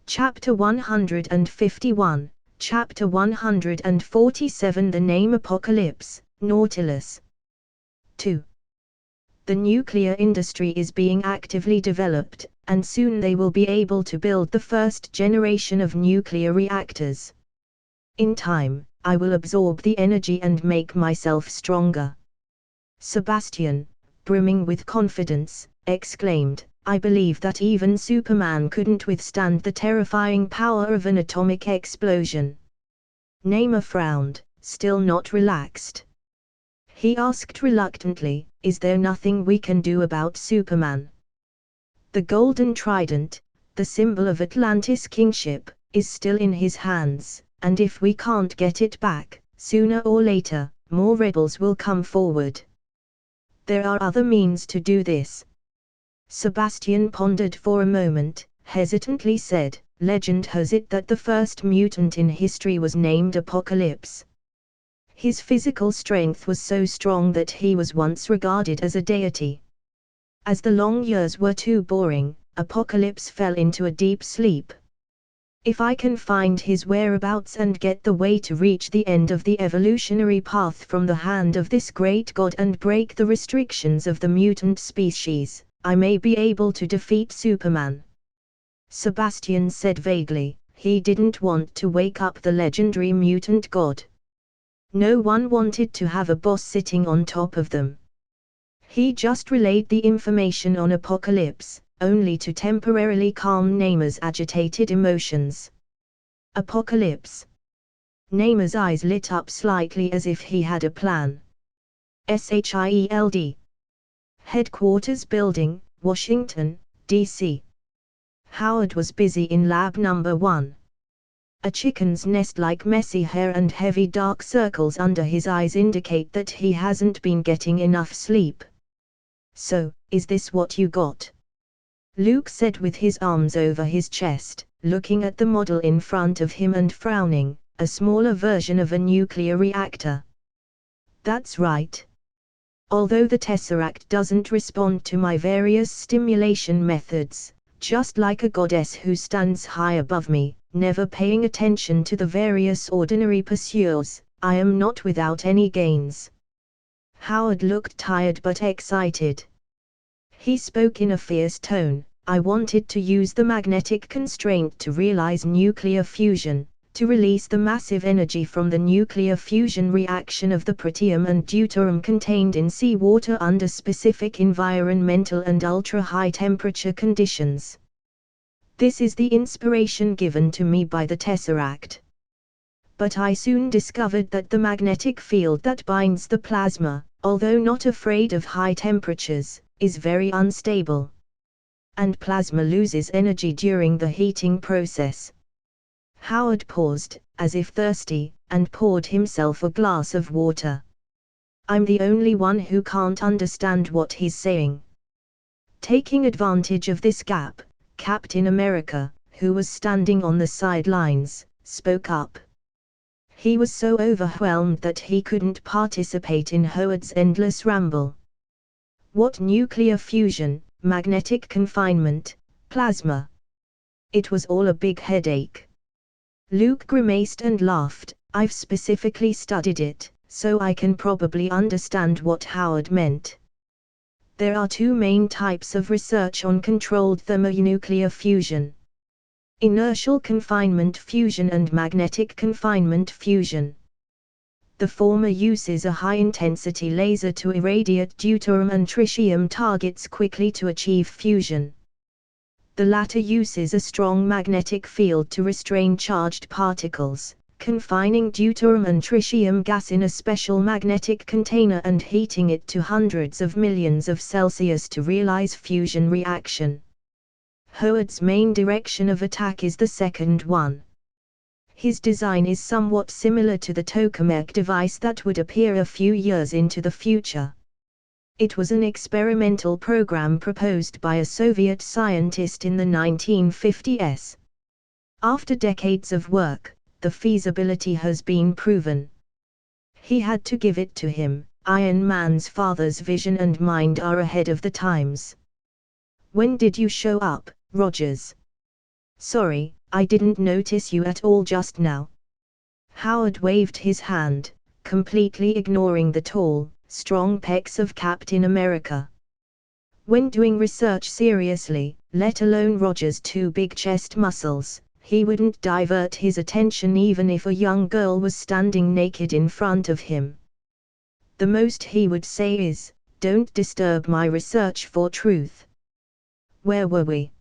Chapter 151, Chapter 147 The Name Apocalypse, Nautilus. 2. The nuclear industry is being actively developed, and soon they will be able to build the first generation of nuclear reactors. In time, I will absorb the energy and make myself stronger. Sebastian, brimming with confidence, exclaimed, I believe that even Superman couldn't withstand the terrifying power of an atomic explosion. Namer frowned, still not relaxed. He asked reluctantly, is there nothing we can do about Superman? The golden trident, the symbol of Atlantis kingship, is still in his hands, and if we can't get it back, sooner or later, more rebels will come forward. There are other means to do this. Sebastian pondered for a moment, hesitantly said, legend has it that the first mutant in history was named Apocalypse. His physical strength was so strong that he was once regarded as a deity. As the long years were too boring, Apocalypse fell into a deep sleep. If I can find his whereabouts and get the way to reach the end of the evolutionary path from the hand of this great god and break the restrictions of the mutant species, I may be able to defeat Superman. Sebastian said vaguely, he didn't want to wake up the legendary mutant god. No one wanted to have a boss sitting on top of them. He just relayed the information on Apocalypse, only to temporarily calm Namer's agitated emotions. Apocalypse. Namer's eyes lit up slightly as if he had a plan. SHIELD. Headquarters Building, Washington, D.C. Howard was busy in Lab Number 1. A chicken's nest-like messy hair and heavy dark circles under his eyes indicate that he hasn't been getting enough sleep. So, is this what you got? Luke said with his arms over his chest, looking at the model in front of him and frowning, a smaller version of a nuclear reactor. That's right. Although the Tesseract doesn't respond to my various stimulation methods, just like a goddess who stands high above me, never paying attention to the various ordinary pursuers, I am not without any gains. Howard looked tired but excited. He spoke in a fierce tone, I wanted to use the magnetic constraint to realize nuclear fusion, to release the massive energy from the nuclear fusion reaction of the protium and deuterium contained in seawater under specific environmental and ultra-high temperature conditions. This is the inspiration given to me by the Tesseract. But I soon discovered that the magnetic field that binds the plasma, although not afraid of high temperatures, is very unstable. And plasma loses energy during the heating process. Howard paused, as if thirsty, and poured himself a glass of water. I'm the only one who can't understand what he's saying. Taking advantage of this gap, Captain America, who was standing on the sidelines, spoke up. He was so overwhelmed that he couldn't participate in Howard's endless ramble. What nuclear fusion, magnetic confinement, plasma? It was all a big headache. Luke grimaced and laughed, I've specifically studied it, so I can probably understand what Howard meant. There are two main types of research on controlled thermonuclear fusion. Inertial confinement fusion and magnetic confinement fusion. The former uses a high-intensity laser to irradiate deuterium and tritium targets quickly to achieve fusion. The latter uses a strong magnetic field to restrain charged particles, confining deuterium and tritium gas in a special magnetic container and heating it to hundreds of millions of Celsius to realize fusion reaction. Howard's main direction of attack is the second one. His design is somewhat similar to the tokamak device that would appear a few years into the future. It was an experimental program proposed by a Soviet scientist in the 1950s. After decades of work, the feasibility has been proven. He had to give it to him, Iron Man's father's vision and mind are ahead of the times. When did you show up, Rogers? Sorry, I didn't notice you at all just now." Howard waved his hand, completely ignoring the tall, strong pecs of Captain America. When doing research seriously, let alone Roger's two big chest muscles, he wouldn't divert his attention even if a young girl was standing naked in front of him. The most he would say is, "Don't disturb my research for truth." Where were we?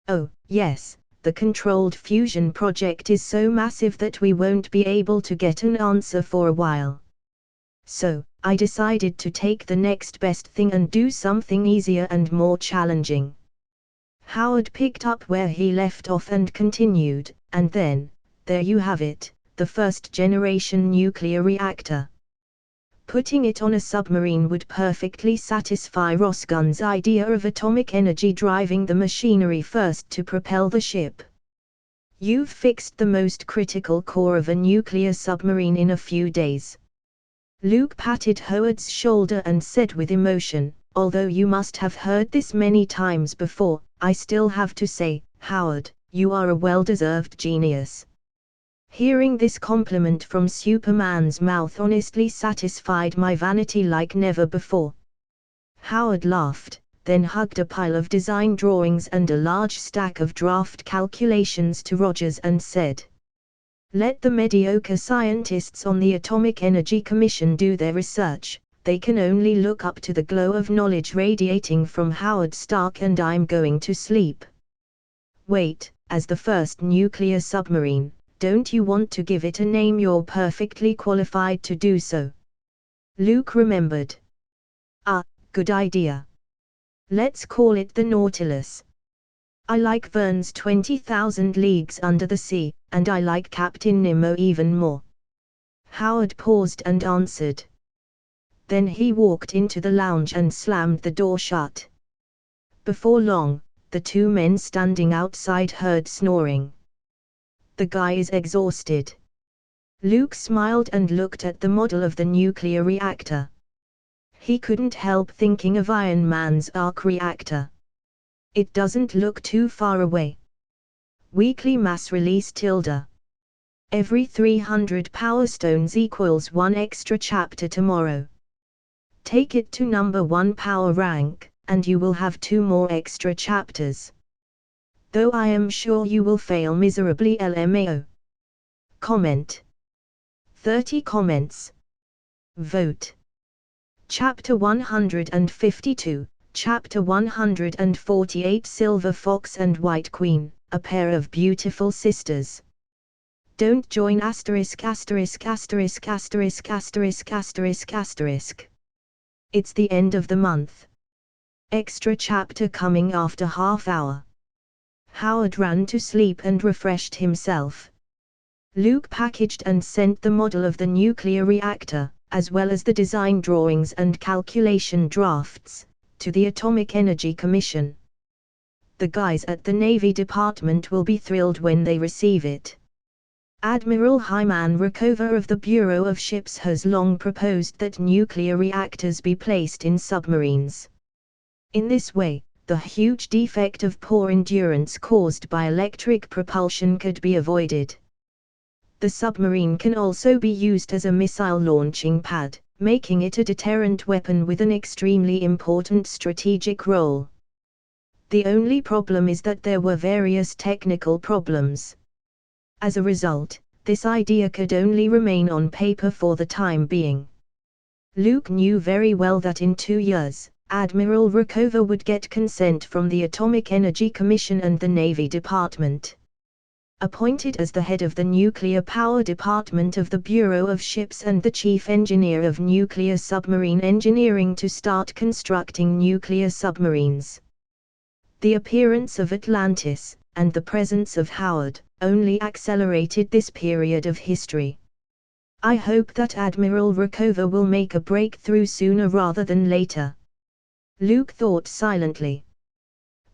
Oh, yes, the controlled fusion project is so massive that we won't be able to get an answer for a while. So, I decided to take the next best thing and do something easier and more challenging. Howard picked up where he left off and continued, and then, there you have it, the first-generation nuclear reactor. Putting it on a submarine would perfectly satisfy Rosgun's idea of atomic energy driving the machinery first to propel the ship. You've fixed the most critical core of a nuclear submarine in a few days. Luke patted Howard's shoulder and said with emotion, "Although you must have heard this many times before, I still have to say, Howard, you are a well-deserved genius." Hearing this compliment from Superman's mouth honestly satisfied my vanity like never before. Howard laughed, then hugged a pile of design drawings and a large stack of draft calculations to Rogers and said, "Let the mediocre scientists on the Atomic Energy Commission do their research. They can only look up to the glow of knowledge radiating from Howard Stark, and I'm going to sleep." "Wait, as the first nuclear submarine, don't you want to give it a name? You're perfectly qualified to do so." Luke remembered. "Ah, good idea. Let's call it the Nautilus. I like Verne's 20,000 Leagues Under the Sea, and I like Captain Nemo even more." Howard paused and answered. Then he walked into the lounge and slammed the door shut. Before long, the two men standing outside heard snoring. "The guy is exhausted." Luke smiled and looked at the model of the nuclear reactor. He couldn't help thinking of Iron Man's arc reactor. It doesn't look too far away. Weekly mass release tilde. Every 300 power stones equals 1 extra chapter tomorrow. Take it to number 1 power rank, and you will have 2 more extra chapters. Though I am sure you will fail miserably, LMAO. Comment. 30 comments. Vote. Chapter 152, Chapter 148, Silver Fox and White Queen, a pair of beautiful sisters. Don't join asterisk asterisk asterisk asterisk asterisk asterisk asterisk. It's the end of the month. Extra chapter coming after half hour. Howard ran to sleep and refreshed himself. Luke packaged and sent the model of the nuclear reactor, as well as the design drawings and calculation drafts, to the Atomic Energy Commission. The guys at the Navy Department will be thrilled when they receive it. Admiral Hyman Rickover of the Bureau of Ships has long proposed that nuclear reactors be placed in submarines. In this way, the huge defect of poor endurance caused by electric propulsion could be avoided. The submarine can also be used as a missile launching pad, making it a deterrent weapon with an extremely important strategic role. The only problem is that there were various technical problems. As a result, this idea could only remain on paper for the time being. Luke knew very well that in 2 years, Admiral Rickover would get consent from the Atomic Energy Commission and the Navy Department. Appointed as the head of the Nuclear Power Department of the Bureau of Ships and the chief engineer of nuclear submarine engineering to start constructing nuclear submarines. The appearance of Atlantis, and the presence of Howard, only accelerated this period of history. I hope that Admiral Rickover will make a breakthrough sooner rather than later. Luke thought silently.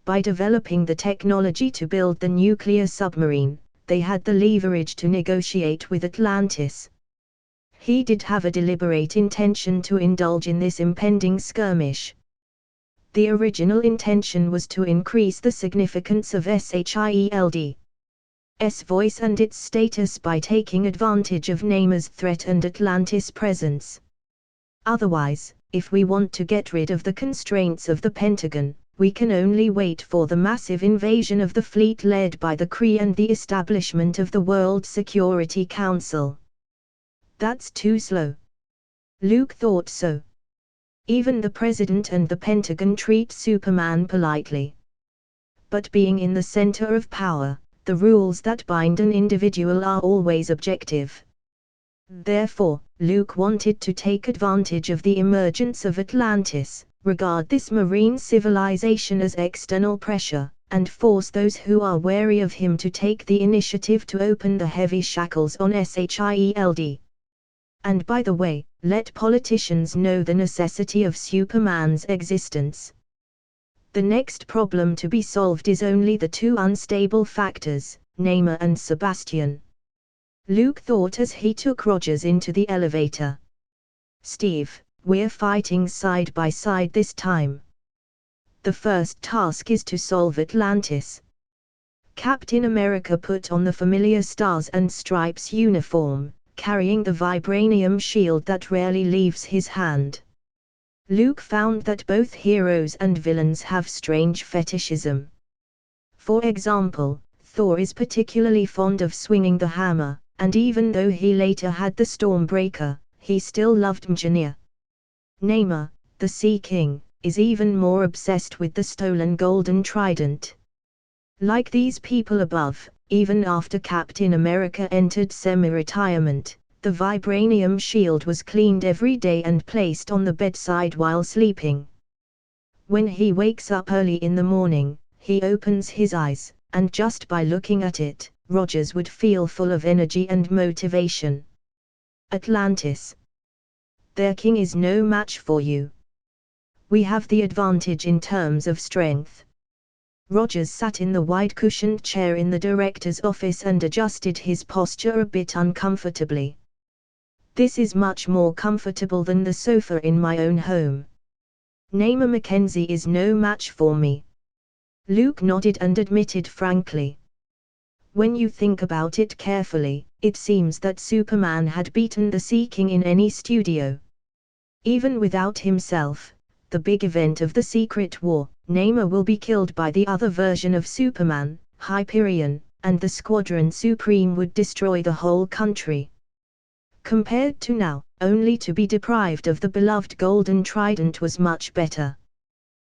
By developing the technology to build the nuclear submarine, they had the leverage to negotiate with Atlantis. He did have a deliberate intention to indulge in this impending skirmish. The original intention was to increase the significance of SHIELD. voice and its status by taking advantage of Namor's threat and Atlantis' presence. Otherwise, if we want to get rid of the constraints of the Pentagon, we can only wait for the massive invasion of the fleet led by the Kree and the establishment of the World Security Council. That's too slow. Luke thought so. Even the President and the Pentagon treat Superman politely. But being in the center of power, the rules that bind an individual are always objective. Therefore, Luke wanted to take advantage of the emergence of Atlantis, regard this marine civilization as external pressure, and force those who are wary of him to take the initiative to open the heavy shackles on SHIELD. And by the way, let politicians know the necessity of Superman's existence. The next problem to be solved is only the two unstable factors, Namor and Sebastian. Luke thought as he took Rogers into the elevator. Steve, we're fighting side by side this time. The first task is to solve Atlantis. Captain America put on the familiar stars and stripes uniform, carrying the vibranium shield that rarely leaves his hand. Luke found that both heroes and villains have strange fetishism. For example, Thor is particularly fond of swinging the hammer, and even though he later had the Stormbreaker, he still loved Mjolnir. Namor, the Sea King, is even more obsessed with the stolen golden trident. Like these people above, even after Captain America entered semi-retirement, the vibranium shield was cleaned every day and placed on the bedside while sleeping. When he wakes up early in the morning, he opens his eyes, and just by looking at it, Rogers would feel full of energy and motivation. Atlantis. Their king is no match for you. We have the advantage in terms of strength. Rogers sat in the wide-cushioned chair in the director's office and adjusted his posture a bit uncomfortably. This is much more comfortable than the sofa in my own home. Namor Mackenzie is no match for me. Luke nodded and admitted frankly. When you think about it carefully, it seems that Superman had beaten the Sea King in any studio. Even without himself, the big event of the Secret War, Namor will be killed by the other version of Superman, Hyperion, and the Squadron Supreme would destroy the whole country. Compared to now, only to be deprived of the beloved Golden Trident was much better.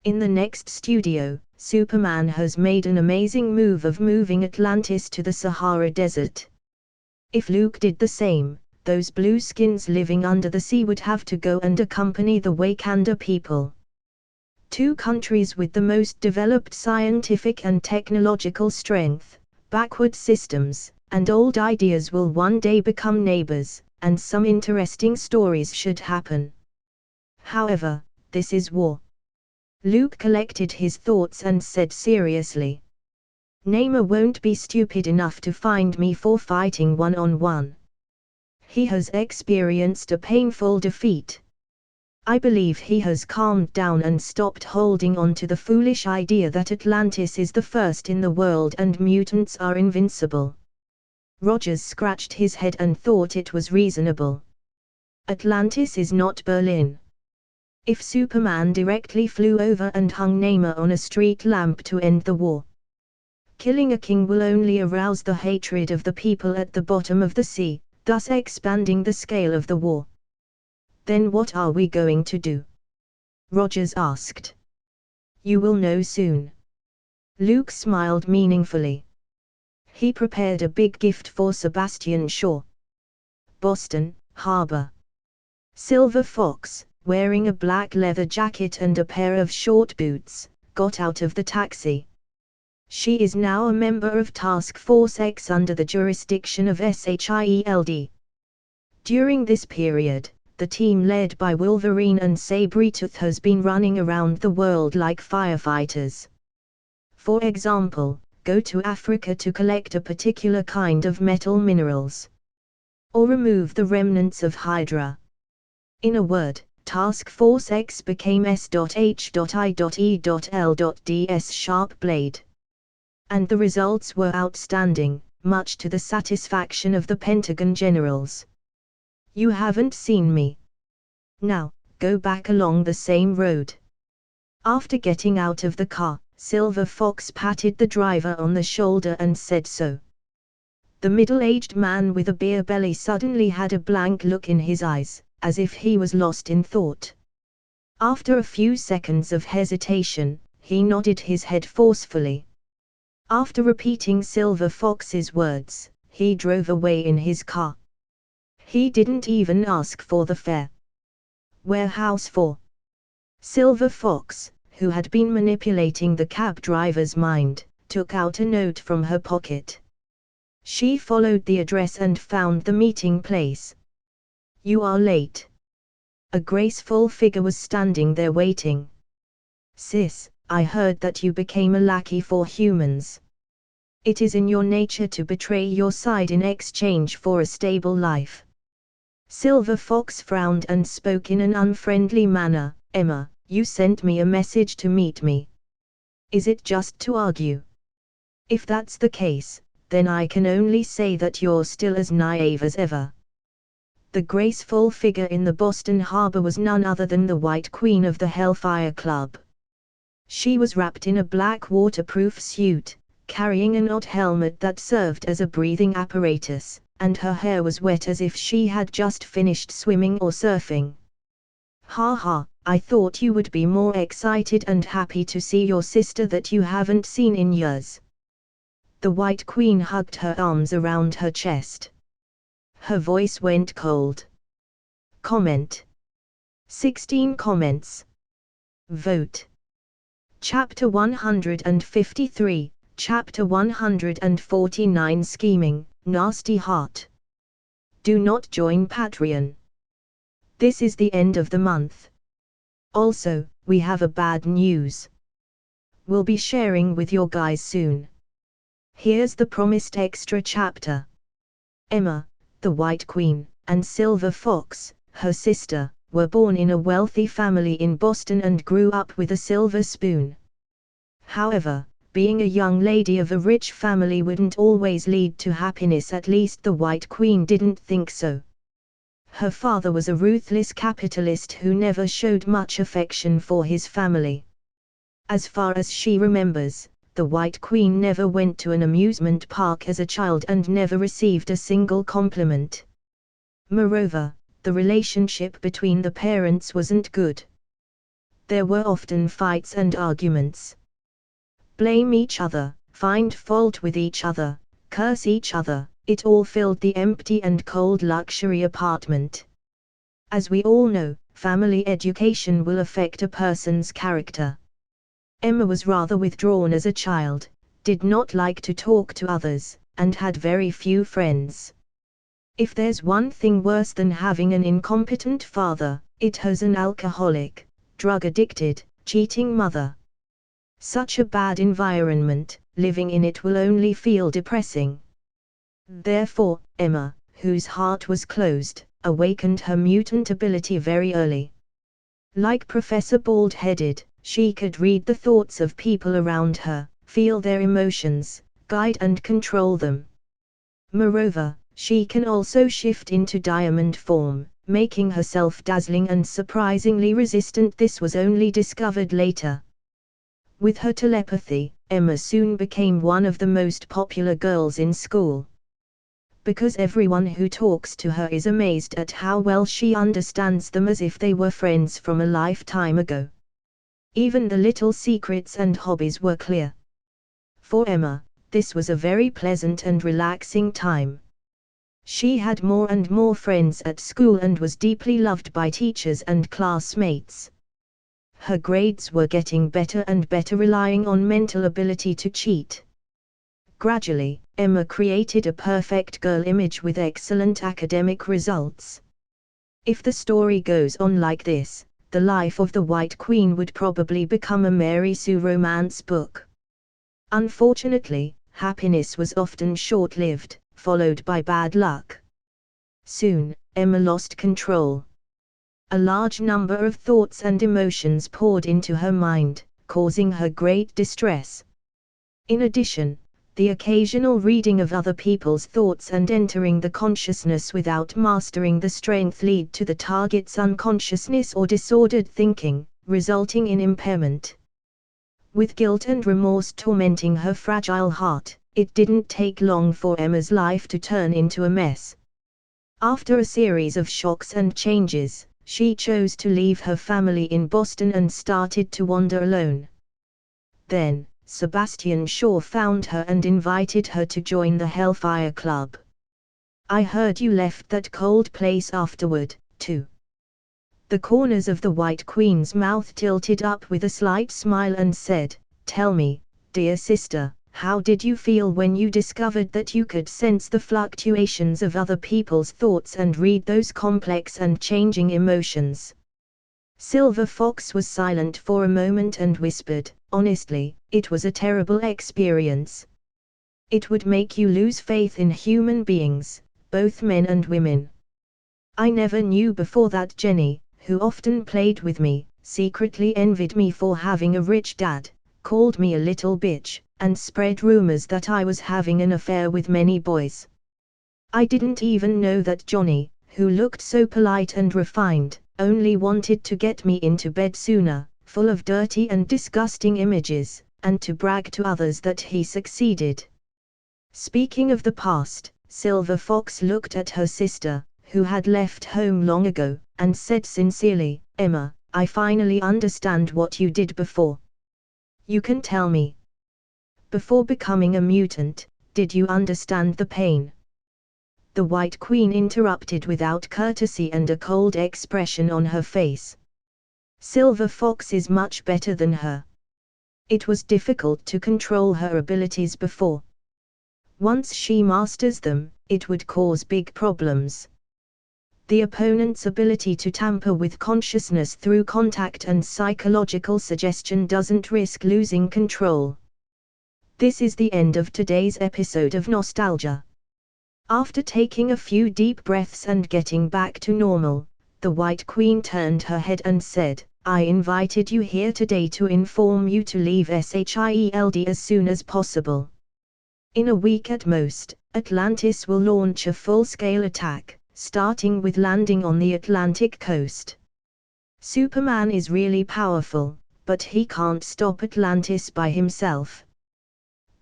In the next studio, Superman has made an amazing move of moving Atlantis to the Sahara Desert. If Luke did the same, those blueskins living under the sea would have to go and accompany the Wakanda people. Two countries with the most developed scientific and technological strength, backward systems, and old ideas will one day become neighbors, and some interesting stories should happen. However, this is war. Luke collected his thoughts and said seriously. Namor won't be stupid enough to find me for fighting one-on-one. He has experienced a painful defeat. I believe he has calmed down and stopped holding on to the foolish idea that Atlantis is the first in the world and mutants are invincible. Rogers scratched his head and thought it was reasonable. Atlantis is not Berlin. If Superman directly flew over and hung Namor on a street lamp to end the war, killing a king will only arouse the hatred of the people at the bottom of the sea, thus expanding the scale of the war. Then what are we going to do? Rogers asked. You will know soon. Luke smiled meaningfully. He prepared a big gift for Sebastian Shaw. Boston Harbor. Silver Fox, wearing a black leather jacket and a pair of short boots, got out of the taxi. She is now a member of Task Force X under the jurisdiction of SHIELD. During this period, the team led by Wolverine and Sabretooth has been running around the world like firefighters. For example, go to Africa to collect a particular kind of metal minerals. Or remove the remnants of Hydra. In a word, Task Force X became S.H.I.E.L.D's sharp blade. And the results were outstanding. much to the satisfaction of the Pentagon generals. "You haven't seen me. Now, go back along the same road." After getting out of the car, Silver Fox patted the driver on the shoulder and said so. The middle-aged man with a beer belly suddenly had a blank look in his eyes, as if he was lost in thought. After a few seconds of hesitation, he nodded his head forcefully. After repeating Silver Fox's words, he drove away in his car. He didn't even ask for the fare. "Warehouse 4. Silver Fox, who had been manipulating the cab driver's mind, took out a note from her pocket. She followed the address and found the meeting place. "You are late." A graceful figure was standing there waiting. "Sis, I heard that you became a lackey for humans. It is in your nature to betray your side in exchange for a stable life." Silver Fox frowned and spoke in an unfriendly manner. "Emma, you sent me a message to meet me. Is it just to argue? If that's the case, then I can only say that you're still as naive as ever." The graceful figure in the Boston Harbor was none other than the White Queen of the Hellfire Club. She was wrapped in a black waterproof suit, carrying an odd helmet that served as a breathing apparatus, and her hair was wet as if she had just finished swimming or surfing. "Ha ha, I thought you would be more excited and happy to see your sister that you haven't seen in years." The White Queen hugged her arms around her chest. Her voice went cold. Comment. 16 comments. Vote. Chapter 153, Chapter 149 Scheming, Nasty Heart. Do not join Patreon. This is the end of the month. Also, we have a bad news. We'll be sharing with your guys soon. Here's the promised extra chapter. Emma, the White Queen, and Silver Fox, her sister, were born in a wealthy family in Boston and grew up with a silver spoon. However, being a young lady of a rich family wouldn't always lead to happiness, at least the White Queen didn't think so. Her father was a ruthless capitalist who never showed much affection for his family. As far as she remembers, the White Queen never went to an amusement park as a child and never received a single compliment. Moreover, the relationship between the parents wasn't good. There were often fights and arguments. Blame each other, find fault with each other, curse each other, it all filled the empty and cold luxury apartment. As we all know, family education will affect a person's character. Emma was rather withdrawn as a child, did not like to talk to others, and had very few friends. If there's one thing worse than having an incompetent father, it was an alcoholic, drug-addicted, cheating mother. Such a bad environment, living in it will only feel depressing. Therefore, Emma, whose heart was closed, awakened her mutant ability very early. Like Professor Bald-Headed, she could read the thoughts of people around her, feel their emotions, guide and control them. Moreover, she can also shift into diamond form, making herself dazzling and surprisingly resistant. This was only discovered later. With her telepathy, Emma soon became one of the most popular girls in school. Because everyone who talks to her is amazed at how well she understands them as if they were friends from a lifetime ago. Even the little secrets and hobbies were clear. For Emma, this was a very pleasant and relaxing time. She had more and more friends at school and was deeply loved by teachers and classmates. Her grades were getting better and better, relying on mental ability to cheat. Gradually, Emma created a perfect girl image with excellent academic results. If the story goes on like this, the life of the White Queen would probably become a Mary Sue romance book. Unfortunately, happiness was often short-lived, followed by bad luck. Soon, Emma lost control. A large number of thoughts and emotions poured into her mind, causing her great distress. In addition, the occasional reading of other people's thoughts and entering the consciousness without mastering the strength lead to the target's unconsciousness or disordered thinking, resulting in impairment. With guilt and remorse tormenting her fragile heart, it didn't take long for Emma's life to turn into a mess. After a series of shocks and changes, she chose to leave her family in Boston and started to wander alone. Then, Sebastian Shaw found her and invited her to join the Hellfire Club. "I heard you left that cold place afterward, too." The corners of the White Queen's mouth tilted up with a slight smile and said, "Tell me, dear sister, how did you feel when you discovered that you could sense the fluctuations of other people's thoughts and read those complex and changing emotions?" Silver Fox was silent for a moment and whispered, "Honestly, it was a terrible experience. It would make you lose faith in human beings, both men and women. I never knew before that Jenny, who often played with me, secretly envied me for having a rich dad, called me a little bitch, and spread rumors that I was having an affair with many boys. I didn't even know that Johnny, who looked so polite and refined, only wanted to get me into bed sooner, full of dirty and disgusting images, and to brag to others that he succeeded." Speaking of the past, Silver Fox looked at her sister, who had left home long ago, and said sincerely, "Emma, I finally understand what you did before. You can tell me. Before becoming a mutant, did you understand the pain?" The White Queen interrupted without courtesy and a cold expression on her face. "Silver Fox is much better than her. It was difficult to control her abilities before. Once she masters them, it would cause big problems. The opponent's ability to tamper with consciousness through contact and psychological suggestion doesn't risk losing control." This is the end of today's episode of Nostalgia. After taking a few deep breaths and getting back to normal, the White Queen turned her head and said, "I invited you here today to inform you to leave SHIELD as soon as possible. In a week at most, Atlantis will launch a full-scale attack, starting with landing on the Atlantic coast. Superman is really powerful, but he can't stop Atlantis by himself.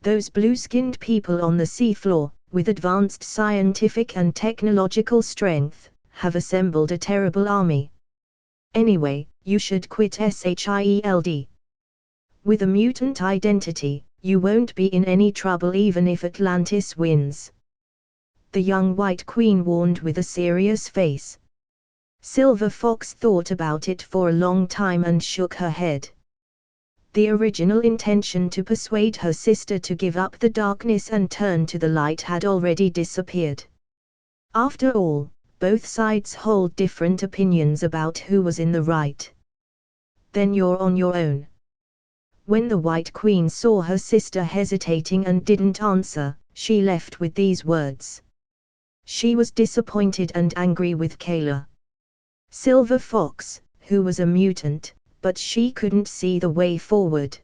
Those blue-skinned people on the seafloor, with advanced scientific and technological strength, have assembled a terrible army. Anyway, you should quit SHIELD. With a mutant identity, you won't be in any trouble even if Atlantis wins." The young White Queen warned with a serious face. Silver Fox thought about it for a long time and shook her head. The original intention to persuade her sister to give up the darkness and turn to the light had already disappeared. After all, both sides hold different opinions about who was in the right. "Then you're on your own." When the White Queen saw her sister hesitating and didn't answer, she left with these words. She was disappointed and angry with Kayla. Silver Fox, who was a mutant, but she couldn't see the way forward.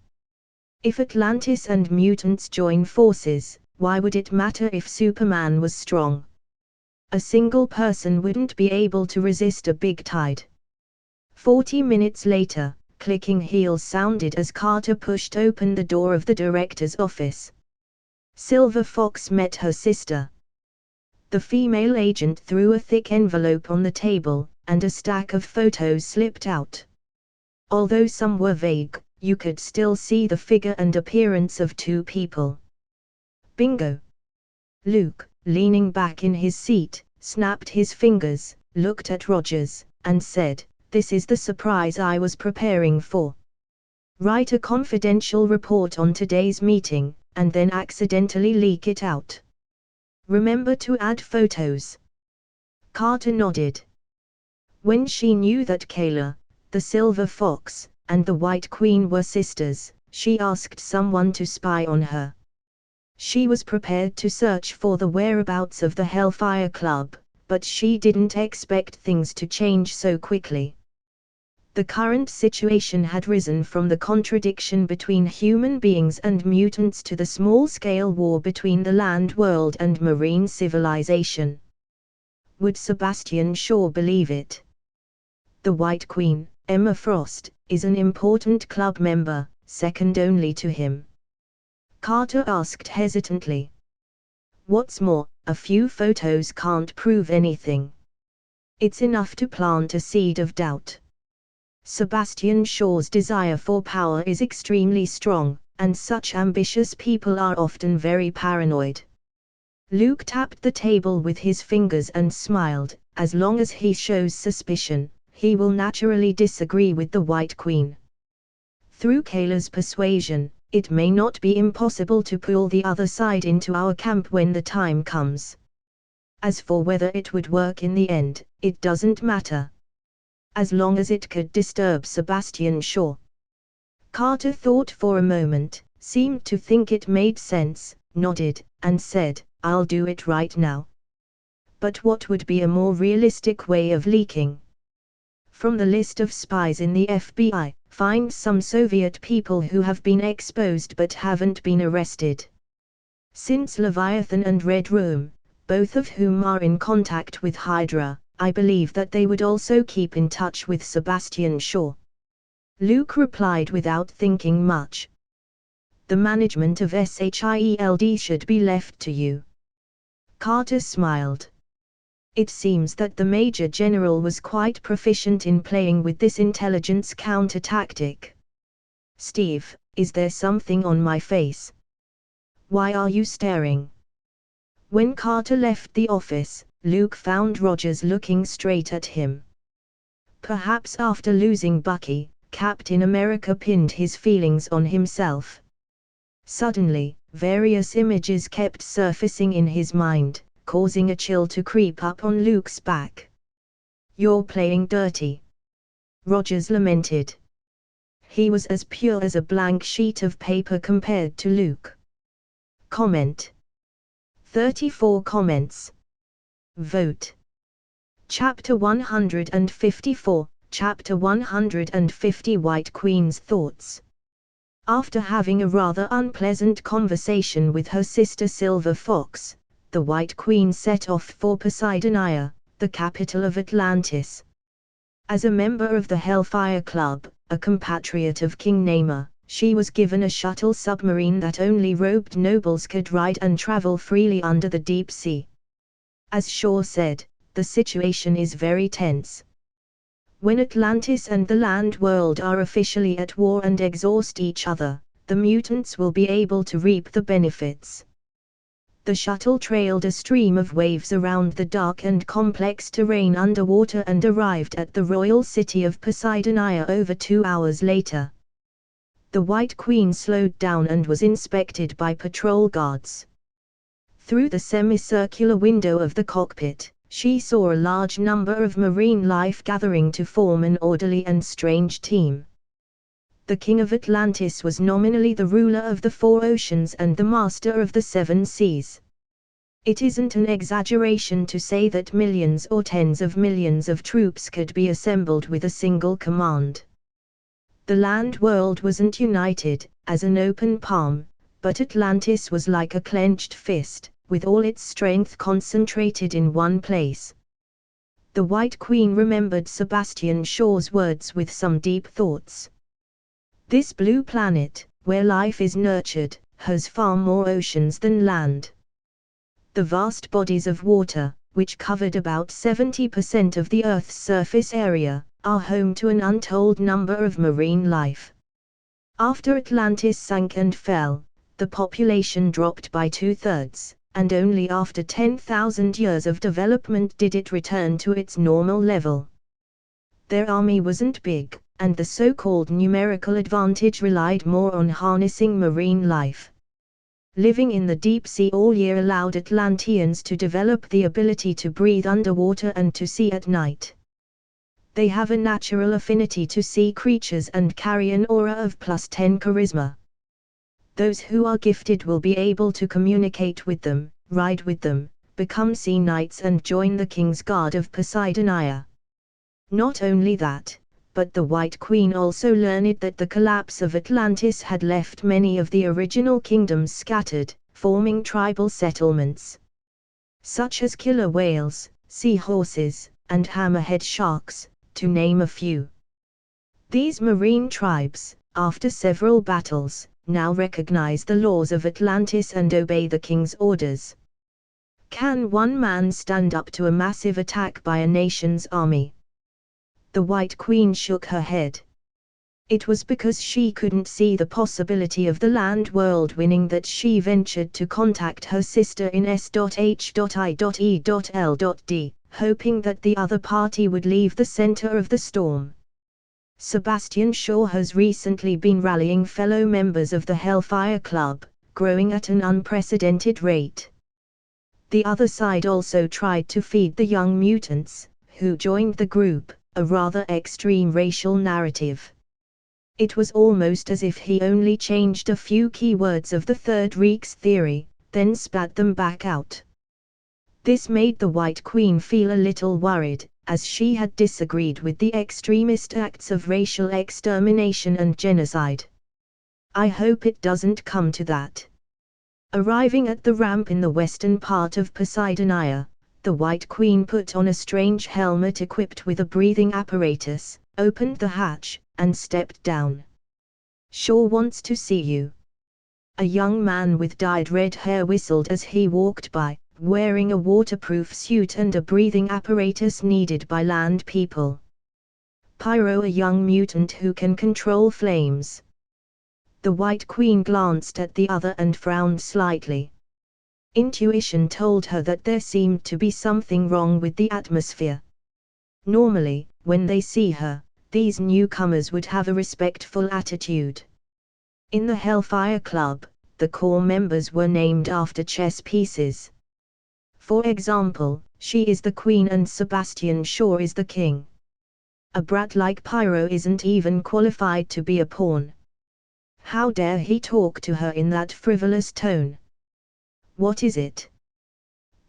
If Atlantis and mutants join forces, why would it matter if Superman was strong? A single person wouldn't be able to resist a big tide. 40 minutes later, clicking heels sounded as Carter pushed open the door of the director's office. Silver Fox met her sister. The female agent threw a thick envelope on the table, and a stack of photos slipped out. Although some were vague, you could still see the figure and appearance of two people. "Bingo!" Luke, leaning back in his seat, snapped his fingers, looked at Rogers, and said, "This is the surprise I was preparing for. Write a confidential report on today's meeting, and then accidentally leak it out. Remember to add photos." Carter nodded. When she knew that Kayla, the Silver Fox, and the White Queen were sisters, she asked someone to spy on her. She was prepared to search for the whereabouts of the Hellfire Club, but she didn't expect things to change so quickly. The current situation had risen from the contradiction between human beings and mutants to the small-scale war between the land world and marine civilization. Would Sebastian Shaw believe it? The White Queen, Emma Frost, is an important club member, second only to him. Carter asked hesitantly. What's more, a few photos can't prove anything. It's enough to plant a seed of doubt. Sebastian Shaw's desire for power is extremely strong, and such ambitious people are often very paranoid. Luke tapped the table with his fingers and smiled. As long as he shows suspicion, he will naturally disagree with the White Queen. Through Kayla's persuasion, it may not be impossible to pull the other side into our camp when the time comes. As for whether it would work in the end, it doesn't matter. As long as it could disturb Sebastian Shaw. Carter thought for a moment, seemed to think it made sense, nodded, and said, I'll do it right now. But what would be a more realistic way of leaking? From the list of spies in the FBI, find some Soviet people who have been exposed but haven't been arrested. Since Leviathan and Red Room, both of whom are in contact with Hydra, I believe that they would also keep in touch with Sebastian Shaw. Luke replied without thinking much. The management of SHIELD should be left to you. Carter smiled. It seems that the Major General was quite proficient in playing with this intelligence counter-tactic. Steve, is there something on my face? Why are you staring? When Carter left the office, Luke found Rogers looking straight at him. Perhaps after losing Bucky, Captain America pinned his feelings on himself. Suddenly, various images kept surfacing in his mind, causing a chill to creep up on Luke's back. You're playing dirty. Rogers lamented. He was as pure as a blank sheet of paper compared to Luke. Comment. 34 comments. Vote. Chapter 154, Chapter 150 White Queen's Thoughts. After having a rather unpleasant conversation with her sister Silver Fox, the White Queen set off for Poseidonia, the capital of Atlantis. As a member of the Hellfire Club, a compatriot of King Namor, she was given a shuttle submarine that only robed nobles could ride and travel freely under the deep sea. As Shaw said, the situation is very tense. When Atlantis and the land world are officially at war and exhaust each other, the mutants will be able to reap the benefits. The shuttle trailed a stream of waves around the dark and complex terrain underwater and arrived at the royal city of Poseidonia over 2 hours later. The White Queen slowed down and was inspected by patrol guards. Through the semicircular window of the cockpit, she saw a large number of marine life gathering to form an orderly and strange team. The King of Atlantis was nominally the ruler of the 4 oceans and the master of the 7 seas. It isn't an exaggeration to say that millions or tens of millions of troops could be assembled with a single command. The land world wasn't united, as an open palm, but Atlantis was like a clenched fist, with all its strength concentrated in one place. The White Queen remembered Sebastian Shaw's words with some deep thoughts. This blue planet, where life is nurtured, has far more oceans than land. The vast bodies of water, which covered about 70% of the Earth's surface area, are home to an untold number of marine life. After Atlantis sank and fell, the population dropped by 2/3, and only after 10,000 years of development did it return to its normal level. Their army wasn't big, and the so-called numerical advantage relied more on harnessing marine life. Living in the deep sea all year allowed Atlanteans to develop the ability to breathe underwater and to see at night. They have a natural affinity to sea creatures and carry an aura of +10 charisma. Those who are gifted will be able to communicate with them, ride with them, become sea knights and join the King's Guard of Poseidonia. Not only that, but the White Queen also learned that the collapse of Atlantis had left many of the original kingdoms scattered, forming tribal settlements, such as killer whales, seahorses, and hammerhead sharks, to name a few. These marine tribes, after several battles, now recognize the laws of Atlantis and obey the king's orders. Can one man stand up to a massive attack by a nation's army? The White Queen shook her head. It was because she couldn't see the possibility of the land world winning that she ventured to contact her sister in S.H.I.E.L.D, hoping that the other party would leave the center of the storm. Sebastian Shaw has recently been rallying fellow members of the Hellfire Club, growing at an unprecedented rate. The other side also tried to feed the young mutants, who joined the group, a rather extreme racial narrative. It was almost as if he only changed a few keywords of the Third Reich's theory, then spat them back out. This made the White Queen feel a little worried, as she had disagreed with the extremist acts of racial extermination and genocide. I hope it doesn't come to that. Arriving at the ramp in the western part of Poseidonia, the White Queen put on a strange helmet equipped with a breathing apparatus, opened the hatch, and stepped down. "Shaw wants to see you." A young man with dyed red hair whistled as he walked by, wearing a waterproof suit and a breathing apparatus needed by land people. Pyro, a young mutant who can control flames. The White Queen glanced at the other and frowned slightly. Intuition told her that there seemed to be something wrong with the atmosphere. Normally, when they see her, these newcomers would have a respectful attitude. In the Hellfire Club, the core members were named after chess pieces. For example, she is the queen and Sebastian Shaw is the king. A brat like Pyro isn't even qualified to be a pawn. How dare he talk to her in that frivolous tone? "What is it?"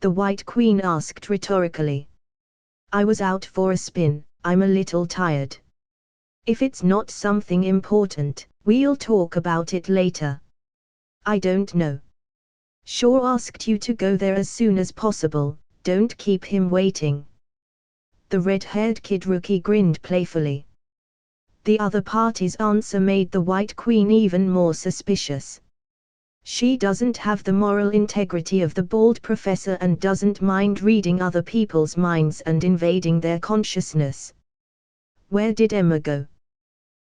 the White Queen asked rhetorically. "I was out for a spin, I'm a little tired. If it's not something important, we'll talk about it later." "I don't know. Shaw asked you to go there as soon as possible, don't keep him waiting." The red-haired kid rookie grinned playfully. The other party's answer made the White Queen even more suspicious. She doesn't have the moral integrity of the bald professor and doesn't mind reading other people's minds and invading their consciousness. Where did Emma go?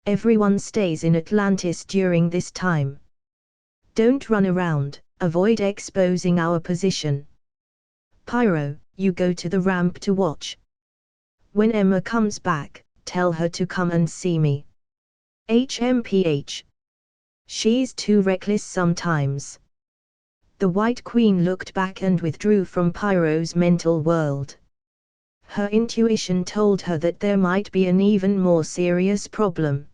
Everyone stays in Atlantis during this time. Don't run around, avoid exposing our position. Pyro, you go to the ramp to watch. When Emma comes back, tell her to come and see me. HMPH. She's too reckless sometimes. The White Queen looked back and withdrew from Pyro's mental world. Her intuition told her that there might be an even more serious problem.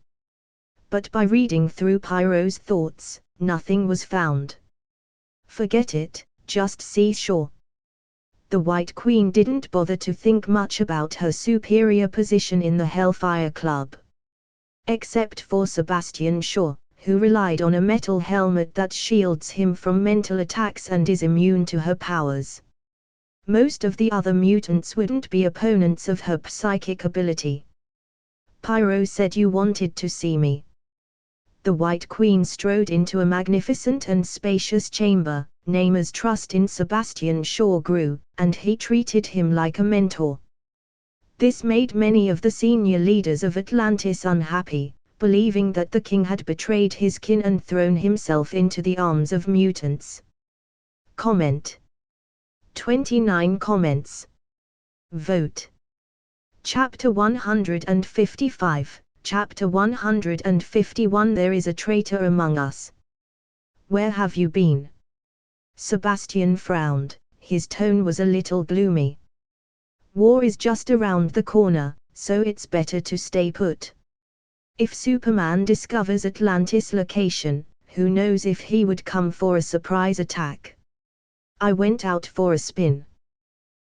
But by reading through Pyro's thoughts, nothing was found. Forget it, just see Shaw. The White Queen didn't bother to think much about her superior position in the Hellfire Club. Except for Sebastian Shaw, who relied on a metal helmet that shields him from mental attacks and is immune to her powers. Most of the other mutants wouldn't be opponents of her psychic ability. Pyro said you wanted to see me. The White Queen strode into a magnificent and spacious chamber. Neymar's trust in Sebastian Shaw grew, and he treated him like a mentor. This made many of the senior leaders of Atlantis unhappy, believing that the king had betrayed his kin and thrown himself into the arms of mutants. Comment. 29 comments. Vote. Chapter 155, Chapter 151. There is a traitor among us. Where have you been? Sebastian frowned, his tone was a little gloomy. War is just around the corner, so it's better to stay put. If Superman discovers Atlantis' location, who knows if he would come for a surprise attack. I went out for a spin.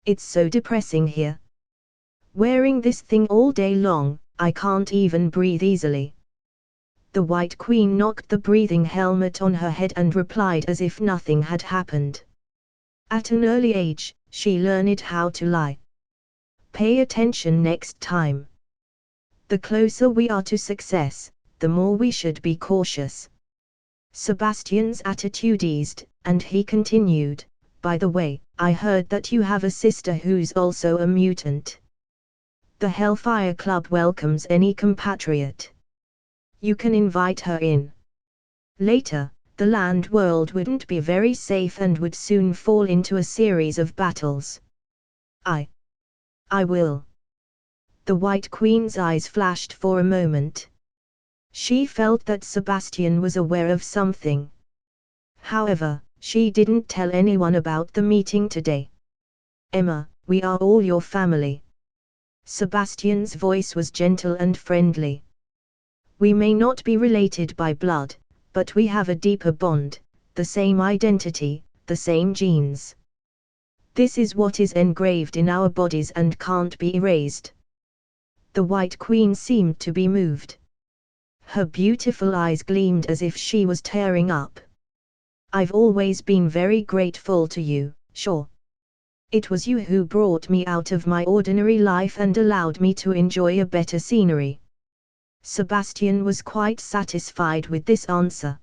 It's so depressing here. Wearing this thing all day long, I can't even breathe easily." The White Queen knocked the breathing helmet on her head and replied as if nothing had happened. At an early age, she learned how to lie. Pay attention next time. The closer we are to success, the more we should be cautious. Sebastian's attitude eased, and he continued, "By the way, I heard that you have a sister who's also a mutant. The Hellfire Club welcomes any compatriot. You can invite her in. Later, the land world wouldn't be very safe and would soon fall into a series of battles." I will." The White Queen's eyes flashed for a moment. She felt that Sebastian was aware of something. However, she didn't tell anyone about the meeting today. "Emma, we are all your family." Sebastian's voice was gentle and friendly. "We may not be related by blood, but we have a deeper bond, the same identity, the same genes. This is what is engraved in our bodies and can't be erased." The White Queen seemed to be moved. Her beautiful eyes gleamed as if she was tearing up. "I've always been very grateful to you, sure. It was you who brought me out of my ordinary life and allowed me to enjoy a better scenery." Sebastian was quite satisfied with this answer.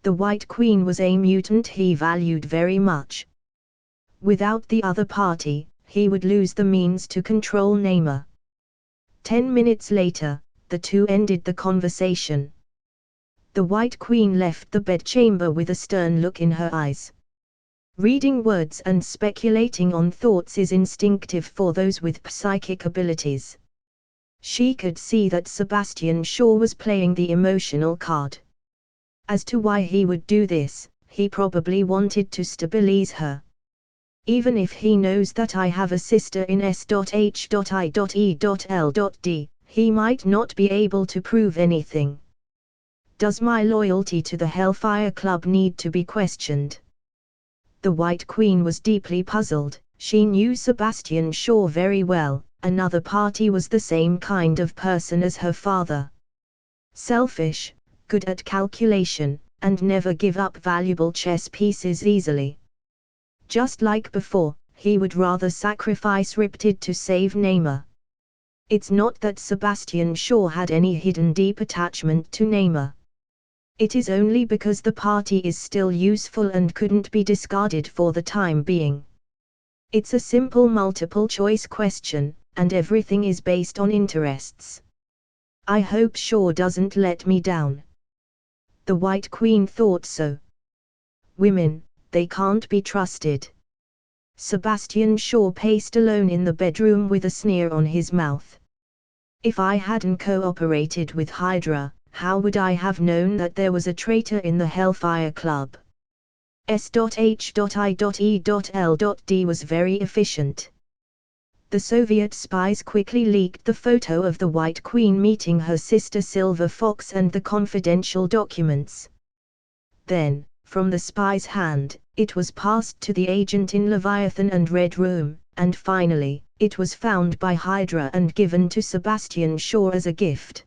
The White Queen was a mutant he valued very much. Without the other party, he would lose the means to control Neymar. 10 minutes later, the two ended the conversation. The White Queen left the bedchamber with a stern look in her eyes. Reading words and speculating on thoughts is instinctive for those with psychic abilities. She could see that Sebastian Shaw was playing the emotional card. As to why he would do this, he probably wanted to stabilize her. "Even if he knows that I have a sister in S.H.I.E.L.D., he might not be able to prove anything. Does my loyalty to the Hellfire Club need to be questioned?" The White Queen was deeply puzzled. She knew Sebastian Shaw very well. Another party was the same kind of person as her father. Selfish, good at calculation, and never give up valuable chess pieces easily. Just like before, he would rather sacrifice Riptide to save Neymar. It's not that Sebastian Shaw had any hidden deep attachment to Neymar. It is only because the party is still useful and couldn't be discarded for the time being. It's a simple multiple-choice question, and everything is based on interests. I hope Shaw doesn't let me down. The White Queen thought so. Women, they can't be trusted. Sebastian Shaw paced alone in the bedroom with a sneer on his mouth. If I hadn't cooperated with Hydra, how would I have known that there was a traitor in the Hellfire Club? S.H.I.E.L.D. was very efficient. The Soviet spies quickly leaked the photo of the White Queen meeting her sister Silver Fox and the confidential documents. Then, from the spy's hand, it was passed to the agent in Leviathan and Red Room, and finally, it was found by Hydra and given to Sebastian Shaw as a gift.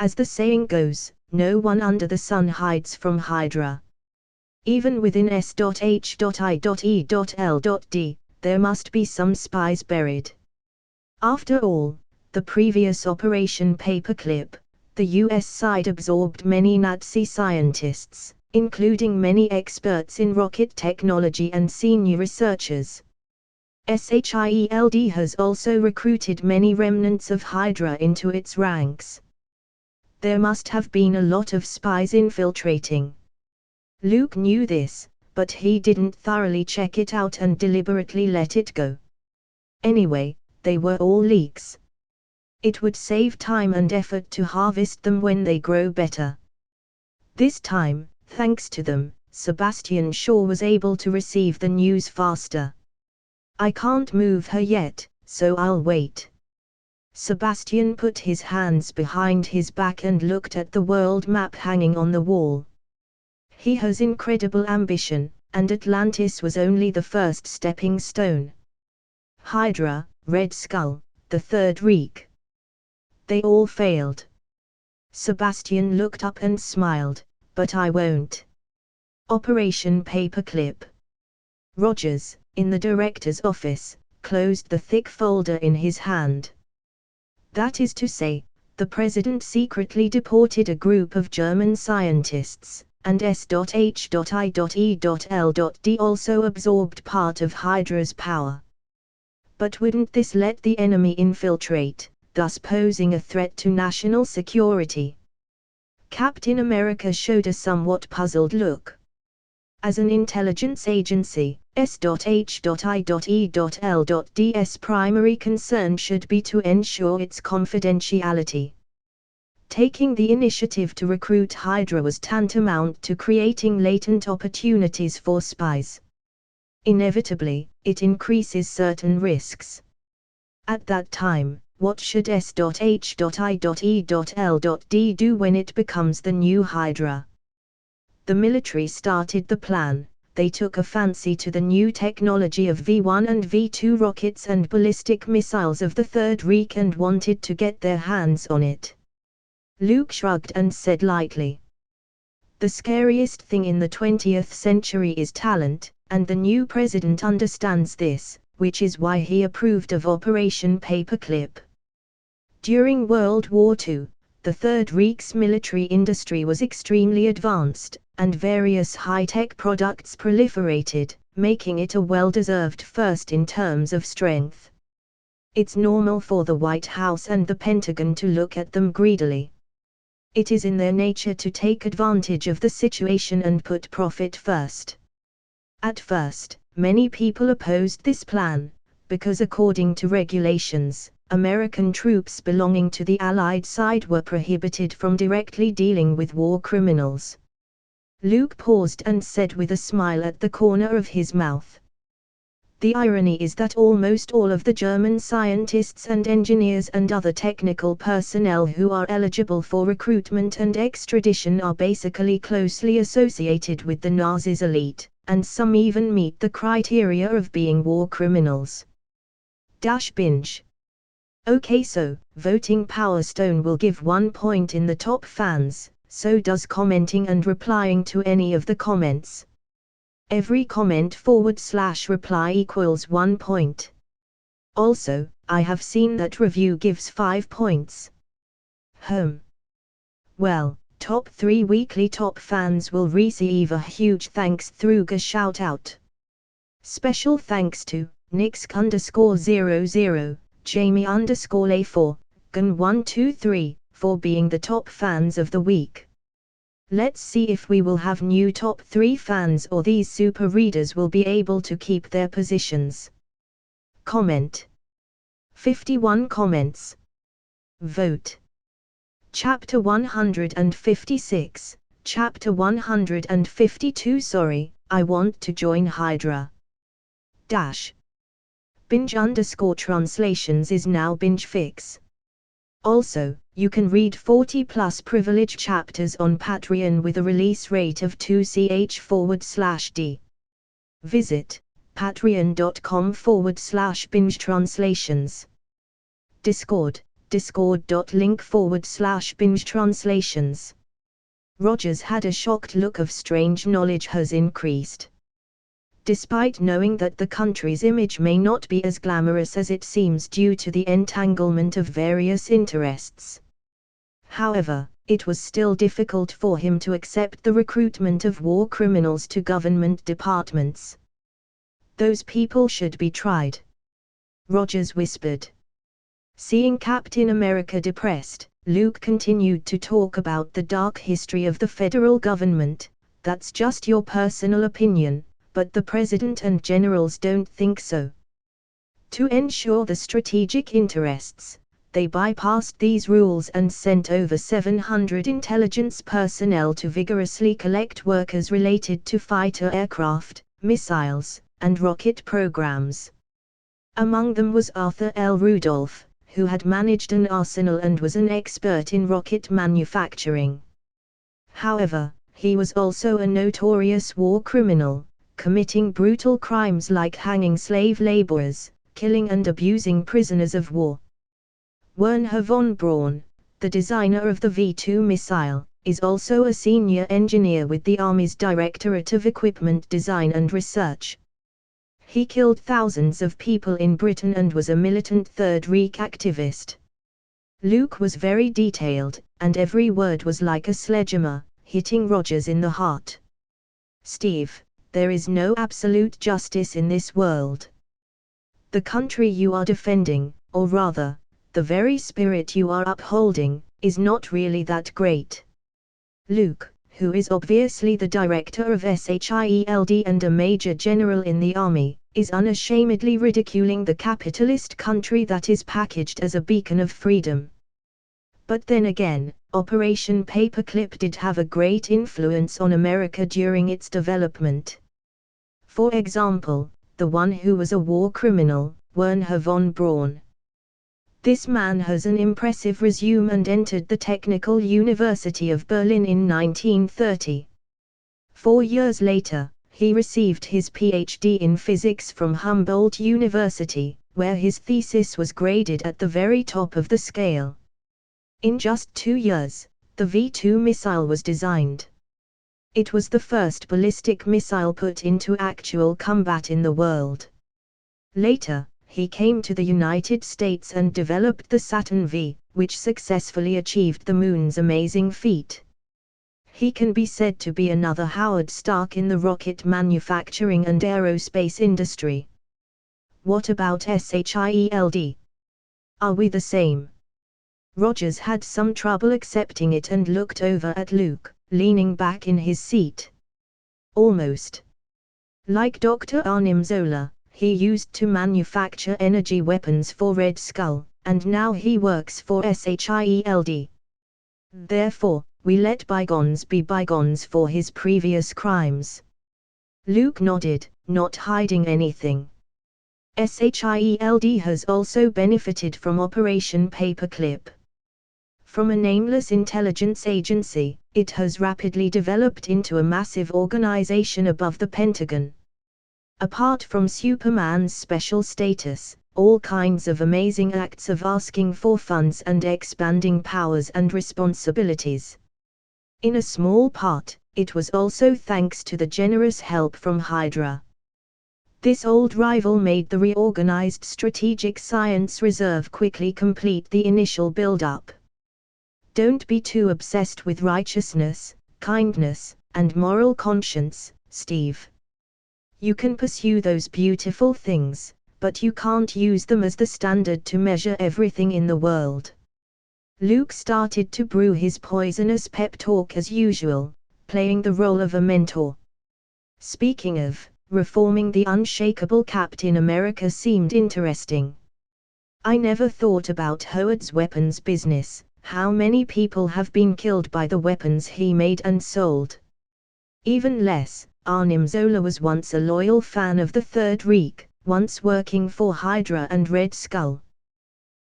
As the saying goes, no one under the sun hides from Hydra. Even within S.H.I.E.L.D., there must be some spies buried. After all, the previous Operation Paperclip, the US side absorbed many Nazi scientists, including many experts in rocket technology and senior researchers. SHIELD has also recruited many remnants of Hydra into its ranks. There must have been a lot of spies infiltrating. Luke knew this, but he didn't thoroughly check it out and deliberately let it go. Anyway, they were all leaks. It would save time and effort to harvest them when they grow better. This time, thanks to them, Sebastian Shaw was able to receive the news faster. I can't move her yet, so I'll wait. Sebastian put his hands behind his back and looked at the world map hanging on the wall. He has incredible ambition, and Atlantis was only the first stepping stone. Hydra, Red Skull, the Third Reich. They all failed. Sebastian looked up and smiled, but I won't. Operation Paperclip. Rogers, in the director's office, closed the thick folder in his hand. That is to say, the president secretly deported a group of German scientists, and S.H.I.E.L.D. also absorbed part of Hydra's power. But wouldn't this let the enemy infiltrate, thus posing a threat to national security? Captain America showed a somewhat puzzled look. As an intelligence agency, S.H.I.E.L.D.'s primary concern should be to ensure its confidentiality. Taking the initiative to recruit Hydra was tantamount to creating latent opportunities for spies. Inevitably, it increases certain risks. At that time, what should S.H.I.E.L.D. do when it becomes the new Hydra? The military started the plan. They took a fancy to the new technology of V-1 and V-2 rockets and ballistic missiles of the Third Reich and wanted to get their hands on it. Luke shrugged and said lightly, "The scariest thing in the 20th century is talent, and the new president understands this, which is why he approved of Operation Paperclip." During World War II, the Third Reich's military industry was extremely advanced, and various high-tech products proliferated, making it a well-deserved first in terms of strength. It's normal for the White House and the Pentagon to look at them greedily. It is in their nature to take advantage of the situation and put profit first. At first, many people opposed this plan, because according to regulations, American troops belonging to the Allied side were prohibited from directly dealing with war criminals. Luke paused and said with a smile at the corner of his mouth, "The irony is that almost all of the German scientists and engineers and other technical personnel who are eligible for recruitment and extradition are basically closely associated with the Nazis' elite, and some even meet the criteria of being war criminals." Binge. Okay, so, voting Power Stone will give 1 point in the top fans, so does commenting and replying to any of the comments. Every comment/reply equals 1 point. Also, I have seen that review gives 5 points. Well, top 3 weekly top fans will receive a huge thanks through a shout out. Special thanks to Nix_00, Jamie_A4, Gun123, for being the top fans of the week. Let's see if we will have new top 3 fans or these super readers will be able to keep their positions. Comment. 51 comments. Vote. Chapter 156, Chapter 152. Sorry, I want to join Hydra. Binge_translations is now BingeFics. Also, you can read 40+ privilege chapters on Patreon with a release rate of 2ch/d. Visit patreon.com/binge-translations. Discord, discord.link/binge-translations. Rogers had a shocked look of strange knowledge has increased. Despite knowing that the country's image may not be as glamorous as it seems due to the entanglement of various interests. However, it was still difficult for him to accept the recruitment of war criminals to government departments. Those people should be tried. Rogers whispered. Seeing Captain America depressed, Luke continued to talk about the dark history of the federal government. That's just your personal opinion, but the president and generals don't think so. To ensure the strategic interests, they bypassed these rules and sent over 700 intelligence personnel to vigorously collect workers related to fighter aircraft, missiles, and rocket programs. Among them was Arthur L. Rudolph, who had managed an arsenal and was an expert in rocket manufacturing. However, he was also a notorious war criminal, committing brutal crimes like hanging slave laborers, killing and abusing prisoners of war. Wernher von Braun, the designer of the V-2 missile, is also a senior engineer with the Army's Directorate of Equipment Design and Research. He killed thousands of people in Britain and was a militant Third Reich activist. Luke was very detailed, and every word was like a sledgehammer, hitting Rogers in the heart. Steve, there is no absolute justice in this world. The country you are defending, or rather, the very spirit you are upholding, is not really that great. Luke, who is obviously the director of SHIELD and a major general in the army, is unashamedly ridiculing the capitalist country that is packaged as a beacon of freedom. But then again, Operation Paperclip did have a great influence on America during its development. For example, the one who was a war criminal, Wernher von Braun. This man has an impressive resume and entered the Technical University of Berlin in 1930. 4 years later, he received his PhD in physics from Humboldt University, where his thesis was graded at the very top of the scale. In just 2 years, the V-2 missile was designed. It was the first ballistic missile put into actual combat in the world. Later, he came to the United States and developed the Saturn V, which successfully achieved the moon's amazing feat. He can be said to be another Howard Stark in the rocket manufacturing and aerospace industry. What about SHIELD? Are we the same? Rogers had some trouble accepting it and looked over at Luke, leaning back in his seat. Almost. Like Dr. Arnim Zola, he used to manufacture energy weapons for Red Skull, and now he works for SHIELD. Therefore, we let bygones be bygones for his previous crimes. Luke nodded, not hiding anything. SHIELD has also benefited from Operation Paperclip. From a nameless intelligence agency, it has rapidly developed into a massive organization above the Pentagon. Apart from Superman's special status, all kinds of amazing acts of asking for funds and expanding powers and responsibilities. In a small part, it was also thanks to the generous help from Hydra. This old rival made the reorganized Strategic Science Reserve quickly complete the initial build-up. Don't be too obsessed with righteousness, kindness, and moral conscience, Steve. You can pursue those beautiful things, but you can't use them as the standard to measure everything in the world. Luke started to brew his poisonous pep talk as usual, playing the role of a mentor. Speaking of, reforming the unshakable Captain America seemed interesting. I never thought about Howard's weapons business, how many people have been killed by the weapons he made and sold. Even less, Arnim Zola was once a loyal fan of the Third Reich, once working for Hydra and Red Skull.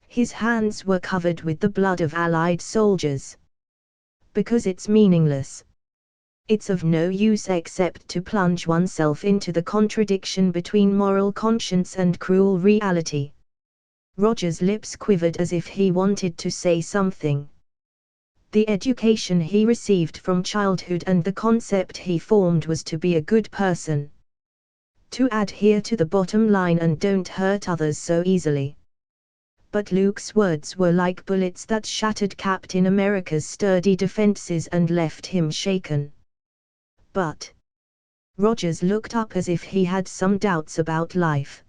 His hands were covered with the blood of Allied soldiers. Because it's meaningless. It's of no use except to plunge oneself into the contradiction between moral conscience and cruel reality. Rogers' lips quivered as if he wanted to say something. The education he received from childhood and the concept he formed was to be a good person. To adhere to the bottom line and don't hurt others so easily. But Luke's words were like bullets that shattered Captain America's sturdy defenses and left him shaken. But Rogers looked up as if he had some doubts about life.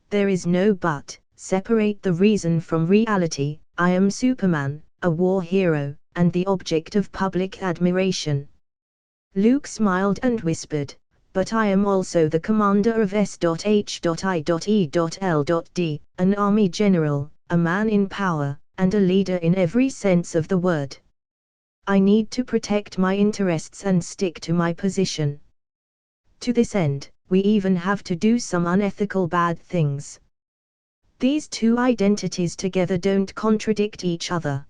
There is no but. Separate the reason from reality. I am Superman, a war hero, and the object of public admiration. Luke smiled and whispered, but I am also the commander of S.H.I.E.L.D., an army general, a man in power, and a leader in every sense of the word. I need to protect my interests and stick to my position. To this end, we even have to do some unethical bad things. These two identities together don't contradict each other.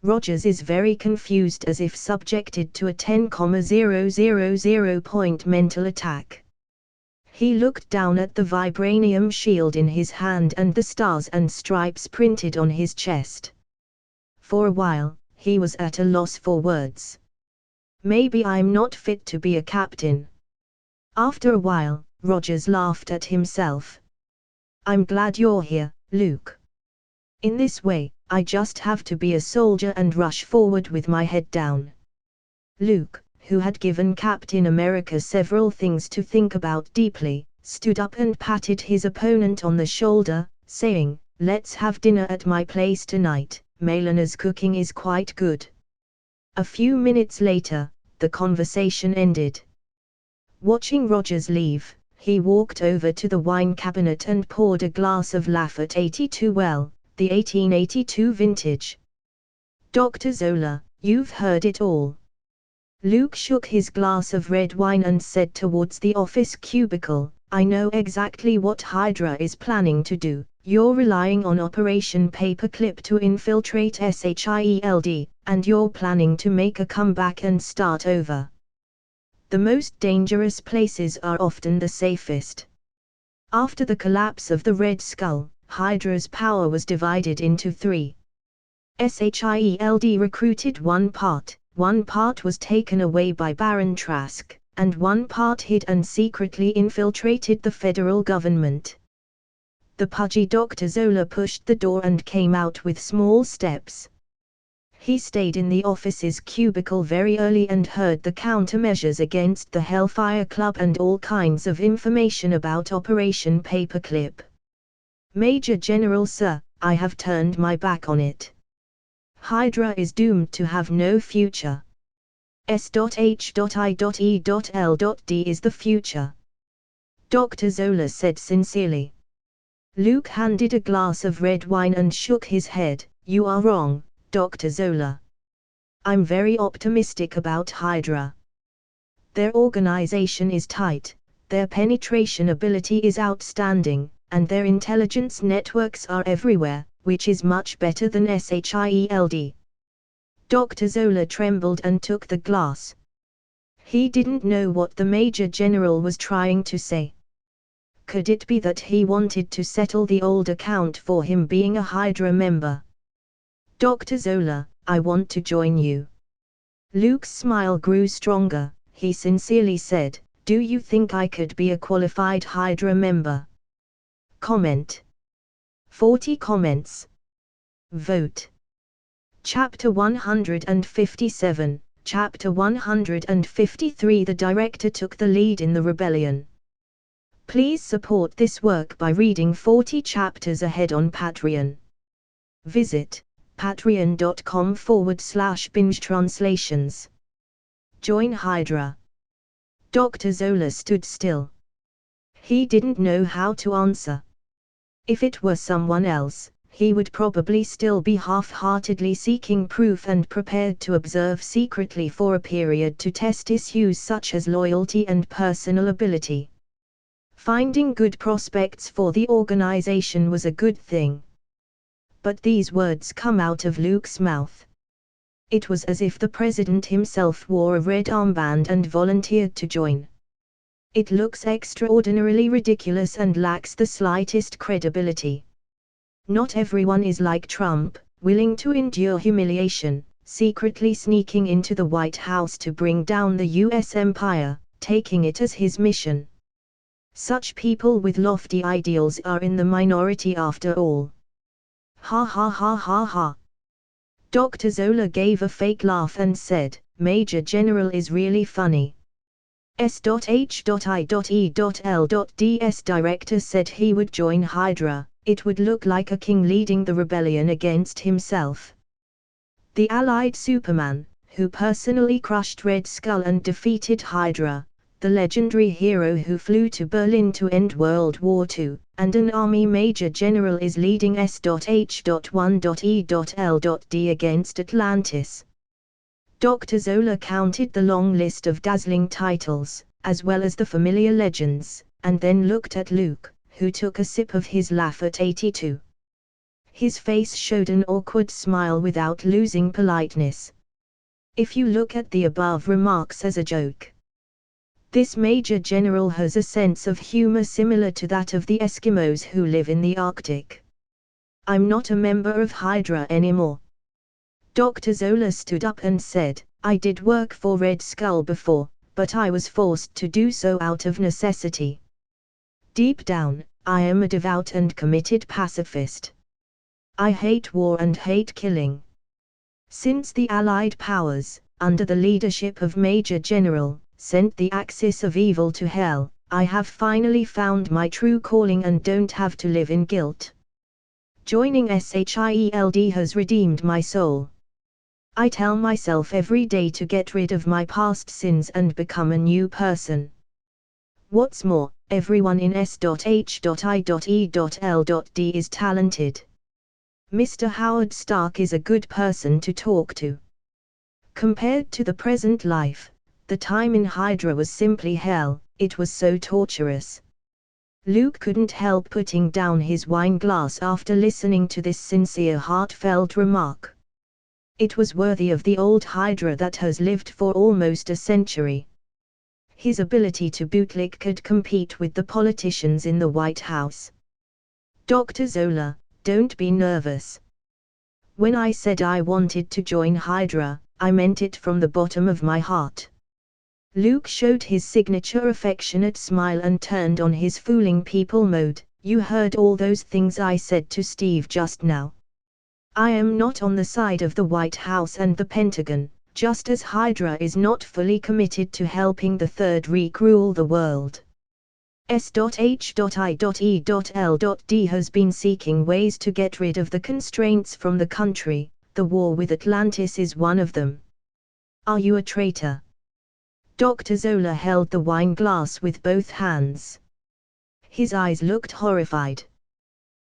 Rogers is very confused as if subjected to a 10,000 point mental attack. He looked down at the vibranium shield in his hand and the stars and stripes printed on his chest. For a while, he was at a loss for words. Maybe I'm not fit to be a captain. After a while, Rogers laughed at himself. I'm glad you're here, Luke. In this way, I just have to be a soldier and rush forward with my head down. Luke, who had given Captain America several things to think about deeply, stood up and patted his opponent on the shoulder, saying, "Let's have dinner at my place tonight, Melena's cooking is quite good." A few minutes later, the conversation ended. Watching Rogers leave, he walked over to the wine cabinet and poured a glass of Lafite 82 well, the 1882 vintage. "Dr. Zola, you've heard it all." Luke shook his glass of red wine and said towards the office cubicle, "I know exactly what Hydra is planning to do. You're relying on Operation Paperclip to infiltrate SHIELD, and you're planning to make a comeback and start over. The most dangerous places are often the safest." After the collapse of the Red Skull, Hydra's power was divided into three. SHIELD recruited one part was taken away by Baron Trask, and one part hid and secretly infiltrated the federal government. The pudgy Dr. Zola pushed the door and came out with small steps. He stayed in the office's cubicle very early and heard the countermeasures against the Hellfire Club and all kinds of information about Operation Paperclip. "Major General Sir, I have turned my back on it. Hydra is doomed to have no future. S.H.I.E.L.D. is the future," Dr. Zola said sincerely. Luke handed a glass of red wine and shook his head. "You are wrong, Dr. Zola. I'm very optimistic about Hydra. Their organization is tight, their penetration ability is outstanding, and their intelligence networks are everywhere, which is much better than SHIELD." Dr. Zola trembled and took the glass. He didn't know what the Major General was trying to say. Could it be that he wanted to settle the old account for him being a Hydra member? "Dr. Zola, I want to join you." Luke's smile grew stronger. He sincerely said, "Do you think I could be a qualified Hydra member?" Comment. 40 comments. Vote. Chapter 157, Chapter 153. The director took the lead in the rebellion. Please support this work by reading 40 chapters ahead on Patreon. Visit patreon.com/binge-translations. Join Hydra. Dr. Zola stood still. He didn't know how to answer. If it were someone else, he would probably still be half-heartedly seeking proof and prepared to observe secretly for a period to test issues such as loyalty and personal ability. Finding good prospects for the organization was a good thing. But these words come out of Luke's mouth. It was as if the president himself wore a red armband and volunteered to join. It looks extraordinarily ridiculous and lacks the slightest credibility. Not everyone is like Trump, willing to endure humiliation, secretly sneaking into the White House to bring down the US empire, taking it as his mission. Such people with lofty ideals are in the minority after all. Ha ha ha ha ha. Dr. Zola gave a fake laugh and said, "Major General is really funny." S.H.I.E.L.D's director said he would join Hydra. It would look like a king leading the rebellion against himself. The Allied Superman, who personally crushed Red Skull and defeated Hydra, the legendary hero who flew to Berlin to end World War II, and an army major general is leading S.H.1.E.L.D against Atlantis. Dr. Zola counted the long list of dazzling titles, as well as the familiar legends, and then looked at Luke, who took a sip of his Lafite 82. His face showed an awkward smile without losing politeness. If you look at the above remarks as a joke, This Major General has a sense of humor similar to that of the Eskimos who live in the Arctic. I'm not a member of Hydra anymore. Dr. Zola stood up and said, I did work for Red Skull before, but I was forced to do so out of necessity. Deep down, I am a devout and committed pacifist. I hate war and hate killing. Since the Allied powers, under the leadership of Major General, sent the axis of evil to hell, I have finally found my true calling and don't have to live in guilt. Joining SHIELD has redeemed my soul. I tell myself every day to get rid of my past sins and become a new person. What's more, everyone in S.H.I.E.L.D is talented. Mr. Howard Stark is a good person to talk to. Compared to the present life, the time in Hydra was simply hell, it was so torturous. Luke couldn't help putting down his wine glass after listening to this sincere, heartfelt remark. It was worthy of the old Hydra that has lived for almost a century. His ability to bootlick could compete with the politicians in the White House. Dr. Zola, don't be nervous. When I said I wanted to join Hydra, I meant it from the bottom of my heart. Luke showed his signature affectionate smile and turned on his fooling people mode. You heard all those things I said to Steve just now. I am not on the side of the White House and the Pentagon, just as Hydra is not fully committed to helping the Third Reich rule the world. S.H.I.E.L.D has been seeking ways to get rid of the constraints from the country. The war with Atlantis is one of them. Are you a traitor? Dr. Zola held the wine glass with both hands. His eyes looked horrified.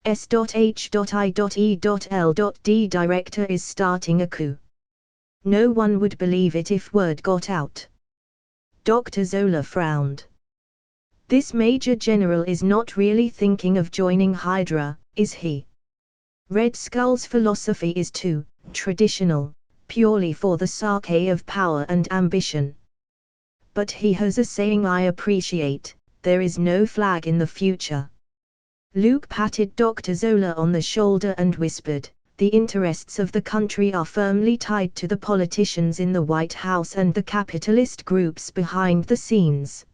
S.H.I.E.L.D director is starting a coup. No one would believe it if word got out. Dr. Zola frowned. This Major General is not really thinking of joining Hydra, is he? Red Skull's philosophy is too traditional, purely for the sake of power and ambition. But he has a saying I appreciate, there is no flag in the future. Luke patted Dr. Zola on the shoulder and whispered, the interests of the country are firmly tied to the politicians in the White House and the capitalist groups behind the scenes.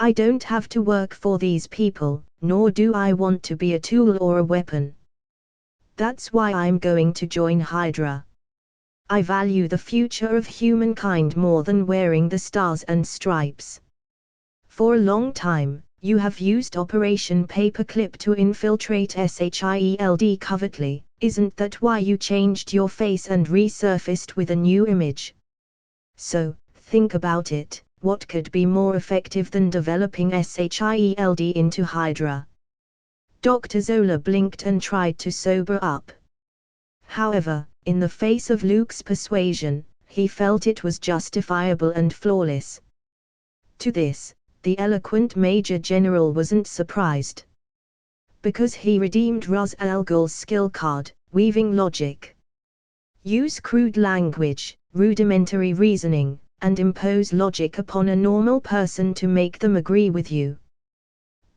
I don't have to work for these people, nor do I want to be a tool or a weapon. That's why I'm going to join Hydra. I value the future of humankind more than wearing the stars and stripes. For a long time, you have used Operation Paperclip to infiltrate SHIELD covertly. Isn't that why you changed your face and resurfaced with a new image? So, think about it, what could be more effective than developing SHIELD into Hydra? Dr. Zola blinked and tried to sober up. However, in the face of Luke's persuasion, he felt it was justifiable and flawless. To this, the eloquent Major General wasn't surprised. Because he redeemed Ra's al Ghul's skill card, weaving logic. Use crude language, rudimentary reasoning, and impose logic upon a normal person to make them agree with you.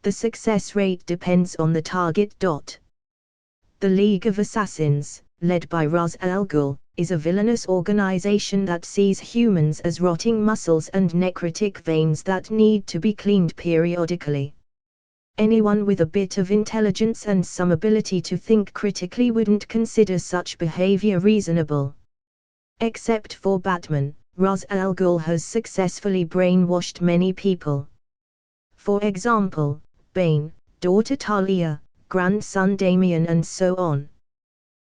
The success rate depends on the target. The League of Assassins, led by Ra's al Ghul, is a villainous organization that sees humans as rotting muscles and necrotic veins that need to be cleaned periodically. Anyone with a bit of intelligence and some ability to think critically wouldn't consider such behavior reasonable. Except for Batman, Ra's al Ghul has successfully brainwashed many people. For example, Bane, daughter Talia, grandson Damian and so on.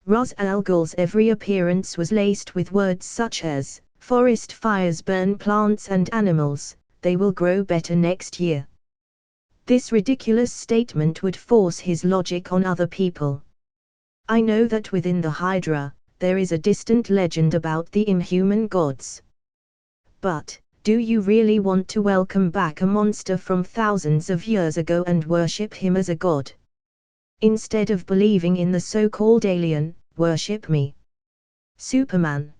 Ra's al Ghul's every appearance was laced with words such as, forest fires burn plants and animals, they will grow better next year. This ridiculous statement would force his logic on other people. I know that within the Hydra, there is a distant legend about the inhuman gods. But, do you really want to welcome back a monster from thousands of years ago and worship him as a god? Instead of believing in the so-called alien, worship me. Superman.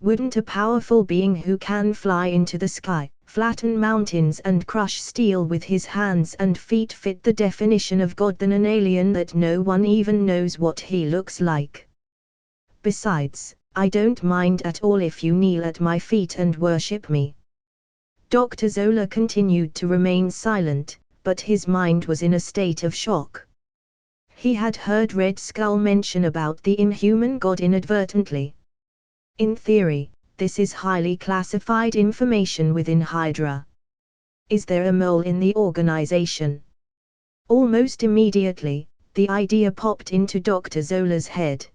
Wouldn't a powerful being who can fly into the sky, flatten mountains and crush steel with his hands and feet fit the definition of God than an alien that no one even knows what he looks like. Besides, I don't mind at all if you kneel at my feet and worship me. Dr. Zola continued to remain silent, but his mind was in a state of shock. He had heard Red Skull mention about the inhuman god inadvertently. In theory, this is highly classified information within Hydra. Is there a mole in the organization? Almost immediately, the idea popped into Dr. Zola's head.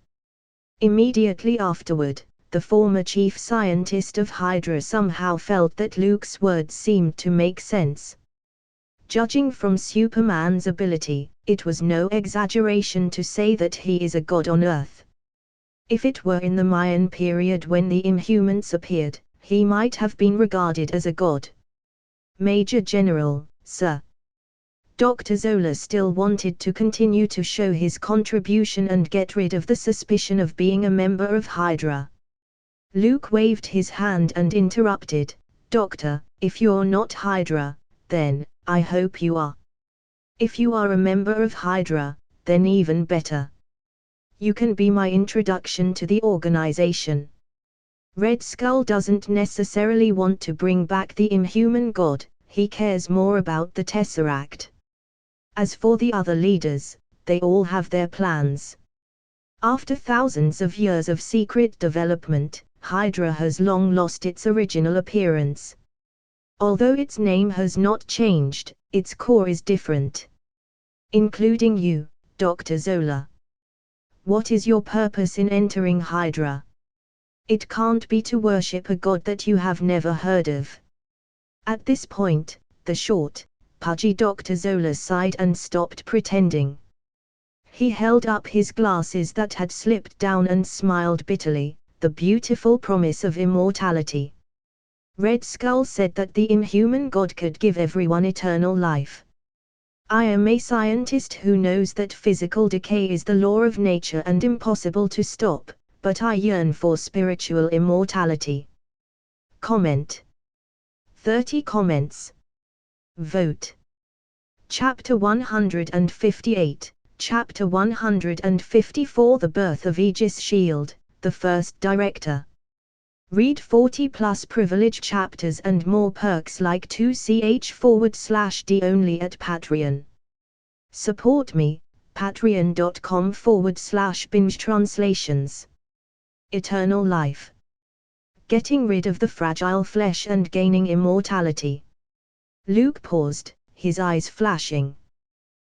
Immediately afterward, the former chief scientist of Hydra somehow felt that Luke's words seemed to make sense. Judging from Superman's ability, it was no exaggeration to say that he is a god on Earth. If it were in the Mayan period when the Inhumans appeared, he might have been regarded as a god. Major General, sir. Dr. Zola still wanted to continue to show his contribution and get rid of the suspicion of being a member of Hydra. Luke waved his hand and interrupted, Doctor, if you're not Hydra, then, I hope you are. If you are a member of Hydra, then even better. You can be my introduction to the organization. Red Skull doesn't necessarily want to bring back the Inhuman God, he cares more about the Tesseract. As for the other leaders, they all have their plans. After thousands of years of secret development, Hydra has long lost its original appearance. Although its name has not changed, its core is different. Including you, Dr. Zola. What is your purpose in entering Hydra? It can't be to worship a god that you have never heard of. At this point, the short, pudgy Dr. Zola sighed and stopped pretending. He held up his glasses that had slipped down and smiled bitterly, the beautiful promise of immortality. Red Skull said that the Inhuman God could give everyone eternal life. I am a scientist who knows that physical decay is the law of nature and impossible to stop, but I yearn for spiritual immortality. Comment. 30 comments. Vote. Chapter 158, Chapter 154 The Birth of Aegis Shield, the First Director. Read 40+ privilege chapters and more perks like 2ch/d only at Patreon. Support me, patreon.com/binge translations. Eternal life. Getting rid of the fragile flesh and gaining immortality. Luke paused, his eyes flashing.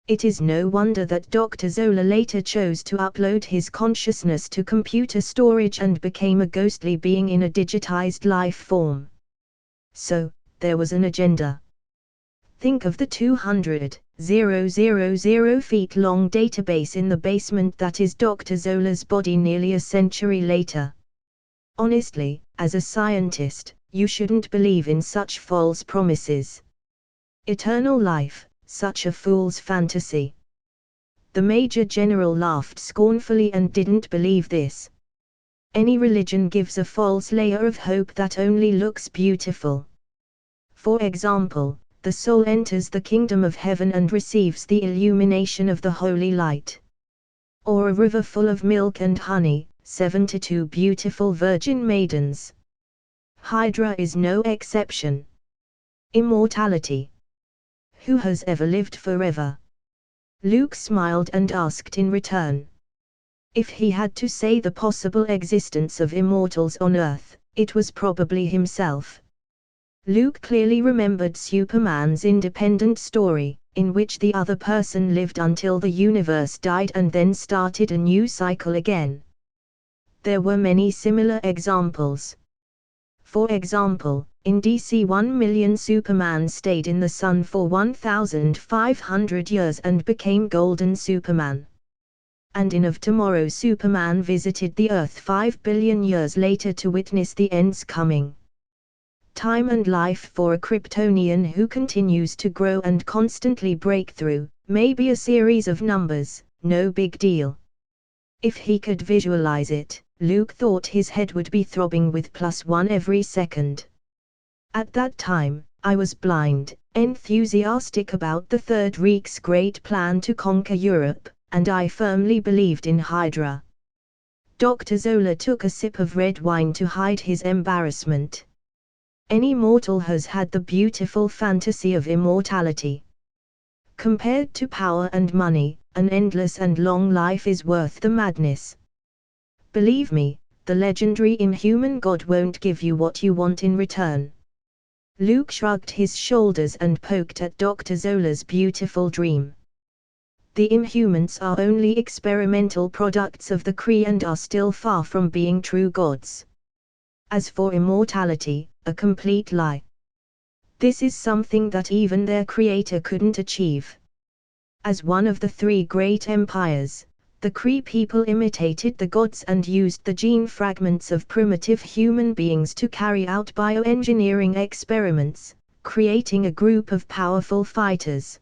It is no wonder that Dr. Zola later chose to upload his consciousness to computer storage and became a ghostly being in a digitized life form. So, there was an agenda. Think of the 200,000 feet long database in the basement that is Dr. Zola's body nearly a century later. Honestly, as a scientist, you shouldn't believe in such false promises. Eternal life, such a fool's fantasy. The Major General laughed scornfully and didn't believe this. Any religion gives a false layer of hope that only looks beautiful. For example, the soul enters the kingdom of heaven and receives the illumination of the holy light. Or a river full of milk and honey, 72 beautiful virgin maidens. Hydra is no exception. Immortality. Who has ever lived forever? Luke smiled and asked in return. If he had to say the possible existence of immortals on Earth, it was probably himself. Luke clearly remembered Superman's independent story, in which the other person lived until the universe died and then started a new cycle again. There were many similar examples. For example, in DC 1 million Superman stayed in the sun for 1,500 years and became Golden Superman. And in Of Tomorrow Superman visited the Earth 5 billion years later to witness the end's coming. Time and life for a Kryptonian who continues to grow and constantly break through, may be a series of numbers, no big deal. If he could visualize it, Luke thought his head would be throbbing with +1 every second. At that time, I was blind, enthusiastic about the Third Reich's great plan to conquer Europe, and I firmly believed in Hydra. Dr. Zola took a sip of red wine to hide his embarrassment. Any mortal has had the beautiful fantasy of immortality. Compared to power and money, an endless and long life is worth the madness. Believe me, the legendary inhuman god won't give you what you want in return. Luke shrugged his shoulders and poked at Dr. Zola's beautiful dream. The Inhumans are only experimental products of the Kree and are still far from being true gods. As for immortality, a complete lie. This is something that even their creator couldn't achieve. As one of the three great empires, the Kree people imitated the gods and used the gene fragments of primitive human beings to carry out bioengineering experiments, creating a group of powerful fighters.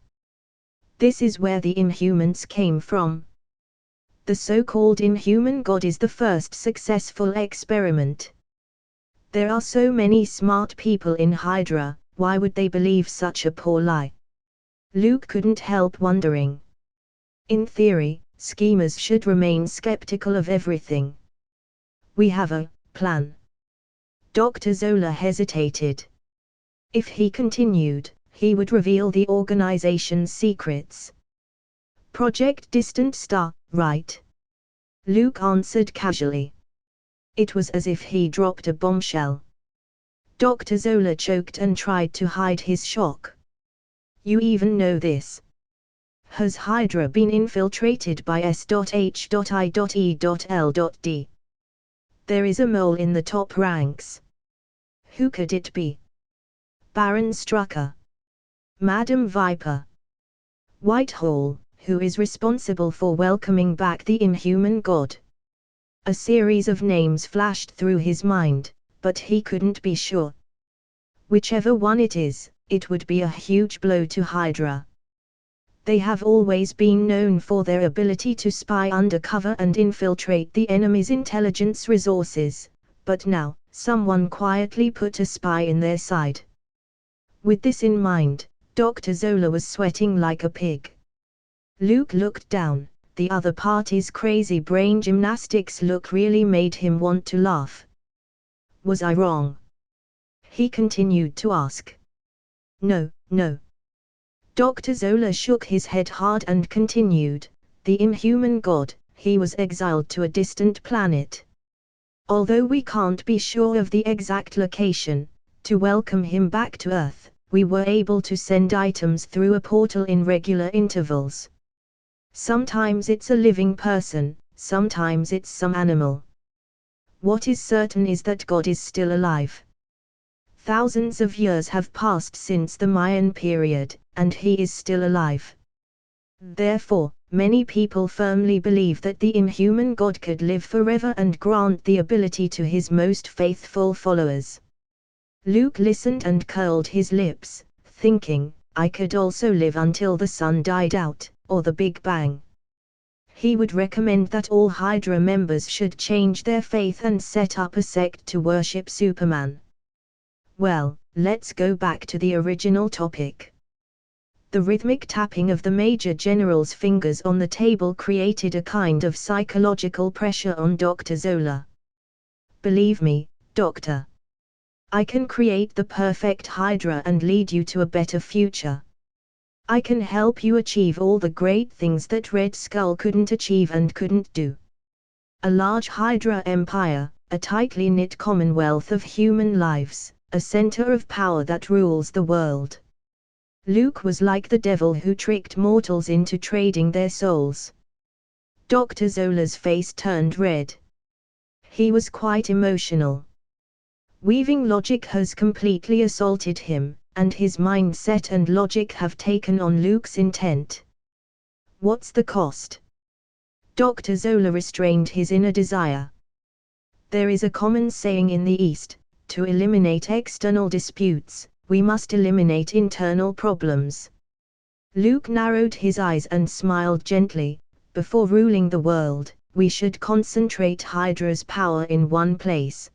This is where the Inhumans came from. The so-called Inhuman God is the first successful experiment. There are so many smart people in Hydra, why would they believe such a poor lie? Luke couldn't help wondering. In theory, schemers should remain skeptical of everything. We have a plan. Dr. Zola hesitated. If he continued, he would reveal the organization's secrets. Project Distant Star, right? Luke answered casually. It was as if he dropped a bombshell. Dr. Zola choked and tried to hide his shock. You even know this? Has Hydra been infiltrated by S.H.I.E.L.D? There is a mole in the top ranks. Who could it be? Baron Strucker? Madam Viper? Whitehall, who is responsible for welcoming back the Inhuman God? A series of names flashed through his mind, but he couldn't be sure. Whichever one it is, it would be a huge blow to Hydra. They have always been known for their ability to spy undercover and infiltrate the enemy's intelligence resources, but now, someone quietly put a spy in their side. With this in mind, Dr. Zola was sweating like a pig. Luke looked down. The other party's crazy brain gymnastics look really made him want to laugh. Was I wrong? He continued to ask. No, no. Dr. Zola shook his head hard and continued, the Inhuman God, he was exiled to a distant planet. Although we can't be sure of the exact location, to welcome him back to Earth, we were able to send items through a portal in regular intervals. Sometimes it's a living person, sometimes it's some animal. What is certain is that God is still alive. Thousands of years have passed since the Mayan period, and he is still alive. Therefore, many people firmly believe that the Inhuman God could live forever and grant the ability to his most faithful followers. Luke listened and curled his lips, thinking, I could also live until the sun died out, or the Big Bang. He would recommend that all Hydra members should change their faith and set up a sect to worship Superman. Well, let's go back to the original topic. The rhythmic tapping of the Major General's fingers on the table created a kind of psychological pressure on Dr. Zola. Believe me, Doctor. I can create the perfect Hydra and lead you to a better future. I can help you achieve all the great things that Red Skull couldn't achieve and couldn't do. A large Hydra empire, a tightly knit commonwealth of human lives, a center of power that rules the world. Luke was like the devil who tricked mortals into trading their souls. Dr. Zola's face turned red. He was quite emotional. Weaving logic has completely assaulted him, and his mindset and logic have taken on Luke's intent. What's the cost? Dr. Zola restrained his inner desire. There is a common saying in the East, to eliminate external disputes, we must eliminate internal problems. Luke narrowed his eyes and smiled gently. Before ruling the world, we should concentrate Hydra's power in one place.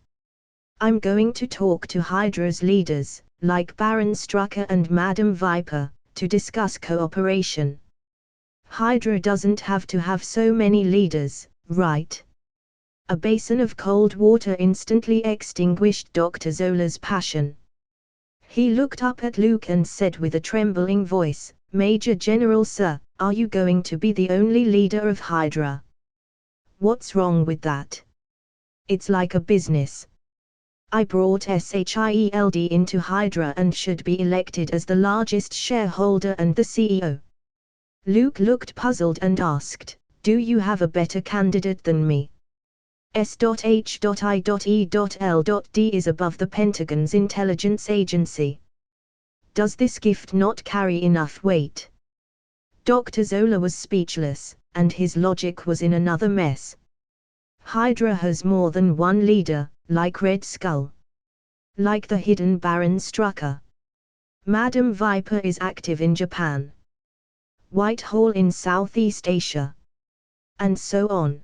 I'm going to talk to Hydra's leaders, like Baron Strucker and Madame Viper, to discuss cooperation. Hydra doesn't have to have so many leaders, right? A basin of cold water instantly extinguished Dr. Zola's passion. He looked up at Luke and said with a trembling voice, "Major General sir, are you going to be the only leader of Hydra?" "What's wrong with that? It's like a business. I brought SHIELD into Hydra and should be elected as the largest shareholder and the CEO." Luke looked puzzled and asked, "Do you have a better candidate than me?" S.H.I.E.L.D is above the Pentagon's intelligence agency. Does this gift not carry enough weight? Dr. Zola was speechless, and his logic was in another mess. Hydra has more than one leader, like Red Skull. Like the hidden Baron Strucker. Madame Viper is active in Japan. Whitehall in Southeast Asia. And so on.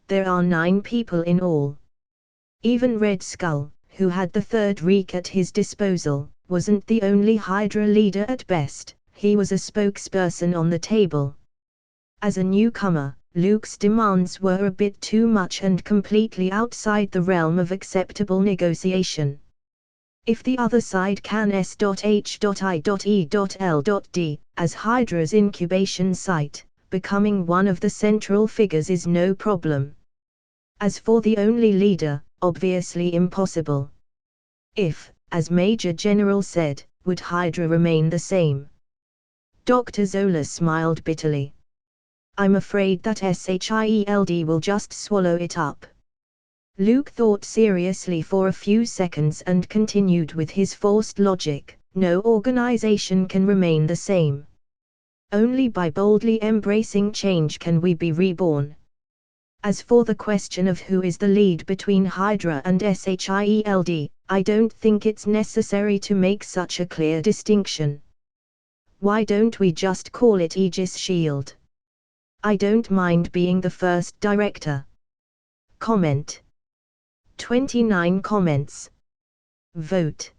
There are 9 people in all. Even Red Skull, who had the third Reich at his disposal, wasn't the only Hydra leader at best, he was a spokesperson on the table. As a newcomer, Luke's demands were a bit too much and completely outside the realm of acceptable negotiation. If the other side can S.H.I.E.L.D, as Hydra's incubation site, becoming one of the central figures is no problem. As for the only leader, obviously impossible. If, as Major General said, would Hydra remain the same? Dr. Zola smiled bitterly. I'm afraid that SHIELD will just swallow it up. Luke thought seriously for a few seconds and continued with his forced logic, no organization can remain the same. Only by boldly embracing change can we be reborn. As for the question of who is the lead between Hydra and SHIELD, I don't think it's necessary to make such a clear distinction. Why don't we just call it Aegis Shield? I don't mind being the first director. Comment. 29 comments. Vote.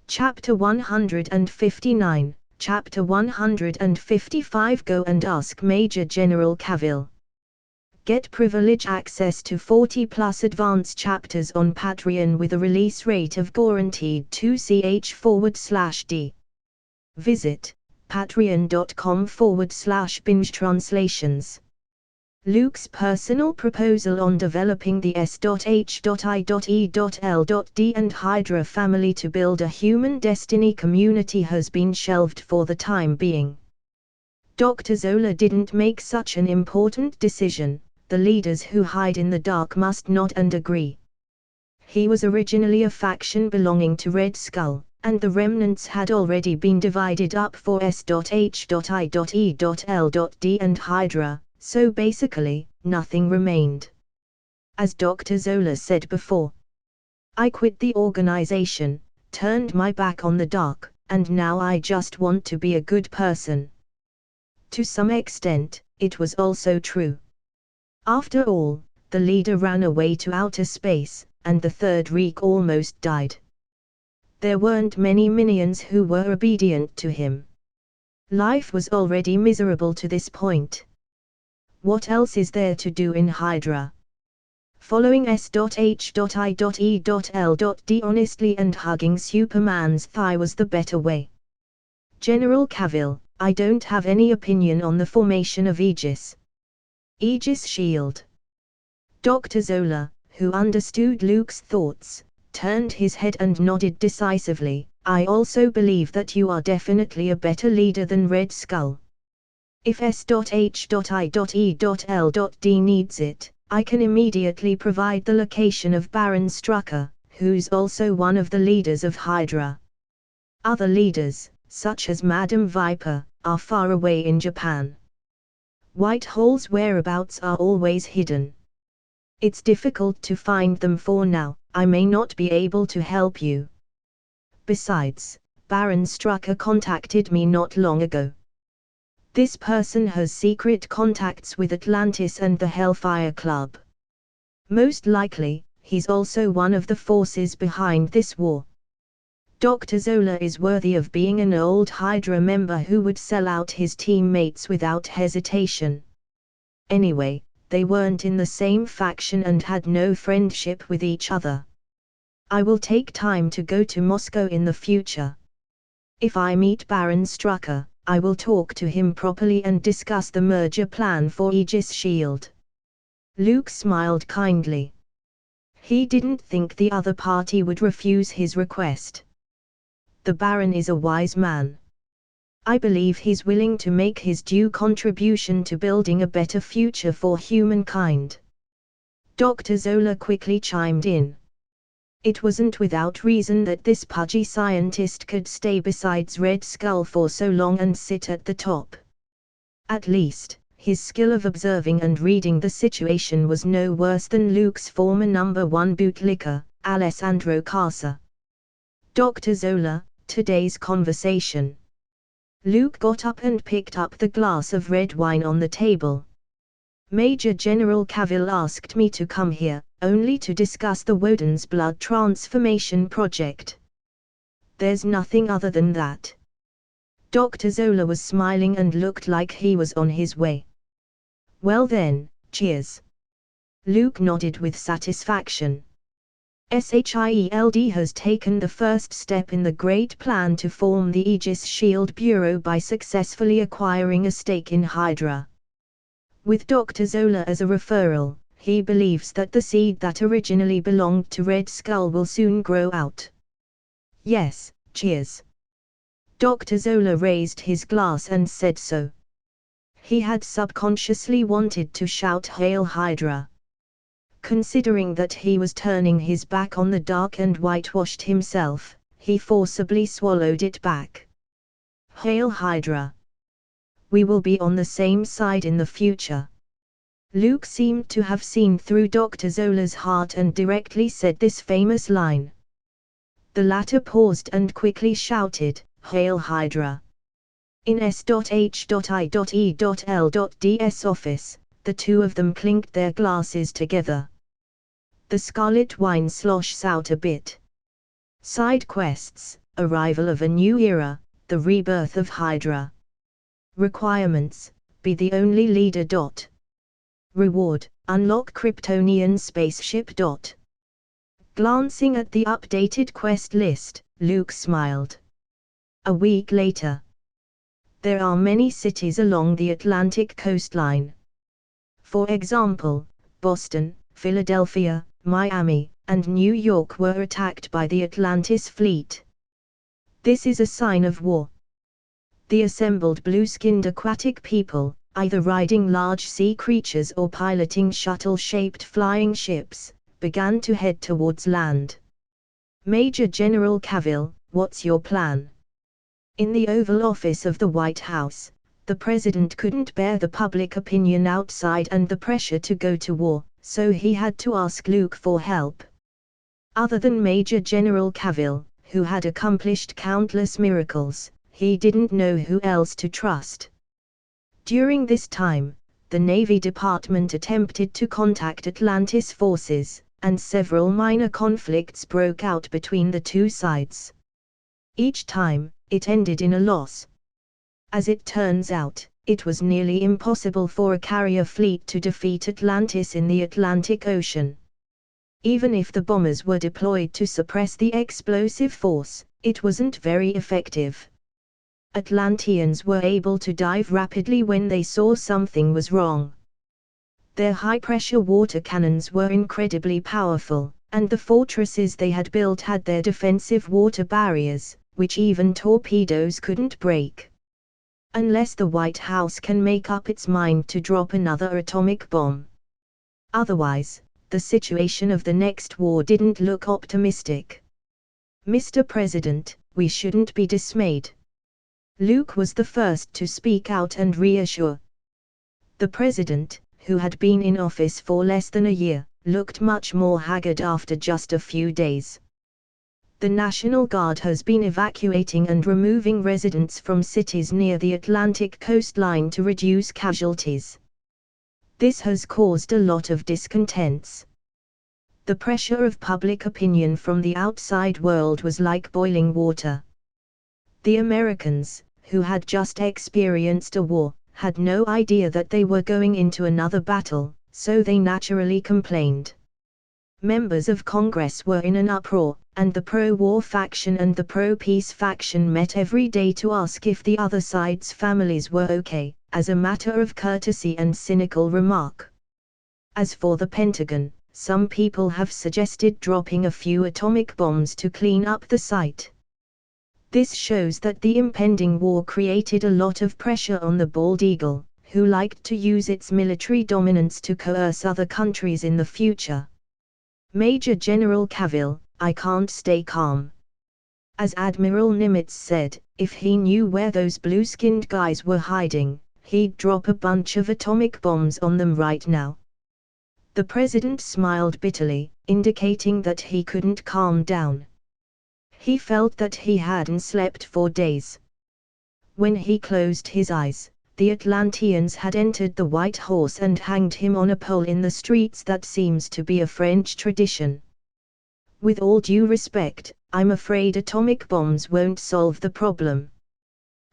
Chapter 159, Chapter 155. Go and ask Major General Cavill. Get privilege access to 40+ advance chapters on Patreon with a release rate of guaranteed 2ch/d. Visit patreon.com/binge-translations. Luke's personal proposal on developing the S.H.I.E.L.D and Hydra family to build a human destiny community has been shelved for the time being. Dr. Zola didn't make such an important decision. The leaders who hide in the dark must not and agree. He was originally a faction belonging to Red Skull, and the remnants had already been divided up for S.H.I.E.L.D and Hydra, so basically, nothing remained. As Dr. Zola said before, I quit the organization, turned my back on the dark, and now I just want to be a good person. To some extent, it was also true. After all, the leader ran away to outer space, and the Third Reich almost died. There weren't many minions who were obedient to him. Life was already miserable to this point. What else is there to do in Hydra? Following S.H.I.E.L.D honestly and hugging Superman's thigh was the better way. General Cavill, I don't have any opinion on the formation of Aegis Shield. Dr. Zola, who understood Luke's thoughts, turned his head and nodded decisively. I also believe that you are definitely a better leader than Red Skull. If S.H.I.E.L.D needs it, I can immediately provide the location of Baron Strucker, who's also one of the leaders of Hydra. Other leaders, such as Madame Viper, are far away in Japan. Whitehall's whereabouts are always hidden. It's difficult to find them for now. I may not be able to help you. Besides, Baron Strucker contacted me not long ago. This person has secret contacts with Atlantis and the Hellfire Club. Most likely, he's also one of the forces behind this war. Dr. Zola is worthy of being an old Hydra member who would sell out his teammates without hesitation. Anyway, they weren't in the same faction and had no friendship with each other. I will take time to go to Moscow in the future. If I meet Baron Strucker, I will talk to him properly and discuss the merger plan for Aegis Shield. Luke smiled kindly. He didn't think the other party would refuse his request. The Baron is a wise man. I believe he's willing to make his due contribution to building a better future for humankind. Dr. Zola quickly chimed in. It wasn't without reason that this pudgy scientist could stay beside Red Skull for so long and sit at the top. At least, his skill of observing and reading the situation was no worse than Luke's former number one bootlicker, Alessandro Casa. Dr. Zola, today's conversation. Luke got up and picked up the glass of red wine on the table. Major General Cavill asked me to come here, only to discuss the Woden's blood transformation project. There's nothing other than that. Dr. Zola was smiling and looked like he was on his way. Well then, cheers. Luke nodded with satisfaction. SHIELD has taken the first step in the great plan to form the Aegis Shield Bureau by successfully acquiring a stake in Hydra. With Dr. Zola as a referral, he believes that the seed that originally belonged to Red Skull will soon grow out. Yes, cheers. Dr. Zola raised his glass and said so. He had subconsciously wanted to shout Hail Hydra. Considering that he was turning his back on the dark and whitewashed himself, he forcibly swallowed it back. Hail Hydra. We will be on the same side in the future. Luke seemed to have seen through Dr. Zola's heart and directly said this famous line. The latter paused and quickly shouted, Hail Hydra. In S.H.I.E.L.'s office, the two of them clinked their glasses together. The scarlet wine sloshes out a bit. Side quests, arrival of a new era, the rebirth of Hydra. Requirements, be the only leader. Reward, unlock Kryptonian spaceship. Glancing at the updated quest list, Luke smiled. A week later. There are many cities along the Atlantic coastline. For example, Boston, Philadelphia, Miami, and New York were attacked by the Atlantis fleet. This is a sign of war. The assembled blue-skinned aquatic people, either riding large sea creatures or piloting shuttle-shaped flying ships, began to head towards land. Major General Cavill, what's your plan? In the Oval Office of the White House, the president couldn't bear the public opinion outside and the pressure to go to war, so he had to ask Luke for help. Other than Major General Cavill, who had accomplished countless miracles, he didn't know who else to trust. During this time, the Navy Department attempted to contact Atlantis forces, and several minor conflicts broke out between the two sides. Each time, it ended in a loss. As it turns out, it was nearly impossible for a carrier fleet to defeat Atlantis in the Atlantic Ocean. Even if the bombers were deployed to suppress the explosive force, it wasn't very effective. Atlanteans were able to dive rapidly when they saw something was wrong. Their high-pressure water cannons were incredibly powerful, and the fortresses they had built had their defensive water barriers, which even torpedoes couldn't break. Unless the White House can make up its mind to drop another atomic bomb. Otherwise, the situation of the next war didn't look optimistic. Mr. President, we shouldn't be dismayed. Luke was the first to speak out and reassure. The president, who had been in office for less than a year, looked much more haggard after just a few days. The National Guard has been evacuating and removing residents from cities near the Atlantic coastline to reduce casualties. This has caused a lot of discontents. The pressure of public opinion from the outside world was like boiling water. The Americans, who had just experienced a war, had no idea that they were going into another battle, so they naturally complained. Members of Congress were in an uproar, and the pro-war faction and the pro-peace faction met every day to ask if the other side's families were okay, as a matter of courtesy and cynical remark. As for the Pentagon, some people have suggested dropping a few atomic bombs to clean up the site. This shows that the impending war created a lot of pressure on the bald eagle, who liked to use its military dominance to coerce other countries in the future. Major General Cavill, I can't stay calm. As Admiral Nimitz said, if he knew where those blue-skinned guys were hiding, he'd drop a bunch of atomic bombs on them right now. The president smiled bitterly, indicating that he couldn't calm down. He felt that he hadn't slept for days. When he closed his eyes, the Atlanteans had entered the White Horse and hanged him on a pole in the streets. That seems to be a French tradition. With all due respect, I'm afraid atomic bombs won't solve the problem.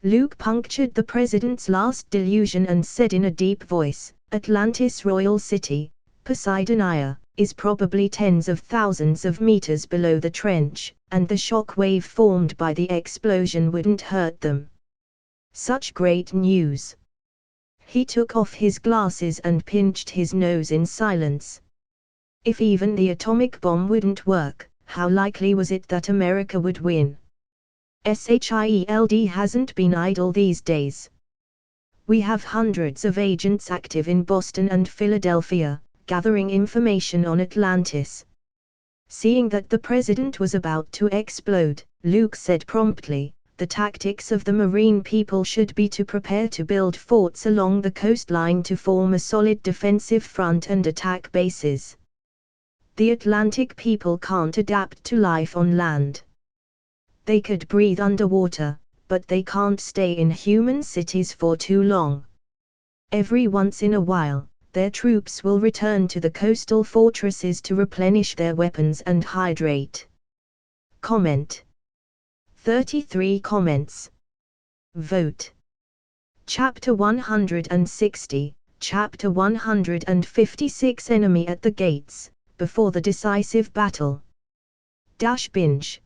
Luke punctured the president's last delusion and said in a deep voice, Atlantis Royal City, Poseidonia, is probably tens of thousands of meters below the trench, and the shock wave formed by the explosion wouldn't hurt them. Such great news. He took off his glasses and pinched his nose in silence. If even the atomic bomb wouldn't work, how likely was it that America would win? SHIELD hasn't been idle these days. We have hundreds of agents active in Boston and Philadelphia, gathering information on Atlantis. Seeing that the president was about to explode, Luke said promptly, the tactics of the Marine people should be to prepare to build forts along the coastline to form a solid defensive front and attack bases. The Atlantic people can't adapt to life on land. They could breathe underwater, but they can't stay in human cities for too long. Every once in a while, their troops will return to the coastal fortresses to replenish their weapons and hydrate. Comment. 33 comments. Vote. Chapter 160, Chapter 156 Enemy at the Gates, before the decisive battle. Binge.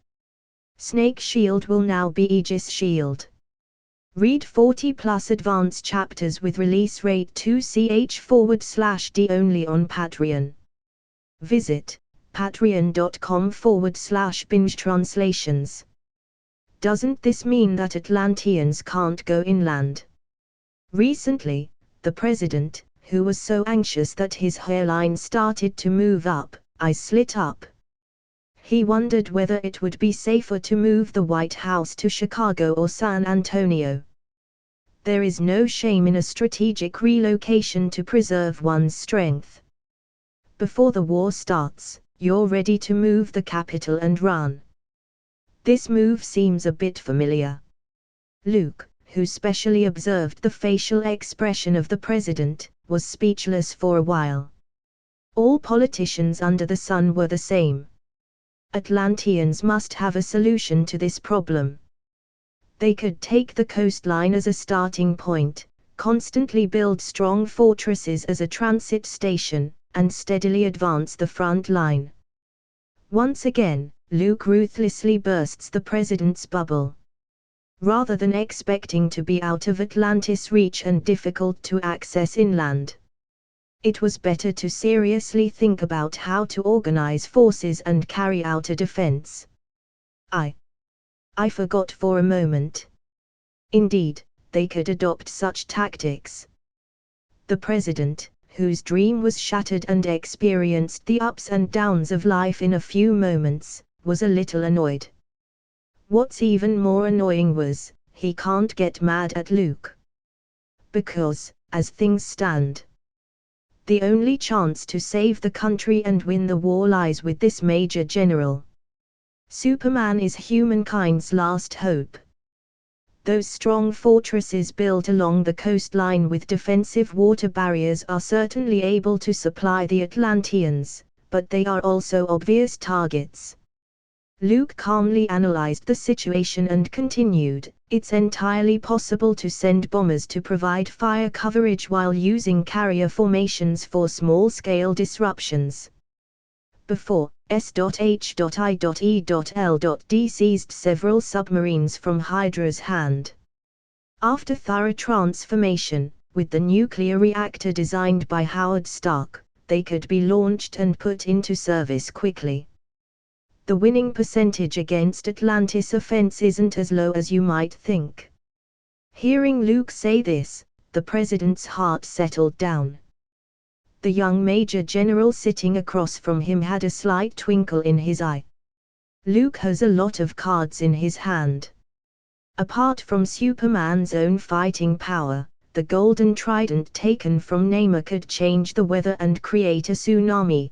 Snake Shield will now be Aegis Shield. Read 40+ advanced chapters with release rate 2ch/d only on Patreon. Visit patreon.com/binge translations. Doesn't this mean that Atlanteans can't go inland? Recently, the president, who was so anxious that his hairline started to move up, eyes slit up. He wondered whether it would be safer to move the White House to Chicago or San Antonio. There is no shame in a strategic relocation to preserve one's strength. Before the war starts, you're ready to move the capital and run. This move seems a bit familiar. Luke, who specially observed the facial expression of the president, was speechless for a while. All politicians under the sun were the same. Atlanteans must have a solution to this problem. They could take the coastline as a starting point, constantly build strong fortresses as a transit station, and steadily advance the front line. Once again, Luke ruthlessly bursts the president's bubble. Rather than expecting to be out of Atlantis' reach and difficult to access inland, it was better to seriously think about how to organize forces and carry out a defense. I forgot for a moment. Indeed, they could adopt such tactics. The president, whose dream was shattered and experienced the ups and downs of life in a few moments, was a little annoyed. What's even more annoying was, he can't get mad at Luke. Because, as things stand, the only chance to save the country and win the war lies with this Major General. Superman is humankind's last hope. Those strong fortresses built along the coastline with defensive water barriers are certainly able to supply the Atlanteans, but they are also obvious targets. Luke calmly analyzed the situation and continued, "It's entirely possible to send bombers to provide fire coverage while using carrier formations for small-scale disruptions." Before, S.H.I.E.L.D. seized several submarines from Hydra's hand. After thorough transformation, with the nuclear reactor designed by Howard Stark, they could be launched and put into service quickly. The winning percentage against Atlantis offense isn't as low as you might think. Hearing Luke say this, the president's heart settled down. The young Major General sitting across from him had a slight twinkle in his eye. Luke has a lot of cards in his hand. Apart from Superman's own fighting power, the Golden Trident taken from Namor could change the weather and create a tsunami.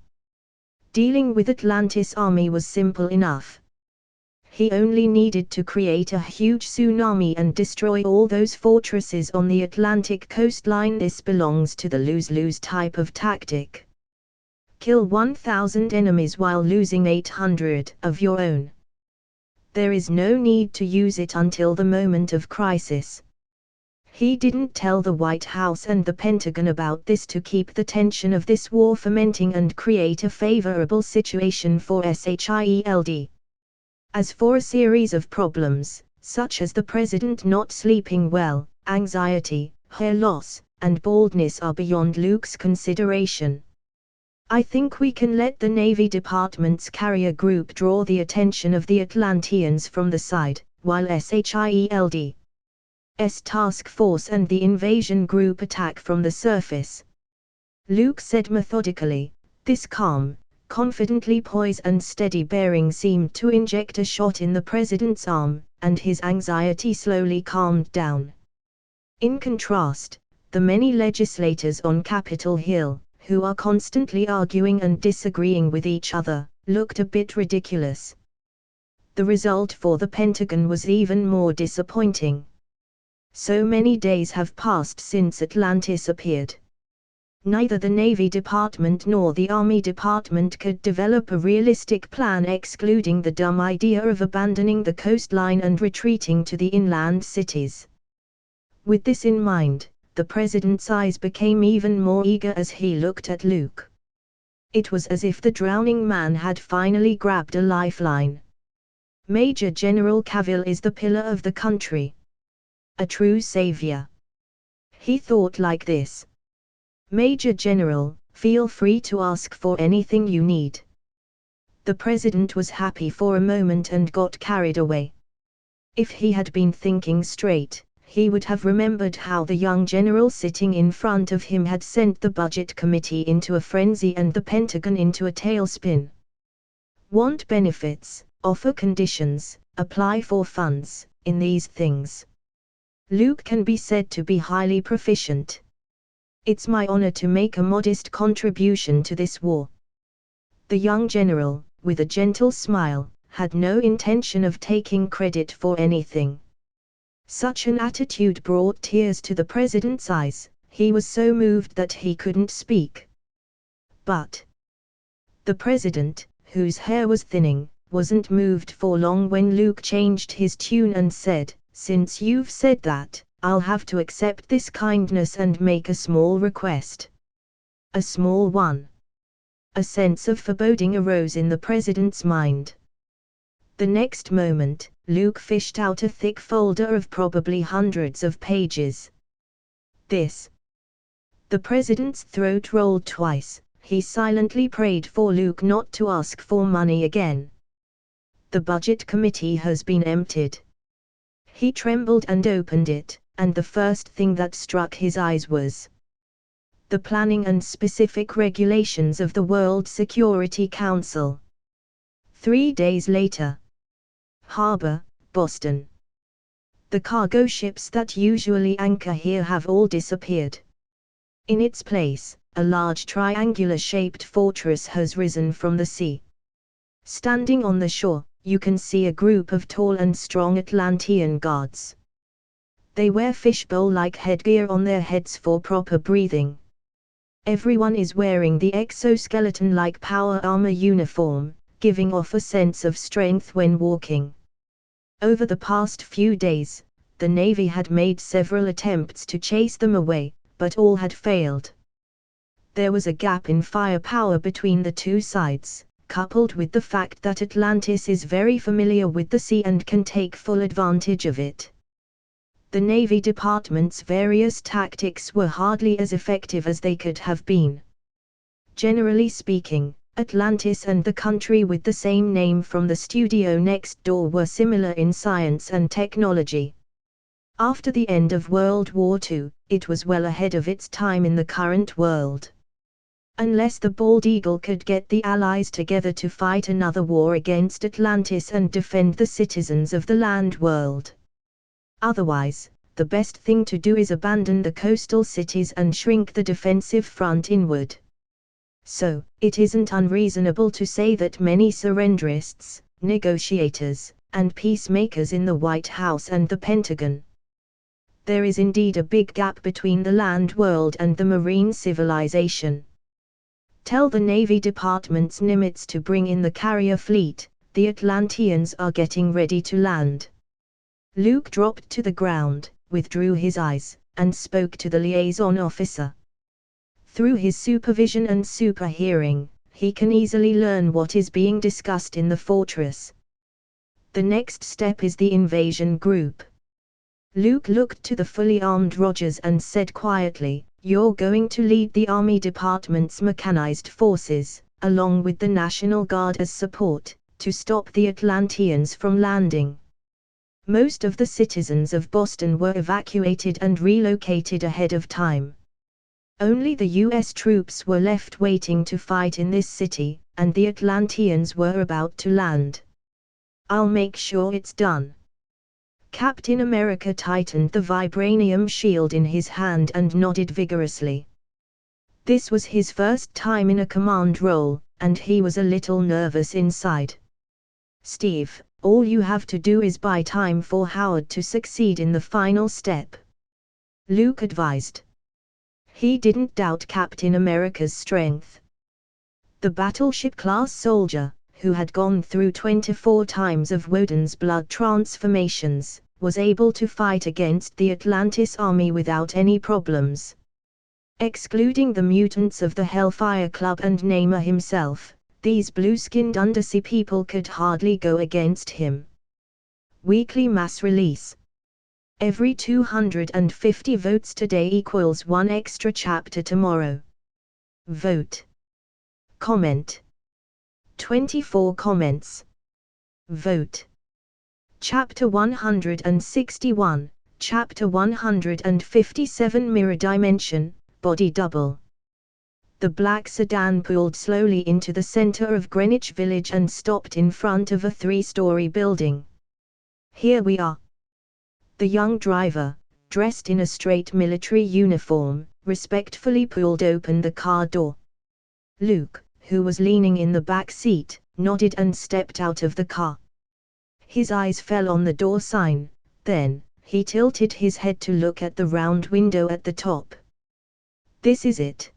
Dealing with Atlantis' army was simple enough. He only needed to create a huge tsunami and destroy all those fortresses on the Atlantic coastline. This belongs to the lose-lose type of tactic. Kill 1,000 enemies while losing 800 of your own. There is no need to use it until the moment of crisis. He didn't tell the White House and the Pentagon about this to keep the tension of this war fermenting and create a favorable situation for SHIELD. As for a series of problems, such as the president not sleeping well, anxiety, hair loss, and baldness are beyond Luke's consideration. I think we can let the Navy Department's carrier group draw the attention of the Atlanteans from the side, while SHIELD's task force and the invasion group attack from the surface. Luke said methodically. This calm, confidently poised and steady bearing seemed to inject a shot in the president's arm, and his anxiety slowly calmed down. In contrast, the many legislators on Capitol Hill, who are constantly arguing and disagreeing with each other, looked a bit ridiculous. The result for the Pentagon was even more disappointing. So many days have passed since Atlantis appeared. Neither the Navy Department nor the Army Department could develop a realistic plan excluding the dumb idea of abandoning the coastline and retreating to the inland cities. With this in mind, the president's eyes became even more eager as he looked at Luke. It was as if the drowning man had finally grabbed a lifeline. Major General Cavill is the pillar of the country. A true savior. He thought like this. Major General, feel free to ask for anything you need. The president was happy for a moment and got carried away. If he had been thinking straight, he would have remembered how the young general sitting in front of him had sent the budget committee into a frenzy and the Pentagon into a tailspin. Want benefits, offer conditions, apply for funds, in these things. Luke can be said to be highly proficient. It's my honor to make a modest contribution to this war. The young general, with a gentle smile, had no intention of taking credit for anything. Such an attitude brought tears to the president's eyes. He was so moved that he couldn't speak. But the president, whose hair was thinning, wasn't moved for long when Luke changed his tune and said, "Since you've said that, I'll have to accept this kindness and make a small request." A small one. A sense of foreboding arose in the president's mind. The next moment, Luke fished out a thick folder of probably hundreds of pages. This. The president's throat rolled twice. He silently prayed for Luke not to ask for money again. The budget committee has been emptied. He trembled and opened it, and the first thing that struck his eyes was the planning and specific regulations of the World Security Council. 3 days later. Harbor, Boston. The cargo ships that usually anchor here have all disappeared. In its place, a large triangular-shaped fortress has risen from the sea. Standing on the shore, you can see a group of tall and strong Atlantean guards. They wear fishbowl-like headgear on their heads for proper breathing. Everyone is wearing the exoskeleton-like power armor uniform, giving off a sense of strength when walking. Over the past few days, the Navy had made several attempts to chase them away, but all had failed. There was a gap in firepower between the two sides, coupled with the fact that Atlantis is very familiar with the sea and can take full advantage of it. The Navy Department's various tactics were hardly as effective as they could have been. Generally speaking, Atlantis and the country with the same name from the studio next door were similar in science and technology. After the end of World War II, it was well ahead of its time in the current world. Unless the Bald Eagle could get the Allies together to fight another war against Atlantis and defend the citizens of the land world. Otherwise, the best thing to do is abandon the coastal cities and shrink the defensive front inward. So, it isn't unreasonable to say that many surrenderists, negotiators, and peacemakers in the White House and the Pentagon. There is indeed a big gap between the land world and the marine civilization. Tell the Navy Department's Nimitz to bring in the carrier fleet, the Atlanteans are getting ready to land. Luke dropped to the ground, withdrew his eyes, and spoke to the liaison officer. Through his supervision and super hearing, he can easily learn what is being discussed in the fortress. The next step is the invasion group. Luke looked to the fully armed Rogers and said quietly, "You're going to lead the Army Department's mechanized forces, along with the National Guard as support, to stop the Atlanteans from landing." Most of the citizens of Boston were evacuated and relocated ahead of time. Only the U.S. troops were left waiting to fight in this city, and the Atlanteans were about to land. "I'll make sure it's done." Captain America tightened the vibranium shield in his hand and nodded vigorously. This was his first time in a command role, and he was a little nervous inside. "Steve, all you have to do is buy time for Howard to succeed in the final step," Luke advised. He didn't doubt Captain America's strength. The battleship-class soldier, who had gone through 24 times of Woden's blood transformations, was able to fight against the Atlantis army without any problems. Excluding the mutants of the Hellfire Club and Namor himself, these blue-skinned undersea people could hardly go against him. Weekly mass release. Every 250 votes today equals one extra chapter tomorrow. Vote. Comment. 24 comments. Vote. Chapter 161, Chapter 157 Mirror Dimension, Body Double. The black sedan pulled slowly into the center of Greenwich Village and stopped in front of a 3-story building. "Here we are." The young driver, dressed in a straight military uniform, respectfully pulled open the car door. Luke, who was leaning in the back seat, nodded and stepped out of the car. His eyes fell on the door sign, then, he tilted his head to look at the round window at the top. "This is it."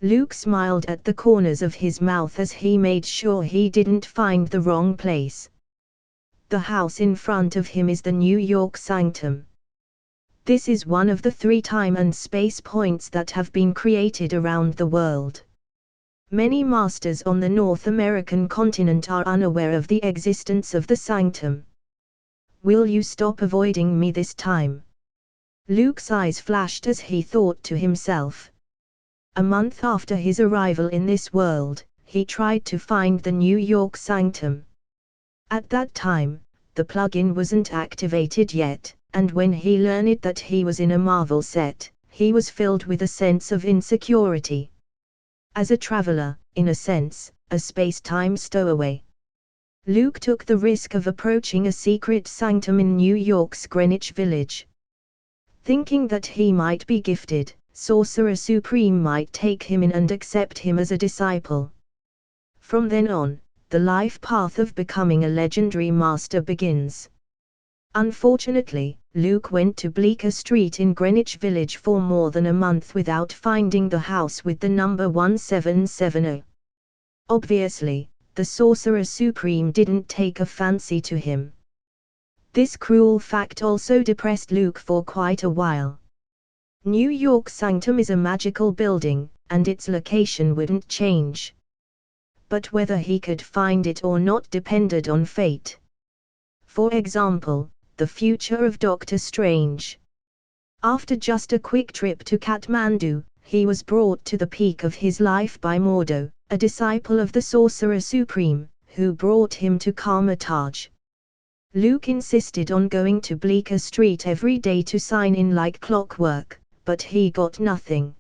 Luke smiled at the corners of his mouth as he made sure he didn't find the wrong place. The house in front of him is the New York Sanctum. This is one of the 3 time and space points that have been created around the world. Many masters on the North American continent are unaware of the existence of the Sanctum. "Will you stop avoiding me this time?" Luke's eyes flashed as he thought to himself. A month after his arrival in this world, he tried to find the New York Sanctum. At that time, the plugin wasn't activated yet, and when he learned that he was in a Marvel set, he was filled with a sense of insecurity. As a traveler, in a sense, a space-time stowaway, Luke took the risk of approaching a secret sanctum in New York's Greenwich Village. Thinking that he might be gifted, Sorcerer Supreme might take him in and accept him as a disciple. From then on, the life path of becoming a legendary master begins. Unfortunately, Luke went to Bleecker Street in Greenwich Village for more than a month without finding the house with the number 1770. Obviously, the Sorcerer Supreme didn't take a fancy to him. This cruel fact also depressed Luke for quite a while. New York Sanctum is a magical building, and its location wouldn't change. But whether he could find it or not depended on fate. For example, the future of Doctor Strange. After just a quick trip to Kathmandu, he was brought to the peak of his life by Mordo, a disciple of the Sorcerer Supreme, who brought him to Karmataj. Luke insisted on going to Bleecker Street every day to sign in like clockwork, but he got nothing.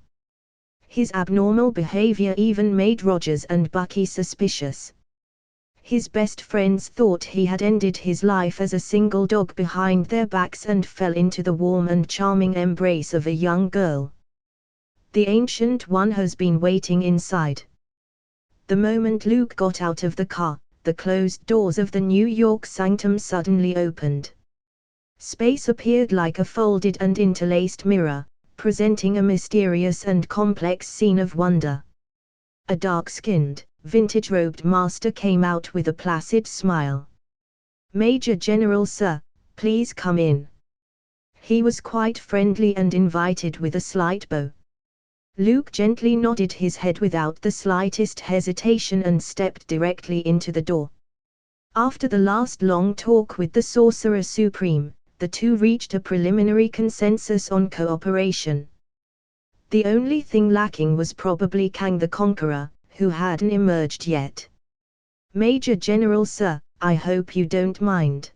His abnormal behavior even made Rogers and Bucky suspicious. His best friends thought he had ended his life as a single dog behind their backs and fell into the warm and charming embrace of a young girl. The Ancient One has been waiting inside. The moment Luke got out of the car, the closed doors of the New York Sanctum suddenly opened. Space appeared like a folded and interlaced mirror, presenting a mysterious and complex scene of wonder. A dark-skinned, vintage-robed master came out with a placid smile. "Major General Sir, please come in." He was quite friendly and invited with a slight bow. Luke gently nodded his head without the slightest hesitation and stepped directly into the door. After the last long talk with the Sorcerer Supreme, the two reached a preliminary consensus on cooperation. The only thing lacking was probably Kang the Conqueror, who hadn't emerged yet. "Major General Sir, I hope you don't mind."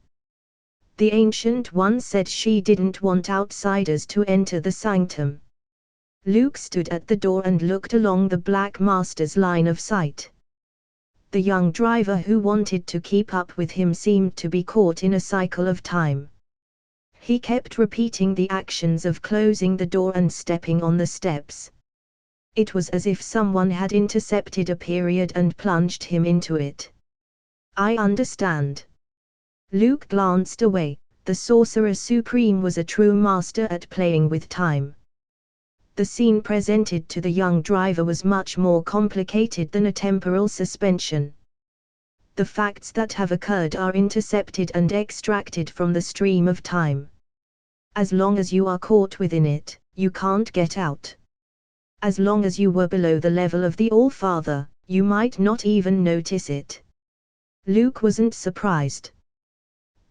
The Ancient One said she didn't want outsiders to enter the sanctum. Luke stood at the door and looked along the Black Master's line of sight. The young driver who wanted to keep up with him seemed to be caught in a cycle of time. He kept repeating the actions of closing the door and stepping on the steps. It was as if someone had intercepted a period and plunged him into it. "I understand." Luke glanced away. The Sorcerer Supreme was a true master at playing with time. The scene presented to the young driver was much more complicated than a temporal suspension. The facts that have occurred are intercepted and extracted from the stream of time. As long as you are caught within it, you can't get out. As long as you were below the level of the All-Father, you might not even notice it. Luke wasn't surprised.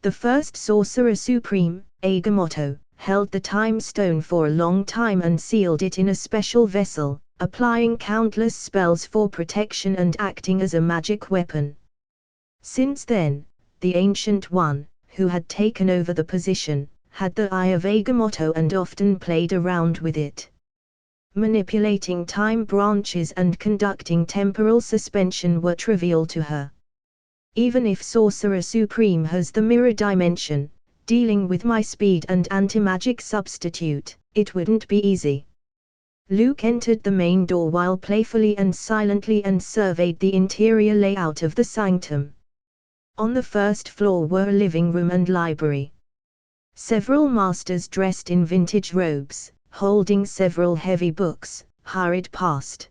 The first Sorcerer Supreme, Agamotto, held the Time Stone for a long time and sealed it in a special vessel, applying countless spells for protection and acting as a magic weapon. Since then, the Ancient One, who had taken over the position, had the Eye of Agamotto and often played around with it. Manipulating time branches and conducting temporal suspension were trivial to her. Even if Sorcerer Supreme has the mirror dimension, dealing with my speed and anti-magic substitute, it wouldn't be easy. Luke entered the main door while playfully and silently and surveyed the interior layout of the sanctum. On the first floor were a living room and library. Several masters dressed in vintage robes, holding several heavy books, hurried past.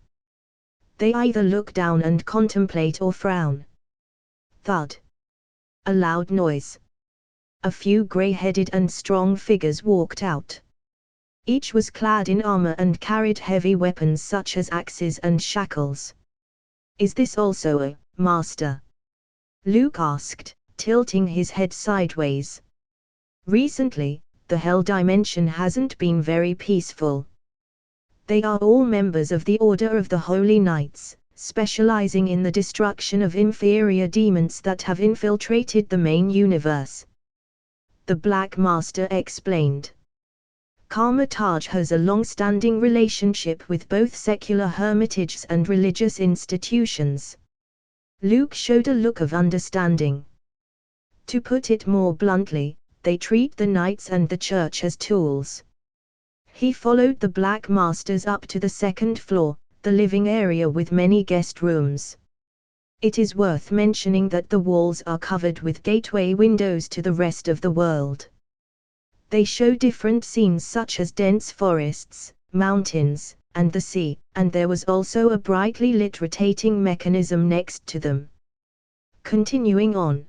They either look down and contemplate or frown. Thud. A loud noise. A few grey-headed and strong figures walked out. Each was clad in armor and carried heavy weapons such as axes and shackles. "Is this also a master?" Luke asked, tilting his head sideways. "Recently, the Hell Dimension hasn't been very peaceful. They are all members of the Order of the Holy Knights, specializing in the destruction of inferior demons that have infiltrated the main universe," the Black Master explained. Karmataj has a long-standing relationship with both secular hermitages and religious institutions. Luke showed a look of understanding. To put it more bluntly, they treat the knights and the church as tools. He followed the Black Masters up to the second floor, the living area with many guest rooms. It is worth mentioning that the walls are covered with gateway windows to the rest of the world. They show different scenes such as dense forests, mountains, and the sea, and there was also a brightly lit rotating mechanism next to them. Continuing on.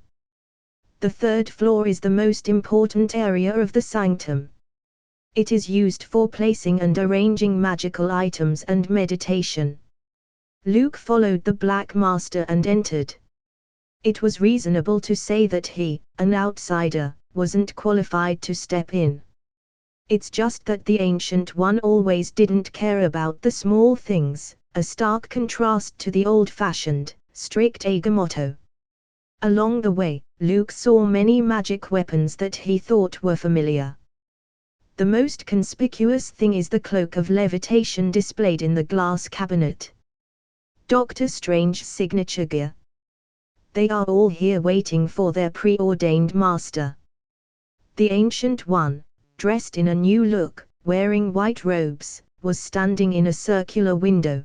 The third floor is the most important area of the sanctum. It is used for placing and arranging magical items and meditation. Luke followed the Black Master and entered. It was reasonable to say that he, an outsider, wasn't qualified to step in. It's just that the Ancient One always didn't care about the small things, a stark contrast to the old-fashioned, strict Agamotto. Along the way, Luke saw many magic weapons that he thought were familiar. The most conspicuous thing is the cloak of levitation displayed in the glass cabinet. Doctor Strange's signature gear. They are all here waiting for their preordained master. The Ancient One, dressed in a new look, wearing white robes, was standing in a circular window.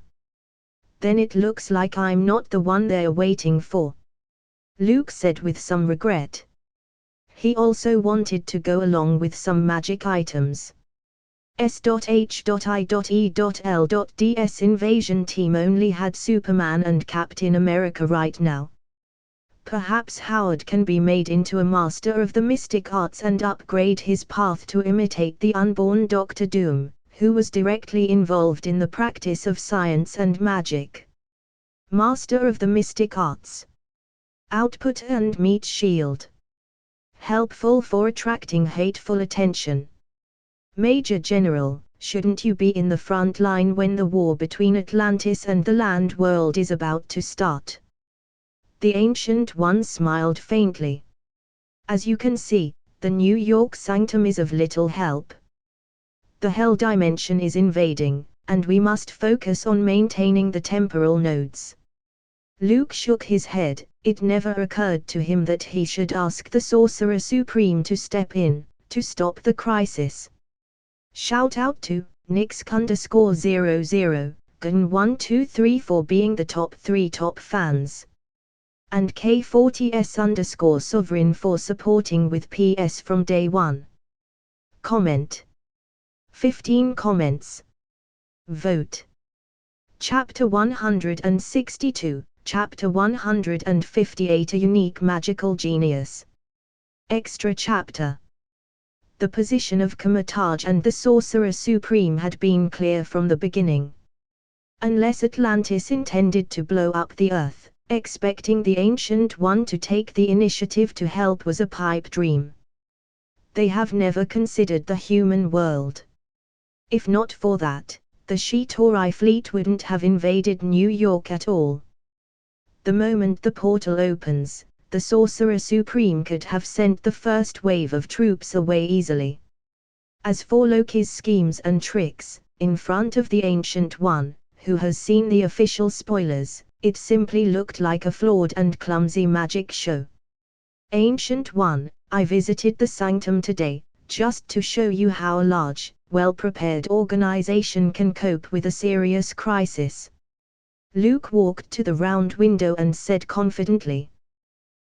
Then it looks like I'm not the one they're waiting for, Luke said with some regret. He also wanted to go along with some magic items. S.H.I.E.L.D's invasion team only had Superman and Captain America right now. Perhaps Howard can be made into a master of the mystic arts and upgrade his path to imitate the unborn Doctor Doom, who was directly involved in the practice of science and magic. Master of the mystic arts. Output and meat shield. Helpful for attracting hateful attention. Major General, shouldn't you be in the front line when the war between Atlantis and the land world is about to start? The Ancient One smiled faintly. As you can see, the New York sanctum is of little help. The Hell dimension is invading, and we must focus on maintaining the temporal nodes. Luke shook his head. It never occurred to him that he should ask the Sorcerer Supreme to step in, to stop the crisis. Shout out to Nix_00, Gun1234 for being the top 3 top fans. And K40S_Sovereign for supporting with PS from day one. Comment. 15 comments. Vote. Chapter 162, Chapter 158 A Unique Magical Genius. Extra Chapter. The position of Kamataj and the Sorcerer Supreme had been clear from the beginning. Unless Atlantis intended to blow up the Earth, expecting the Ancient One to take the initiative to help was a pipe dream. They have never considered the human world. If not for that, the Shitori fleet wouldn't have invaded New York at all. The moment the portal opens, the Sorcerer Supreme could have sent the first wave of troops away easily. As for Loki's schemes and tricks, in front of the Ancient One, who has seen the official spoilers, it simply looked like a flawed and clumsy magic show. Ancient One, I visited the sanctum today, just to show you how a large, well-prepared organization can cope with a serious crisis. Luke walked to the round window and said confidently.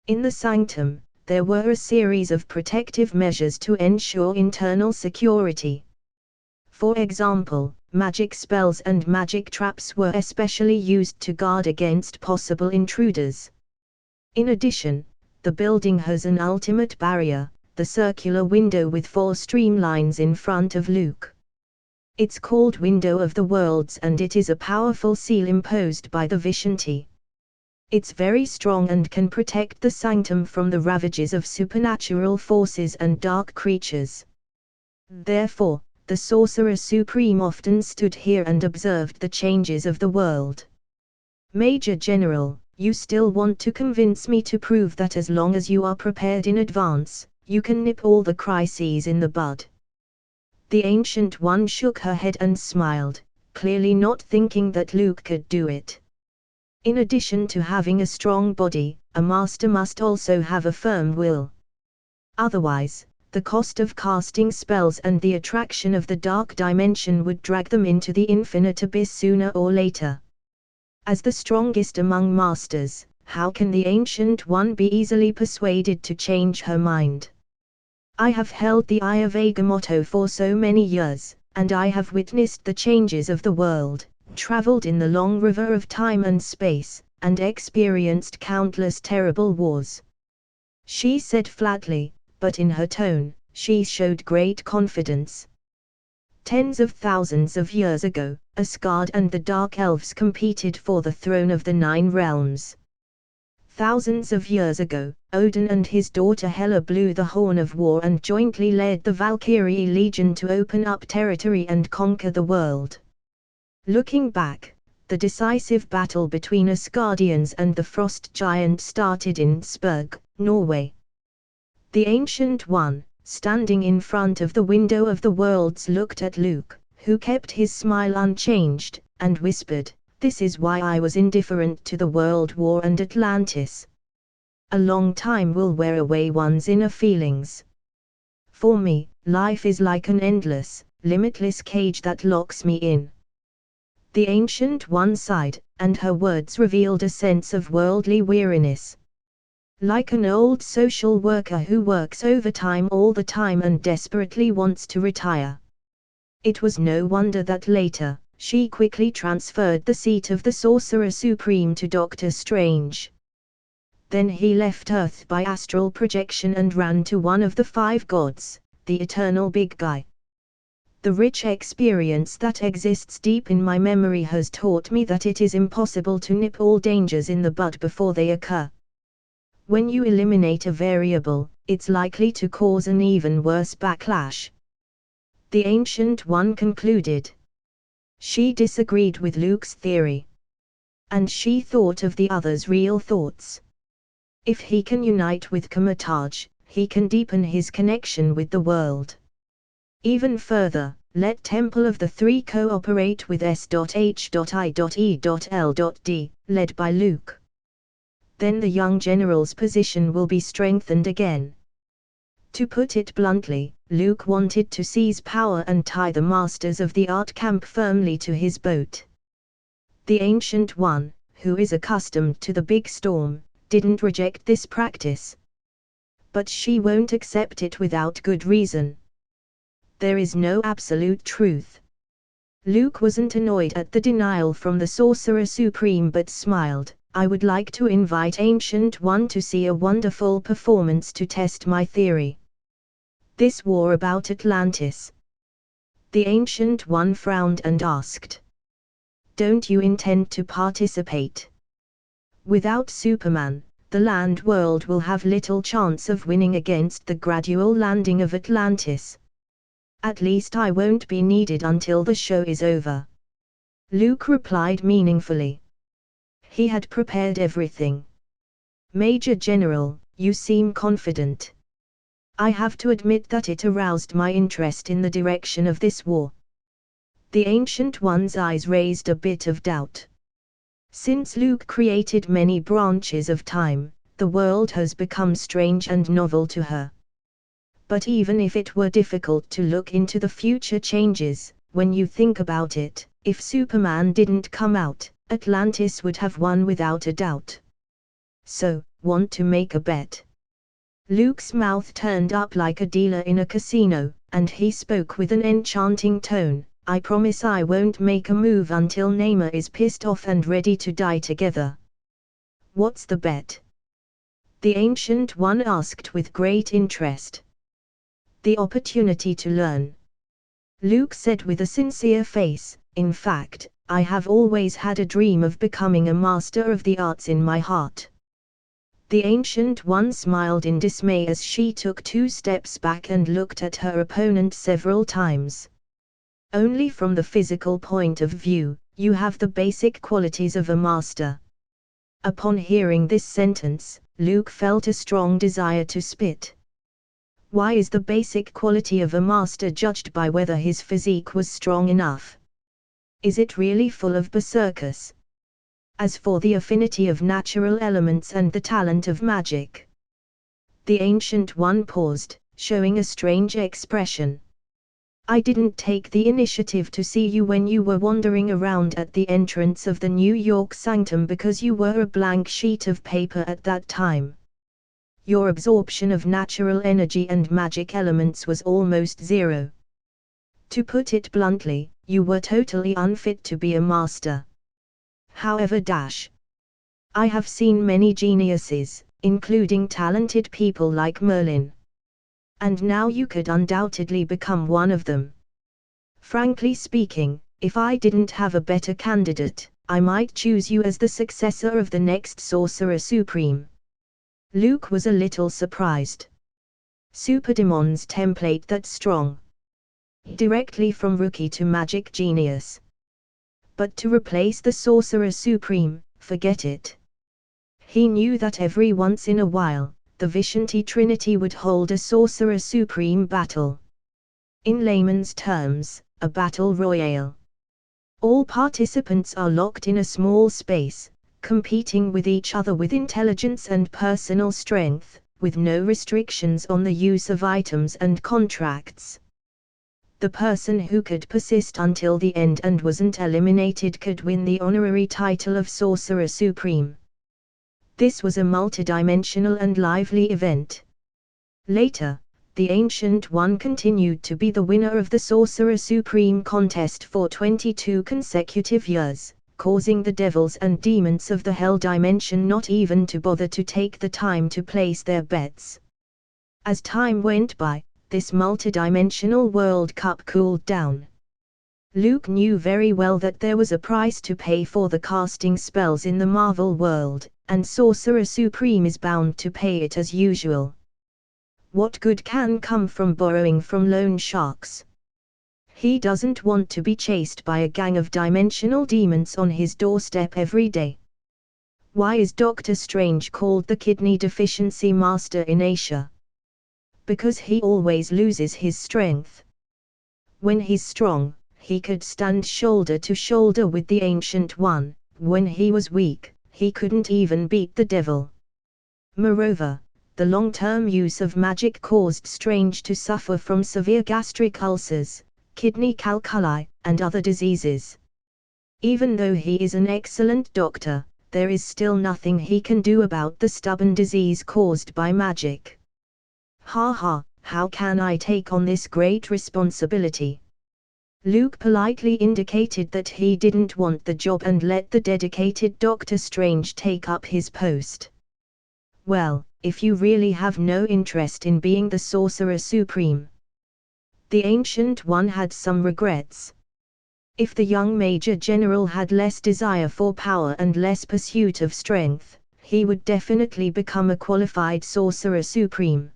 In the sanctum, there were a series of protective measures to ensure internal security. For example, magic spells and magic traps were especially used to guard against possible intruders. In addition, the building has an ultimate barrier, the circular window with 4 streamlines in front of Luke. It's called Window of the Worlds and it is a powerful seal imposed by the Vishanti. It's very strong and can protect the sanctum from the ravages of supernatural forces and dark creatures. Therefore, the Sorcerer Supreme often stood here and observed the changes of the world. Major General, you still want to convince me to prove that as long as you are prepared in advance, you can nip all the crises in the bud. The Ancient One shook her head and smiled, clearly not thinking that Luke could do it. In addition to having a strong body, a master must also have a firm will. Otherwise, the cost of casting spells and the attraction of the dark dimension would drag them into the infinite abyss sooner or later. As the strongest among masters, how can the Ancient One be easily persuaded to change her mind? I have held the Eye of Agamotto for so many years, and I have witnessed the changes of the world, traveled in the long river of time and space, and experienced countless terrible wars. She said flatly, but in her tone, she showed great confidence. Tens of thousands of years ago, Asgard and the Dark Elves competed for the throne of the Nine Realms. Thousands of years ago, Odin and his daughter Hela blew the horn of war and jointly led the Valkyrie Legion to open up territory and conquer the world. Looking back, the decisive battle between Asgardians and the Frost Giant started in Spurg, Norway. The Ancient One, standing in front of the window of the worlds, looked at Luke, who kept his smile unchanged, and whispered, "This is why I was indifferent to the World War and Atlantis. A long time will wear away one's inner feelings. For me, life is like an endless, limitless cage that locks me in." The Ancient One sighed, and her words revealed a sense of worldly weariness. Like an old social worker who works overtime all the time and desperately wants to retire. It was no wonder that later, she quickly transferred the seat of the Sorcerer Supreme to Doctor Strange. Then he left Earth by astral projection and ran to one of the five gods, the Eternal Big Guy. The rich experience that exists deep in my memory has taught me that it is impossible to nip all dangers in the bud before they occur. When you eliminate a variable, it's likely to cause an even worse backlash. The Ancient One concluded. She disagreed with Luke's theory. And she thought of the other's real thoughts. If he can unite with Kamataj, he can deepen his connection with the world. Even further, let Temple of the Three cooperate with S.H.I.E.L.D, led by Luke. Then the young general's position will be strengthened again. To put it bluntly, Luke wanted to seize power and tie the masters of the art camp firmly to his boat. The Ancient One, who is accustomed to the big storm, didn't reject this practice. But she won't accept it without good reason. There is no absolute truth. Luke wasn't annoyed at the denial from the Sorcerer Supreme but smiled. "I would like to invite Ancient One to see a wonderful performance to test my theory. This war about Atlantis." The Ancient One frowned and asked, "Don't you intend to participate? Without Superman, the land world will have little chance of winning against the gradual landing of Atlantis. At least I won't be needed until the show is over." Luke replied meaningfully. He had prepared everything. "Major General, you seem confident. I have to admit that it aroused my interest in the direction of this war." The Ancient One's eyes raised a bit of doubt. Since Luke created many branches of time, the world has become strange and novel to her. But even if it were difficult to look into the future changes, when you think about it, if Superman didn't come out, Atlantis would have won without a doubt. "So, want to make a bet?" Luke's mouth turned up like a dealer in a casino, and he spoke with an enchanting tone. "I promise I won't make a move until Namor is pissed off and ready to die together." "What's the bet?" the Ancient One asked with great interest. "The opportunity to learn," Luke said with a sincere face. "In fact, I have always had a dream of becoming a master of the arts in my heart." The Ancient One smiled in dismay as she took 2 steps back and looked at her opponent several times. "Only from the physical point of view, you have the basic qualities of a master." Upon hearing this sentence, Luke felt a strong desire to spit. Why is the basic quality of a master judged by whether his physique was strong enough? Is it really full of berserkers? As for the affinity of natural elements and the talent of magic. The Ancient One paused, showing a strange expression. I didn't take the initiative to see you when you were wandering around at the entrance of the New York Sanctum because you were a blank sheet of paper at that time. Your absorption of natural energy and magic elements was almost zero. To put it bluntly, you were totally unfit to be a master. However, I have seen many geniuses, including talented people like Merlin. And now you could undoubtedly become one of them. Frankly speaking, if I didn't have a better candidate, I might choose you as the successor of the next Sorcerer Supreme. Luke was a little surprised. Superdemon's template that strong. Directly from rookie to magic genius. But to replace the Sorcerer Supreme, forget it. He knew that every once in a while, the Vishanti Trinity would hold a Sorcerer Supreme battle. In layman's terms, a battle royale. All participants are locked in a small space, competing with each other with intelligence and personal strength, with no restrictions on the use of items and contracts. The person who could persist until the end and wasn't eliminated could win the honorary title of Sorcerer Supreme. This was a multidimensional and lively event. Later, the Ancient One continued to be the winner of the Sorcerer Supreme contest for 22 consecutive years, causing the devils and demons of the Hell Dimension not even to bother to take the time to place their bets. As time went by, this multidimensional World Cup cooled down. Luke knew very well that there was a price to pay for the casting spells in the Marvel world, and Sorcerer Supreme is bound to pay it as usual. What good can come from borrowing from loan sharks? He doesn't want to be chased by a gang of dimensional demons on his doorstep every day. Why is Doctor Strange called the Kidney Deficiency Master in Asia? Because he always loses his strength. When he's strong, he could stand shoulder to shoulder with the Ancient One. When he was weak, he couldn't even beat the devil. Moreover, the long-term use of magic caused Strange to suffer from severe gastric ulcers, kidney calculi, and other diseases. Even though he is an excellent doctor, there is still nothing he can do about the stubborn disease caused by magic. How can I take on this great responsibility? Luke politely indicated that he didn't want the job and let the dedicated Doctor Strange take up his post. Well, if you really have no interest in being the Sorcerer Supreme. The Ancient One had some regrets. If the young Major General had less desire for power and less pursuit of strength, he would definitely become a qualified Sorcerer Supreme.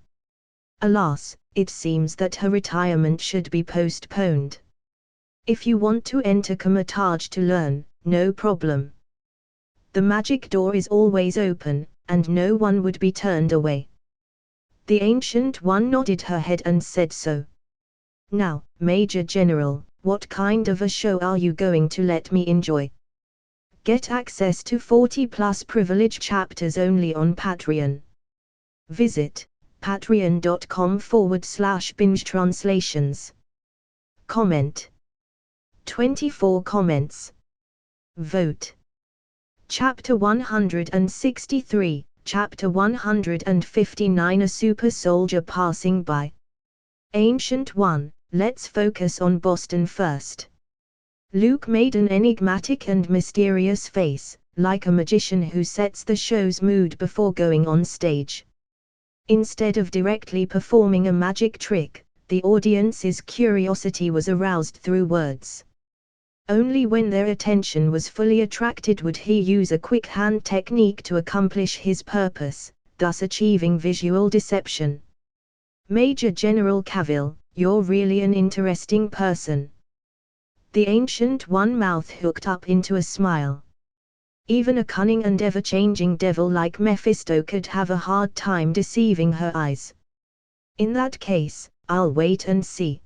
Alas, it seems that her retirement should be postponed. If you want to enter Comatage to learn, no problem. The magic door is always open, and no one would be turned away. The Ancient One nodded her head and said so. Now, Major General, what kind of a show are you going to let me enjoy? Get access to 40+ privilege chapters only on Patreon. Visit patreon.com/bingetranslations. Comment. 24 comments. Vote. Chapter 163, Chapter 159 A Super Soldier Passing By. Ancient One, let's focus on Boston first. Luke made an enigmatic and mysterious face, like a magician who sets the show's mood before going on stage. Instead of directly performing a magic trick, the audience's curiosity was aroused through words. Only when their attention was fully attracted would he use a quick hand technique to accomplish his purpose, thus achieving visual deception. Major General Cavill, you're really an interesting person. The Ancient One mouth hooked up into a smile. Even a cunning and ever-changing devil like Mephisto could have a hard time deceiving her eyes. In that case, I'll wait and see.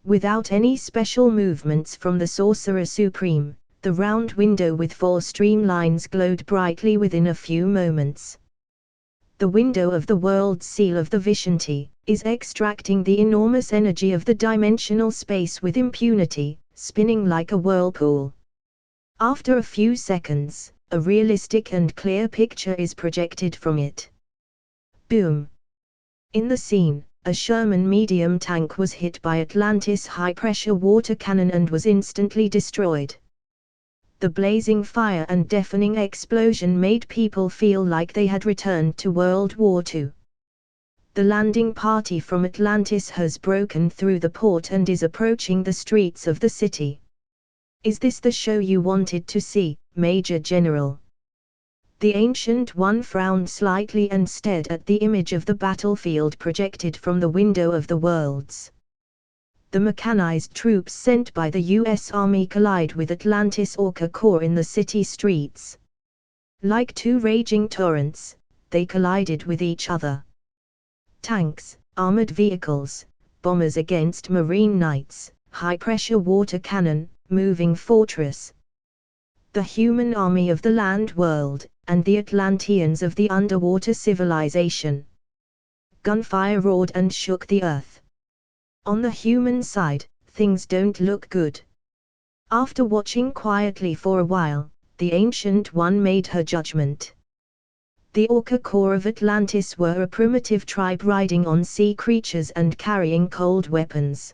Without any special movements from the Sorcerer Supreme, the round window with 4 streamlines glowed brightly within a few moments. The window of the world's seal of the Vishanti, is extracting the enormous energy of the dimensional space with impunity, spinning like a whirlpool. After a few seconds, a realistic and clear picture is projected from it. Boom! In the scene, a Sherman medium tank was hit by Atlantis' high-pressure water cannon and was instantly destroyed. The blazing fire and deafening explosion made people feel like they had returned to World War II. The landing party from Atlantis has broken through the port and is approaching the streets of the city. Is this the show you wanted to see, Major General? The Ancient One frowned slightly and stared at the image of the battlefield projected from the window of the worlds. The mechanized troops sent by the U.S. Army collide with Atlantis Orca Corps in the city streets. Like two raging torrents, they collided with each other. Tanks, armored vehicles, bombers against marine knights, high-pressure water cannon, moving fortress. The human army of the land world, and the Atlanteans of the underwater civilization. Gunfire roared and shook the earth. On the human side, things don't look good. After watching quietly for a while, the Ancient One made her judgment. The Orca Corps of Atlantis were a primitive tribe riding on sea creatures and carrying cold weapons.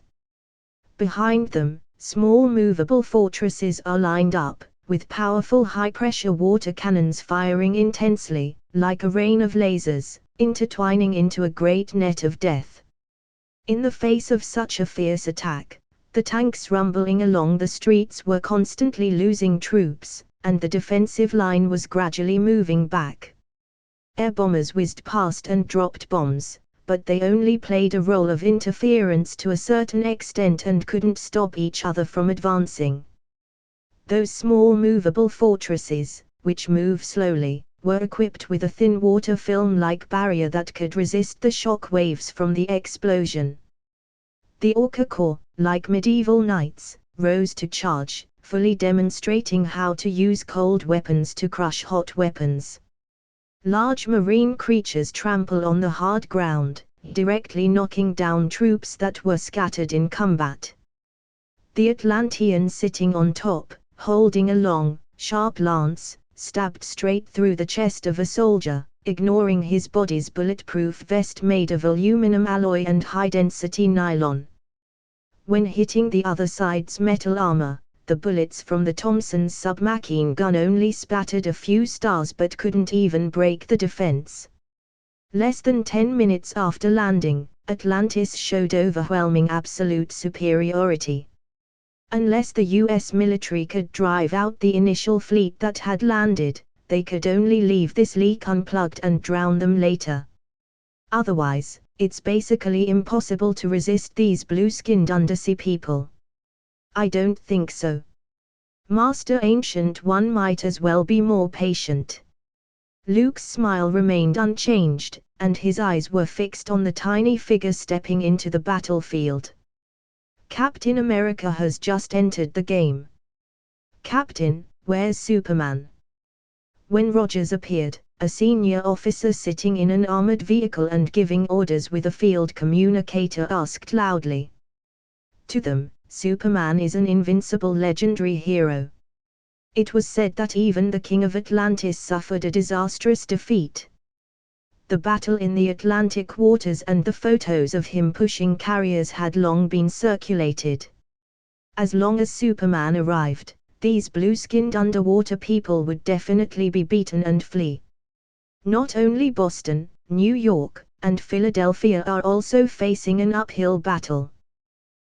Behind them, small movable fortresses are lined up, with powerful high-pressure water cannons firing intensely, like a rain of lasers, intertwining into a great net of death. In the face of such a fierce attack, the tanks rumbling along the streets were constantly losing troops, and the defensive line was gradually moving back. Air bombers whizzed past and dropped bombs, but they only played a role of interference to a certain extent and couldn't stop each other from advancing. Those small movable fortresses, which move slowly, were equipped with a thin water film-like barrier that could resist the shock waves from the explosion. The Orca Corps, like medieval knights, rose to charge, fully demonstrating how to use cold weapons to crush hot weapons. Large marine creatures trample on the hard ground, directly knocking down troops that were scattered in combat. The Atlantean sitting on top, holding a long, sharp lance, stabbed straight through the chest of a soldier, ignoring his body's bulletproof vest made of aluminum alloy and high-density nylon. When hitting the other side's metal armor, the bullets from the Thompson's submachine gun only spattered a few stars but couldn't even break the defense. Less than 10 minutes after landing, Atlantis showed overwhelming absolute superiority. Unless the US military could drive out the initial fleet that had landed, they could only leave this leak unplugged and drown them later. Otherwise, it's basically impossible to resist these blue-skinned undersea people. I don't think so. Master Ancient One might as well be more patient. Luke's smile remained unchanged, and his eyes were fixed on the tiny figure stepping into the battlefield. Captain America has just entered the game. Captain, where's Superman? When Rogers appeared, a senior officer sitting in an armored vehicle and giving orders with a field communicator asked loudly. To them, Superman is an invincible legendary hero. It was said that even the King of Atlantis suffered a disastrous defeat. The battle in the Atlantic waters and the photos of him pushing carriers had long been circulated. As long as Superman arrived, these blue-skinned underwater people would definitely be beaten and flee. Not only Boston, New York, and Philadelphia are also facing an uphill battle.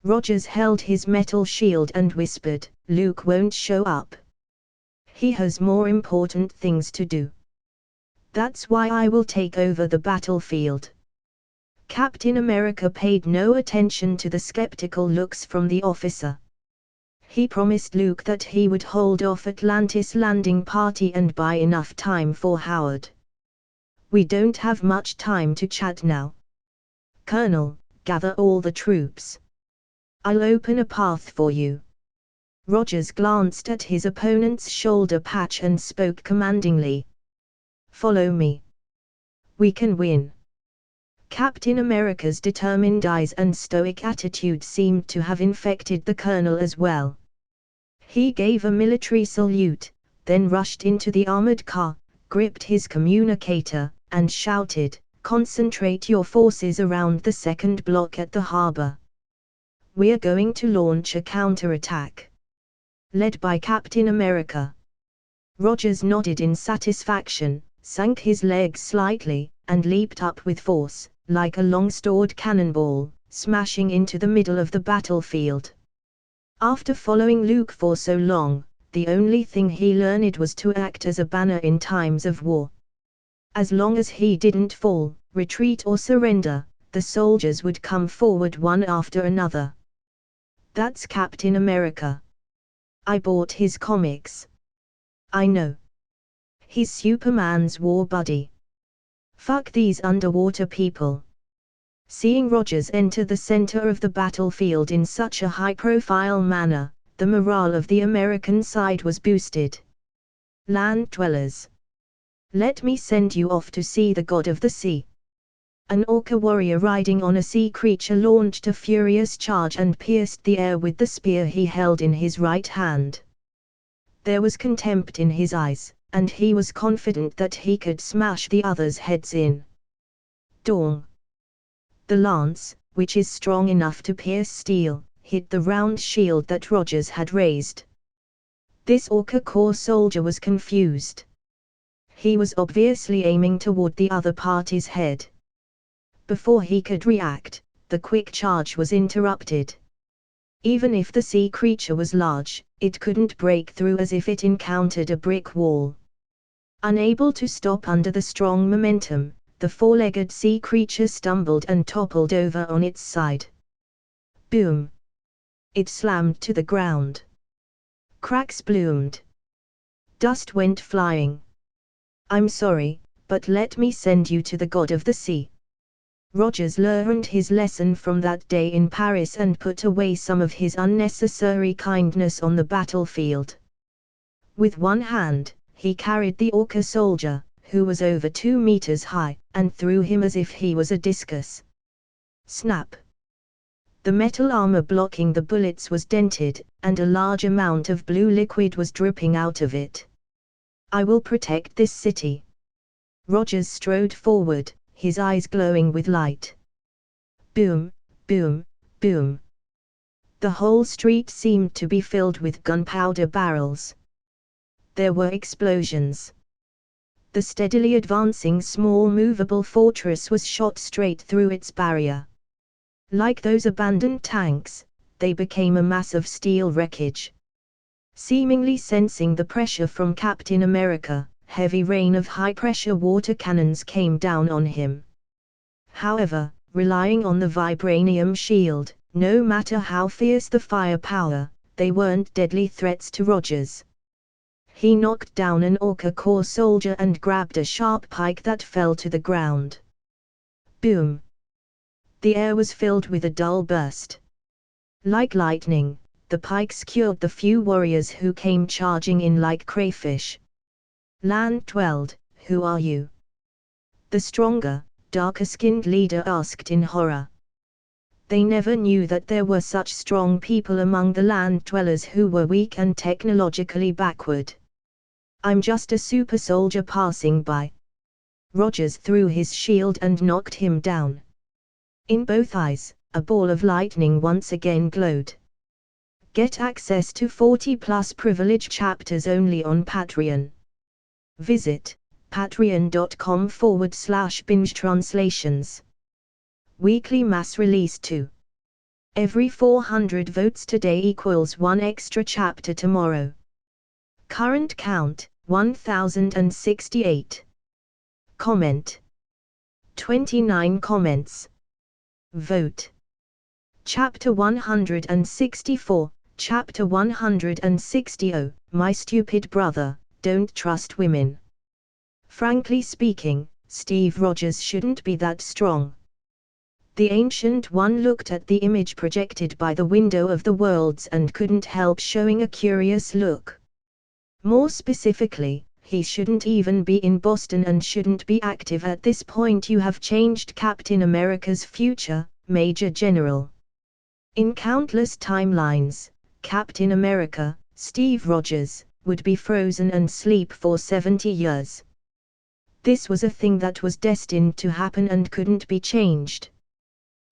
Rogers held his metal shield and whispered, "Luke won't show up. He has more important things to do. That's why I will take over the battlefield." Captain America paid no attention to the skeptical looks from the officer. He promised Luke that he would hold off Atlantis' landing party and buy enough time for Howard. "We don't have much time to chat now. Colonel, gather all the troops. I'll open a path for you." Rogers glanced at his opponent's shoulder patch and spoke commandingly. "Follow me." We can win. Captain America's determined eyes and stoic attitude seemed to have infected the colonel as well. He gave a military salute, then rushed into the armored car, gripped his communicator, and shouted, "Concentrate your forces around the second block at the harbor. We're going to launch a counterattack." Led by Captain America. Rogers nodded in satisfaction, sank his legs slightly, and leaped up with force, like a long-stored cannonball, smashing into the middle of the battlefield. After following Luke for so long, the only thing he learned was to act as a banner in times of war. As long as he didn't fall, retreat or surrender, the soldiers would come forward one after another. That's Captain America. I bought his comics. I know. He's Superman's war buddy. Fuck these underwater people. Seeing Rogers enter the center of the battlefield in such a high-profile manner, the morale of the American side was boosted. Land dwellers. Let me send you off to see the god of the sea. An orca warrior riding on a sea creature launched a furious charge and pierced the air with the spear he held in his right hand. There was contempt in his eyes, and he was confident that he could smash the others' heads in. Dong. The lance, which is strong enough to pierce steel, hit the round shield that Rogers had raised. This orca core soldier was confused. He was obviously aiming toward the other party's head. Before he could react, the quick charge was interrupted. Even if the sea creature was large, it couldn't break through as if it encountered a brick wall. Unable to stop under the strong momentum, the four-legged sea creature stumbled and toppled over on its side. Boom! It slammed to the ground. Cracks bloomed. Dust went flying. I'm sorry, but let me send you to the god of the sea. Rogers learned his lesson from that day in Paris and put away some of his unnecessary kindness on the battlefield. With one hand, he carried the orca soldier, who was over 2 meters high, and threw him as if he was a discus. Snap! The metal armor blocking the bullets was dented, and a large amount of blue liquid was dripping out of it. I will protect this city. Rogers strode forward, his eyes glowing with light. Boom, boom, boom. The whole street seemed to be filled with gunpowder barrels. There were explosions. The steadily advancing small movable fortress was shot straight through its barrier. Like those abandoned tanks, they became a mass of steel wreckage. Seemingly sensing the pressure from Captain America, heavy rain of high-pressure water cannons came down on him. However, relying on the vibranium shield, no matter how fierce the firepower, they weren't deadly threats to Rogers. He knocked down an orca core soldier and grabbed a sharp pike that fell to the ground. Boom! The air was filled with a dull burst. Like lightning, the pike skewered the few warriors who came charging in like crayfish. Land dwelled, who are you? The stronger, darker-skinned leader asked in horror. They never knew that there were such strong people among the land dwellers who were weak and technologically backward. I'm just a super soldier passing by. Rogers threw his shield and knocked him down. In both eyes, a ball of lightning once again glowed. Get access to 40+ privilege chapters only on Patreon. Visit patreon.com/binge-translations. Weekly mass release 2. Every 400 votes today equals 1 extra chapter tomorrow. Current count, 1068. Comment. 29 comments. Vote. Chapter 164, Chapter 160. My stupid brother, don't trust women. Frankly speaking, Steve Rogers shouldn't be that strong. The Ancient One looked at the image projected by the window of the worlds and couldn't help showing a curious look. More specifically, he shouldn't even be in Boston and shouldn't be active at this point. You have changed Captain America's future, Major General. In countless timelines, Captain America, Steve Rogers, would be frozen and sleep for 70 years. This was a thing that was destined to happen and couldn't be changed.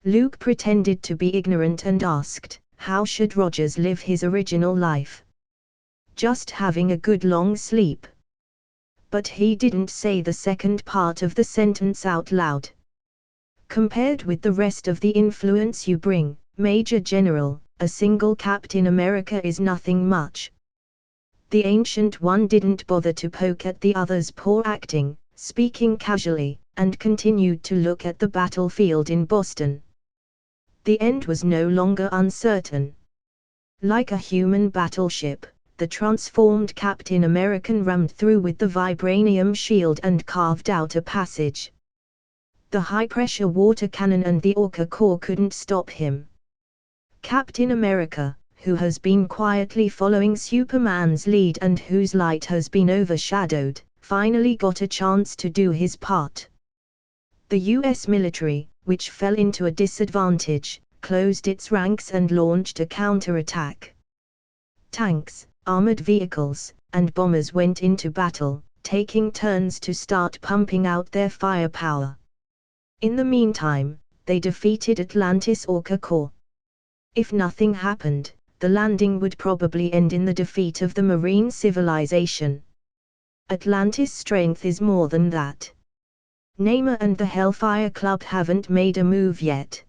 Luke pretended to be ignorant and asked, how should Rogers live his original life? Just having a good long sleep. But he didn't say the second part of the sentence out loud. Compared with the rest of the influence you bring, Major General, a single Captain America is nothing much. The Ancient One didn't bother to poke at the other's poor acting, speaking casually, and continued to look at the battlefield in Boston. The end was no longer uncertain. Like a human battleship, the transformed Captain American rammed through with the vibranium shield and carved out a passage. The high-pressure water cannon and the Orca core couldn't stop him. Captain America, who has been quietly following Superman's lead and whose light has been overshadowed, finally got a chance to do his part. The US military, which fell into a disadvantage, closed its ranks and launched a counterattack. Tanks, armored vehicles, and bombers went into battle, taking turns to start pumping out their firepower. In the meantime, they defeated Atlantis Orca Corps. If nothing happened, the landing would probably end in the defeat of the marine civilization. Atlantis' strength is more than that. Namor and the Hellfire Club haven't made a move yet.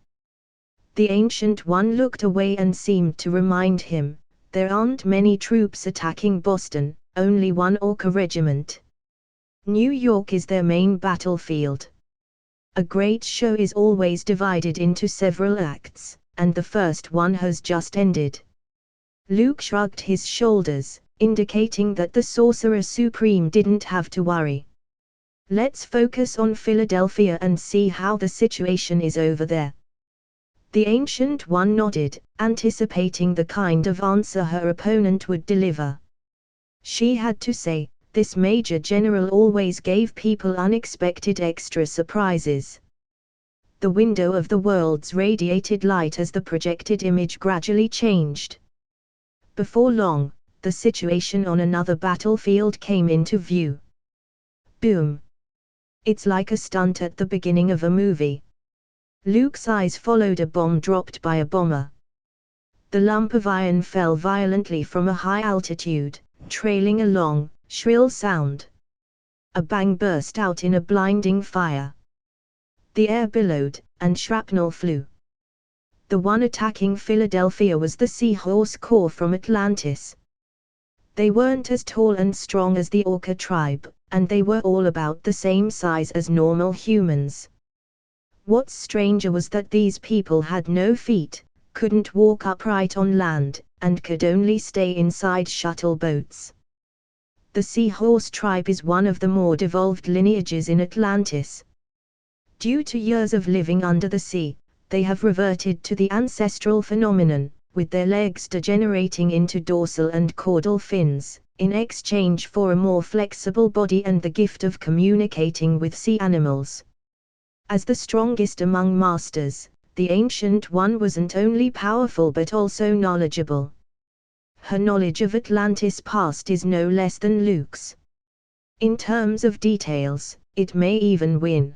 The Ancient One looked away and seemed to remind him, there aren't many troops attacking Boston, only one Orca regiment. New York is their main battlefield. A great show is always divided into several acts, and the first one has just ended. Luke shrugged his shoulders, indicating that the Sorcerer Supreme didn't have to worry. Let's focus on Philadelphia and see how the situation is over there. The Ancient One nodded, anticipating the kind of answer her opponent would deliver. She had to say, this Major General always gave people unexpected extra surprises. The window of the worlds radiated light as the projected image gradually changed. Before long, the situation on another battlefield came into view. Boom! It's like a stunt at the beginning of a movie. Luke's eyes followed a bomb dropped by a bomber. The lump of iron fell violently from a high altitude, trailing a long, shrill sound. A bang burst out in a blinding fire. The air billowed, and shrapnel flew. The one attacking Philadelphia was the Seahorse Corps from Atlantis. They weren't as tall and strong as the Orca tribe, and they were all about the same size as normal humans. What's stranger was that these people had no feet, couldn't walk upright on land, and could only stay inside shuttle boats. The Seahorse tribe is one of the more devolved lineages in Atlantis. Due to years of living under the sea, they have reverted to the ancestral phenomenon, with their legs degenerating into dorsal and caudal fins, in exchange for a more flexible body and the gift of communicating with sea animals. As the strongest among masters, the Ancient One wasn't only powerful but also knowledgeable. Her knowledge of Atlantis' past is no less than Luke's. In terms of details, it may even win.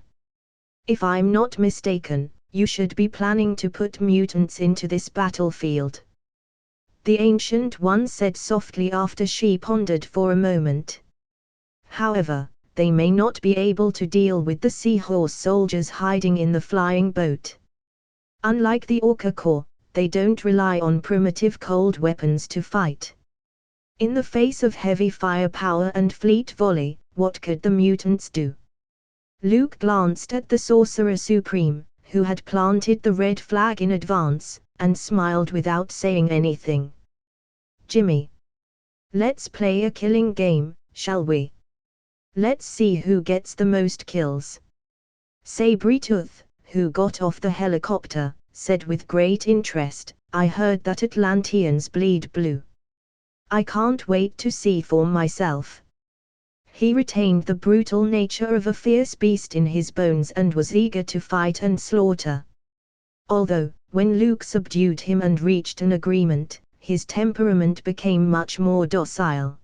If I'm not mistaken, you should be planning to put mutants into this battlefield. The Ancient One said softly after she pondered for a moment. However, they may not be able to deal with the Seahorse soldiers hiding in the flying boat. Unlike the Orca Corps, they don't rely on primitive cold weapons to fight. In the face of heavy firepower and fleet volley, what could the mutants do? Luke glanced at the Sorcerer Supreme, who had planted the red flag in advance, and smiled without saying anything. Jimmy. Let's play a killing game, shall we? Let's see who gets the most kills. Sabretooth, who got off the helicopter, said with great interest, I heard that Atlanteans bleed blue. I can't wait to see for myself. He retained the brutal nature of a fierce beast in his bones and was eager to fight and slaughter. Although, when Luke subdued him and reached an agreement, his temperament became much more docile.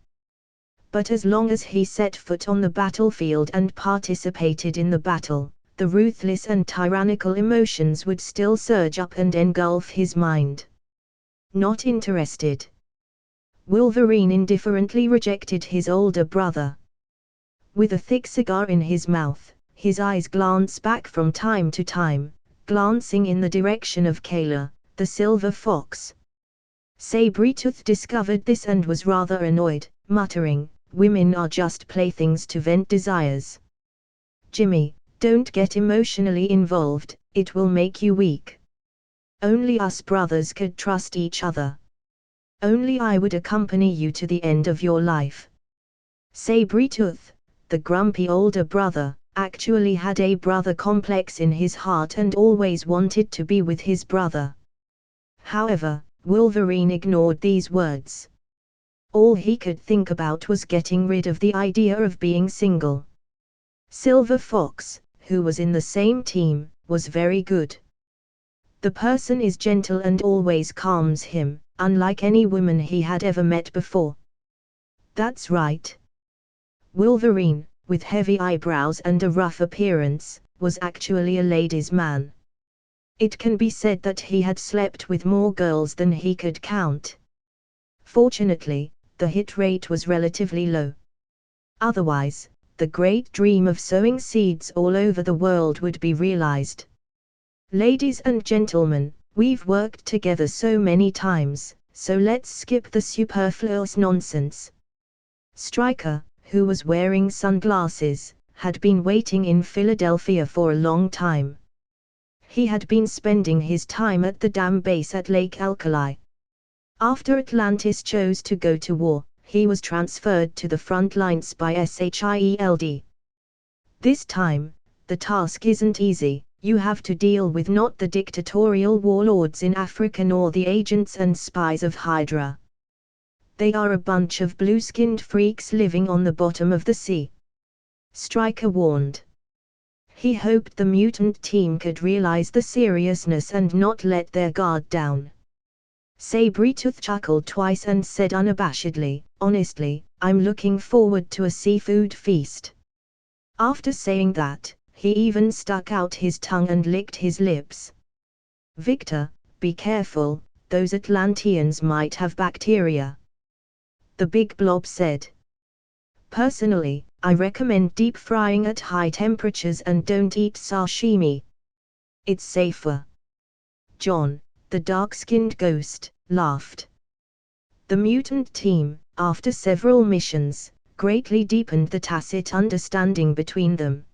But as long as he set foot on the battlefield and participated in the battle, the ruthless and tyrannical emotions would still surge up and engulf his mind. Not interested. Wolverine indifferently rejected his older brother. With a thick cigar in his mouth, his eyes glanced back from time to time, glancing in the direction of Kayla, the silver fox. Sabretooth discovered this and was rather annoyed, muttering, "Women are just playthings to vent desires. Jimmy, don't get emotionally involved, it will make you weak. Only us brothers could trust each other. Only I would accompany you to the end of your life." Sabretooth, the grumpy older brother, actually had a brother complex in his heart and always wanted to be with his brother. However, Wolverine ignored these words. All he could think about was getting rid of the idea of being single. Silver Fox, who was in the same team, was very good. The person is gentle and always calms him, unlike any woman he had ever met before. That's right. Wolverine, with heavy eyebrows and a rough appearance, was actually a ladies' man. It can be said that he had slept with more girls than he could count. Fortunately, the hit rate was relatively low. Otherwise, the great dream of sowing seeds all over the world would be realized. Ladies and gentlemen, we've worked together so many times, so let's skip the superfluous nonsense. Stryker, who was wearing sunglasses, had been waiting in Philadelphia for a long time. He had been spending his time at the dam base at Lake Alkali. After Atlantis chose to go to war, he was transferred to the front lines by SHIELD. This time, the task isn't easy. You have to deal with not the dictatorial warlords in Africa nor the agents and spies of Hydra. They are a bunch of blue-skinned freaks living on the bottom of the sea. Stryker warned. He hoped the mutant team could realize the seriousness and not let their guard down. Sabretooth chuckled twice and said unabashedly, "Honestly, I'm looking forward to a seafood feast." After saying that, he even stuck out his tongue and licked his lips. "Victor, be careful, those Atlanteans might have bacteria," the big blob said. "Personally, I recommend deep frying at high temperatures and don't eat sashimi. It's safer." John, the dark-skinned ghost, laughed. The mutant team, after several missions, greatly deepened the tacit understanding between them.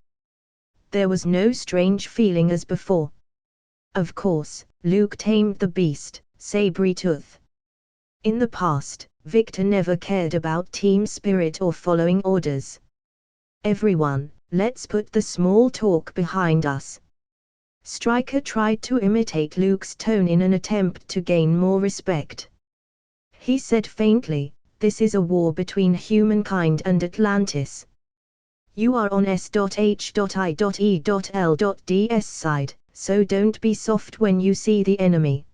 There was no strange feeling as before. Of course, Luke tamed the beast, Sabretooth. In the past, Victor never cared about team spirit or following orders. "Everyone, let's put the small talk behind us." Stryker tried to imitate Luke's tone in an attempt to gain more respect. He said faintly, "This is a war between humankind and Atlantis. You are on S.H.I.E.L.'s side, so don't be soft when you see the enemy.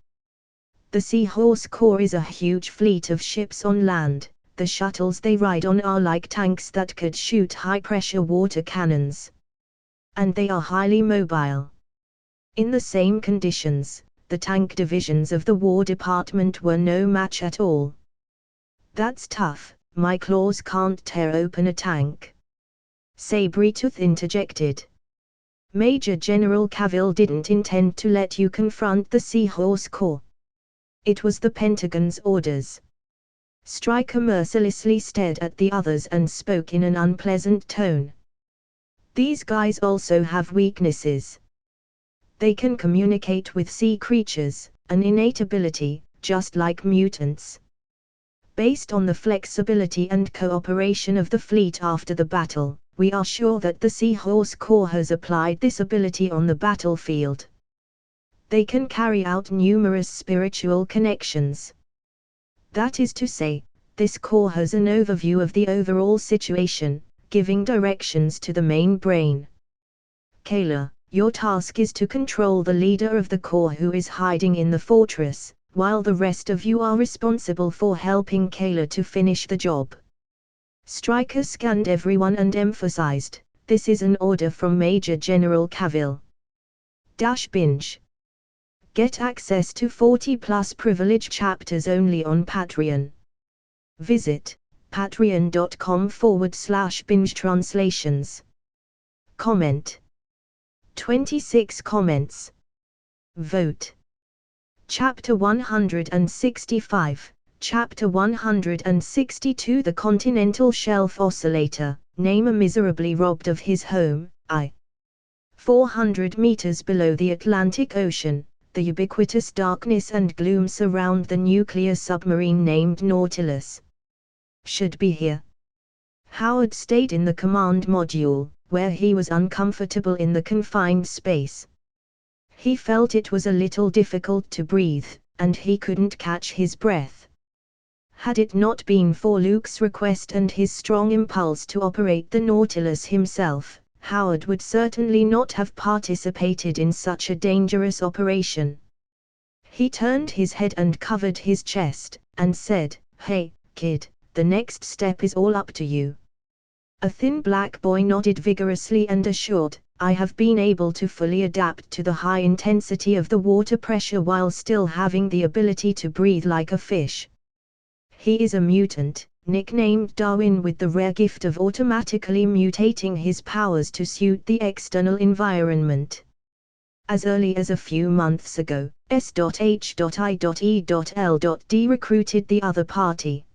The Seahorse Corps is a huge fleet of ships on land. The shuttles they ride on are like tanks that could shoot high-pressure water cannons. And they are highly mobile. In the same conditions, the tank divisions of the War Department were no match at all." "That's tough, my claws can't tear open a tank," Sabretooth interjected. "Major General Cavill didn't intend to let you confront the Seahorse Corps. It was the Pentagon's orders." Stryker mercilessly stared at the others and spoke in an unpleasant tone. "These guys also have weaknesses. They can communicate with sea creatures, an innate ability, just like mutants. Based on the flexibility and cooperation of the fleet after the battle, we are sure that the Seahorse Corps has applied this ability on the battlefield. They can carry out numerous spiritual connections. That is to say, this corps has an overview of the overall situation, giving directions to the main brain. Kayla, your task is to control the leader of the Corps who is hiding in the fortress, while the rest of you are responsible for helping Kayla to finish the job. Stryker scanned everyone and emphasized, "This is an order from Major General Cavill." Binge. Get access to 40+ privilege chapters only on Patreon. Visit patreon.com/binge translations. Comment. 26 comments. Vote. Chapter 165, Chapter 162. The Continental Shelf Oscillator, Namer miserably robbed of his home, 400 meters below the Atlantic Ocean. The ubiquitous darkness and gloom surround the nuclear submarine named Nautilus. Should be here. Howard stayed in the command module, where he was uncomfortable in the confined space. He felt it was a little difficult to breathe, and he couldn't catch his breath. Had it not been for Luke's request and his strong impulse to operate the Nautilus himself, Howard would certainly not have participated in such a dangerous operation. He turned his head and covered his chest, and said, "Hey, kid, the next step is all up to you." A thin black boy nodded vigorously and assured, "I have been able to fully adapt to the high intensity of the water pressure while still having the ability to breathe like a fish." He is a mutant, nicknamed Darwin, with the rare gift of automatically mutating his powers to suit the external environment. As early as a few months ago, S.H.I.E.L.D. recruited the other party.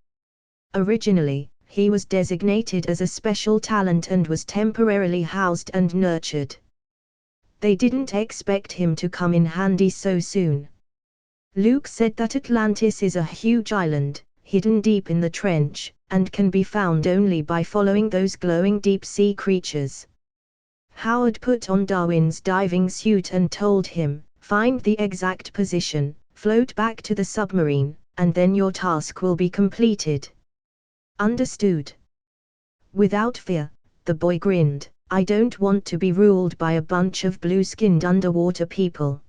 Originally, he was designated as a special talent and was temporarily housed and nurtured. They didn't expect him to come in handy so soon. Luke said that Atlantis is a huge island, hidden deep in the trench, and can be found only by following those glowing deep-sea creatures. Howard put on Darwin's diving suit and told him, "Find the exact position, float back to the submarine, and then your task will be completed." "Understood." Without fear, the boy grinned, "I don't want to be ruled by a bunch of blue-skinned underwater people."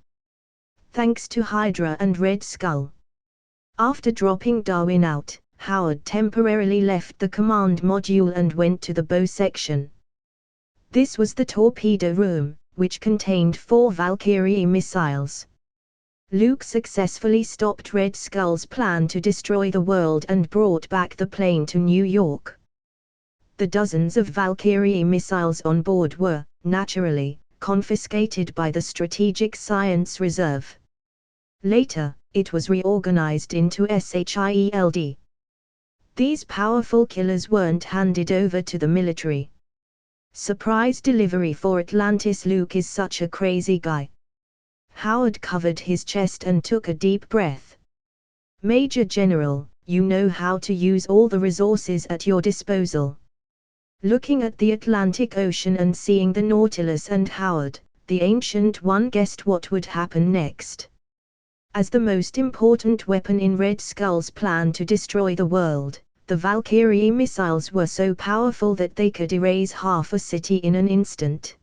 Thanks to Hydra and Red Skull. After dropping Darwin out, Howard temporarily left the command module and went to the bow section. This was the torpedo room, which contained 4 Valkyrie missiles. Luke successfully stopped Red Skull's plan to destroy the world and brought back the plane to New York. The dozens of Valkyrie missiles on board were, naturally, confiscated by the Strategic Science Reserve. Later, it was reorganized into SHIELD. These powerful killers weren't handed over to the military. Surprise delivery for Atlantis. Luke is such a crazy guy. Howard covered his chest and took a deep breath. "Major General, you know how to use all the resources at your disposal." Looking at the Atlantic Ocean and seeing the Nautilus and Howard, the Ancient One guessed what would happen next. As the most important weapon in Red Skull's plan to destroy the world, the Valkyrie missiles were so powerful that they could erase half a city in an instant.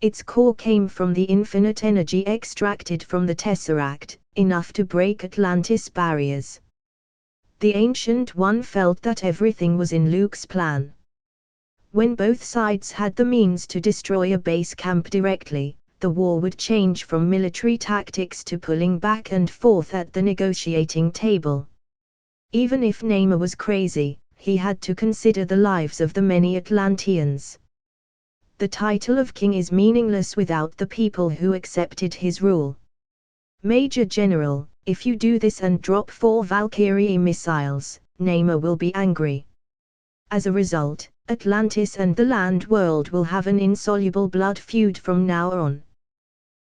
Its core came from the infinite energy extracted from the Tesseract, enough to break Atlantis' barriers. The Ancient One felt that everything was in Luke's plan. When both sides had the means to destroy a base camp directly, the war would change from military tactics to pulling back and forth at the negotiating table. Even if Namer was crazy, he had to consider the lives of the many Atlanteans. The title of king is meaningless without the people who accepted his rule. "Major General, if you do this and drop 4 Valkyrie missiles, Namer will be angry. As a result, Atlantis and the land world will have an insoluble blood feud from now on.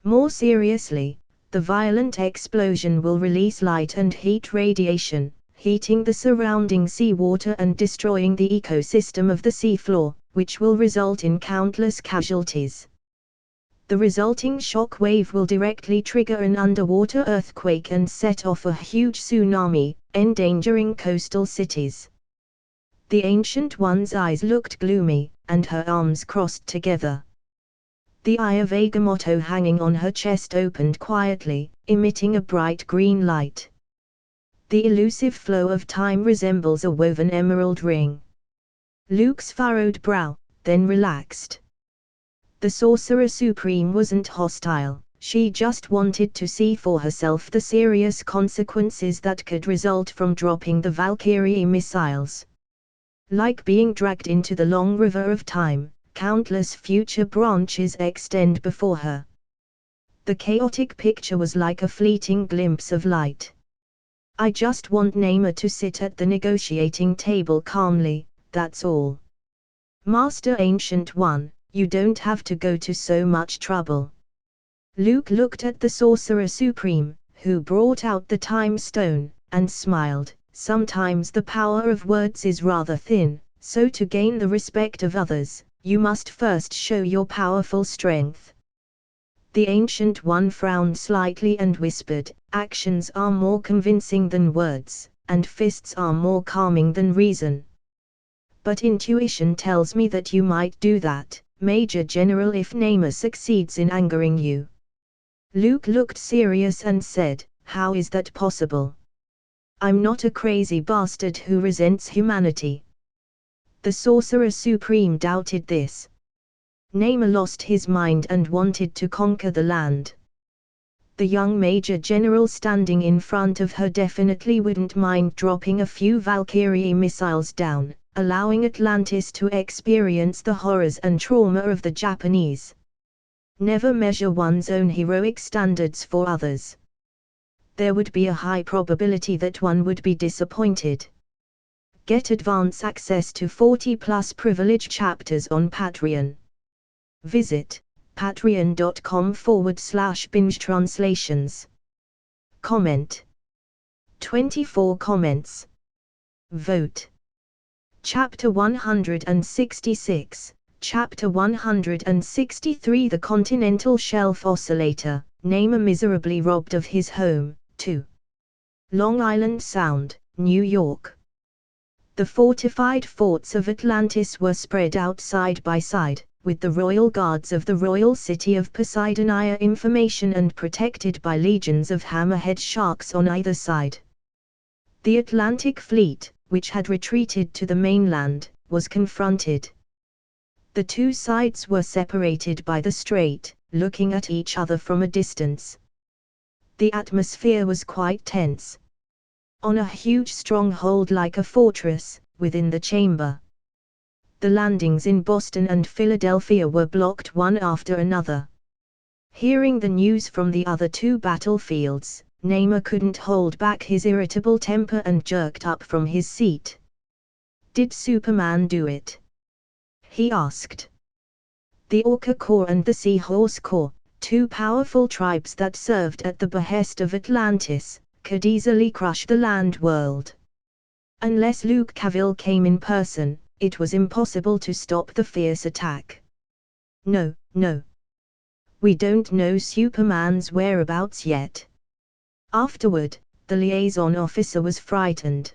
More seriously, the violent explosion will release light and heat radiation, heating the surrounding seawater and destroying the ecosystem of the seafloor, which will result in countless casualties. The resulting shock wave will directly trigger an underwater earthquake and set off a huge tsunami, endangering coastal cities. The Ancient One's eyes looked gloomy, and her arms crossed together. The eye of Agamotto hanging on her chest opened quietly, emitting a bright green light. The elusive flow of time resembles a woven emerald ring. Luke's furrowed brow, then relaxed. The Sorcerer Supreme wasn't hostile, she just wanted to see for herself the serious consequences that could result from dropping the Valkyrie missiles. Like being dragged into the long river of time, countless future branches extend before her. The chaotic picture was like a fleeting glimpse of light. I just want Naima to sit at the negotiating table calmly, that's all. Master Ancient One, you don't have to go to so much trouble. Luke looked at the Sorcerer Supreme, who brought out the Time Stone, and smiled. Sometimes the power of words is rather thin, so to gain the respect of others, you must first show your powerful strength. The Ancient One frowned slightly and whispered, actions are more convincing than words, and fists are more calming than reason. But intuition tells me that you might do that, Major General, if Naima succeeds in angering you. Luke looked serious and said, how is that possible? I'm not a crazy bastard who resents humanity. The Sorcerer Supreme doubted this. Naima lost his mind and wanted to conquer the land. The young Major General standing in front of her definitely wouldn't mind dropping a few Valkyrie missiles down, allowing Atlantis to experience the horrors and trauma of the Japanese. Never measure one's own heroic standards for others. There would be a high probability that one would be disappointed. Get advance access to 40+ privilege chapters on Patreon. Visit patreon.com/binge-translations. Comment. 24 comments. Vote. Chapter 166, Chapter 163. The Continental Shelf Oscillator, Naima miserably robbed of his home, 2. Long Island Sound, New York. The fortified forts of Atlantis were spread out side by side, with the royal guards of the royal city of Poseidonia in formation and protected by legions of hammerhead sharks on either side. The Atlantic fleet, which had retreated to the mainland, was confronted. The two sides were separated by the strait, looking at each other from a distance. The atmosphere was quite tense. On a huge stronghold like a fortress, within the chamber. The landings in Boston and Philadelphia were blocked one after another. Hearing the news from the other two battlefields, Naima couldn't hold back his irritable temper and jerked up from his seat. Did Superman do it? He asked. The Orca Corps and the Seahorse Corps, two powerful tribes that served at the behest of Atlantis, could easily crush the land world. Unless Luke Cavill came in person, it was impossible to stop the fierce attack. No. We don't know Superman's whereabouts yet. Afterward, the liaison officer was frightened.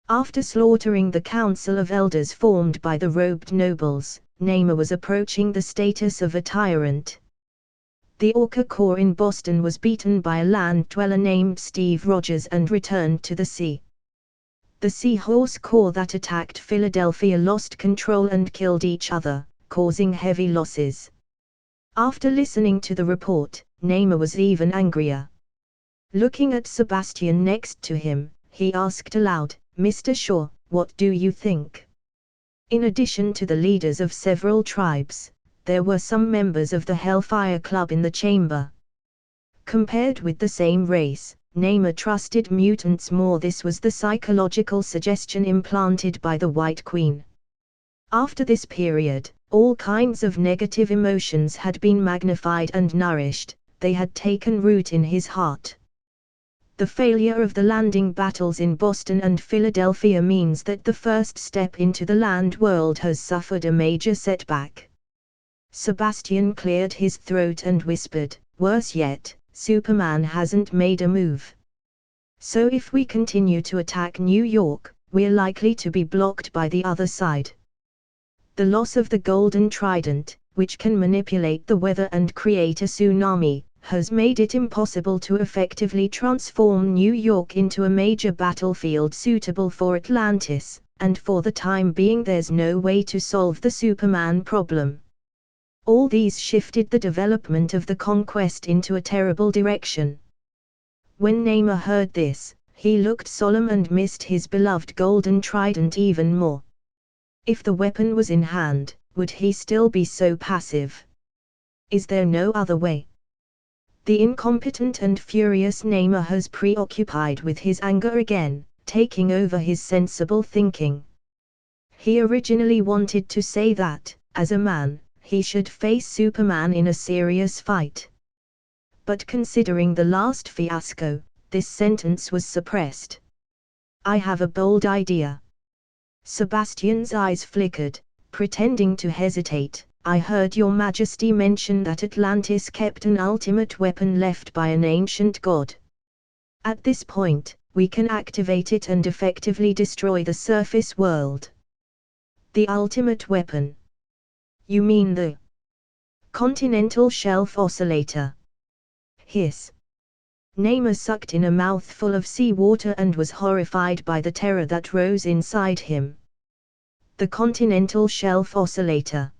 After slaughtering the council of elders formed by the robed nobles, Naima was approaching the status of a tyrant. The Orca Corps in Boston was beaten by a land dweller named Steve Rogers and returned to the sea. The Seahorse Corps that attacked Philadelphia lost control and killed each other, causing heavy losses. After listening to the report, Naima was even angrier. Looking at Sebastian next to him, he asked aloud, Mr. Shaw, what do you think? In addition to the leaders of several tribes, there were some members of the Hellfire Club in the chamber. Compared with the same race, Naima trusted mutants more. This was the psychological suggestion implanted by the White Queen. After this period, all kinds of negative emotions had been magnified and nourished, they had taken root in his heart. The failure of the landing battles in Boston and Philadelphia means that the first step into the land world has suffered a major setback. Sebastian cleared his throat and whispered, worse yet, Superman hasn't made a move. So if we continue to attack New York, we're likely to be blocked by the other side. The loss of the golden trident, which can manipulate the weather and create a tsunami, has made it impossible to effectively transform New York into a major battlefield suitable for Atlantis, and for the time being there's no way to solve the Superman problem. All these shifted the development of the conquest into a terrible direction. When Namor heard this, he looked solemn and missed his beloved golden trident even more. If the weapon was in hand, would he still be so passive? Is there no other way? The incompetent and furious Namor has preoccupied with his anger again, taking over his sensible thinking. He originally wanted to say that, as a man, he should face Superman in a serious fight. But considering the last fiasco, this sentence was suppressed. I have a bold idea. Sebastian's eyes flickered, pretending to hesitate. I heard Your Majesty mention that Atlantis kept an ultimate weapon left by an ancient god. At this point, we can activate it and effectively destroy the surface world. The ultimate weapon? You mean the continental shelf oscillator? Hiss. Namor sucked in a mouthful of seawater and was horrified by the terror that rose inside him. The continental shelf oscillator.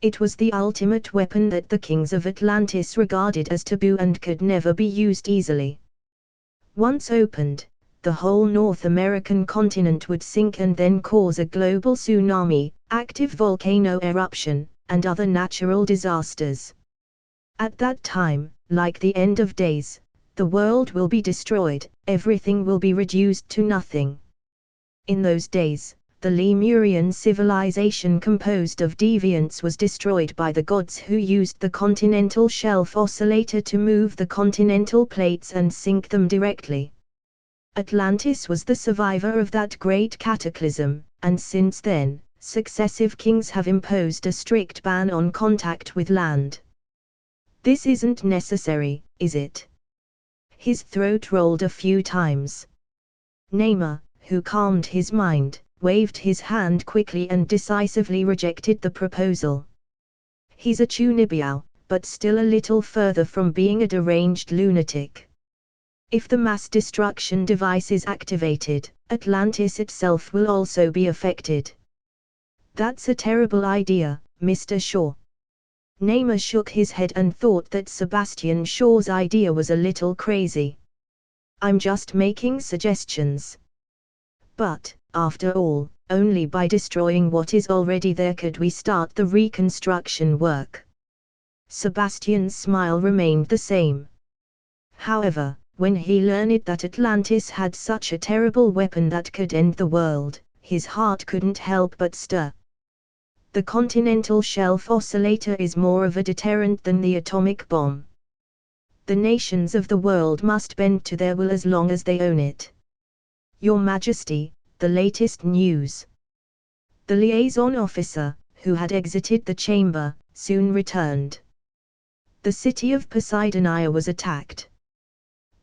It was the ultimate weapon that the kings of Atlantis regarded as taboo and could never be used easily. Once opened, the whole North American continent would sink and then cause a global tsunami, active volcano eruption, and other natural disasters. At that time, like the end of days, the world will be destroyed, everything will be reduced to nothing. In those days, the Lemurian civilization composed of deviants was destroyed by the gods who used the continental shelf oscillator to move the continental plates and sink them directly. Atlantis was the survivor of that great cataclysm, and since then, successive kings have imposed a strict ban on contact with land. This isn't necessary, is it? His throat rolled a few times. Namor, who calmed his mind, waved his hand quickly and decisively rejected the proposal. He's a Chunibiao, but still a little further from being a deranged lunatic. If the mass destruction device is activated, Atlantis itself will also be affected. That's a terrible idea, Mr. Shaw. Namor shook his head and thought that Sebastian Shaw's idea was a little crazy. I'm just making suggestions. But, after all, only by destroying what is already there could we start the reconstruction work. Sebastian's smile remained the same. However, when he learned that Atlantis had such a terrible weapon that could end the world, his heart couldn't help but stir. The continental shelf oscillator is more of a deterrent than the atomic bomb. The nations of the world must bend to their will as long as they own it. Your Majesty, the latest news. The liaison officer, who had exited the chamber, soon returned. The city of Poseidonia was attacked.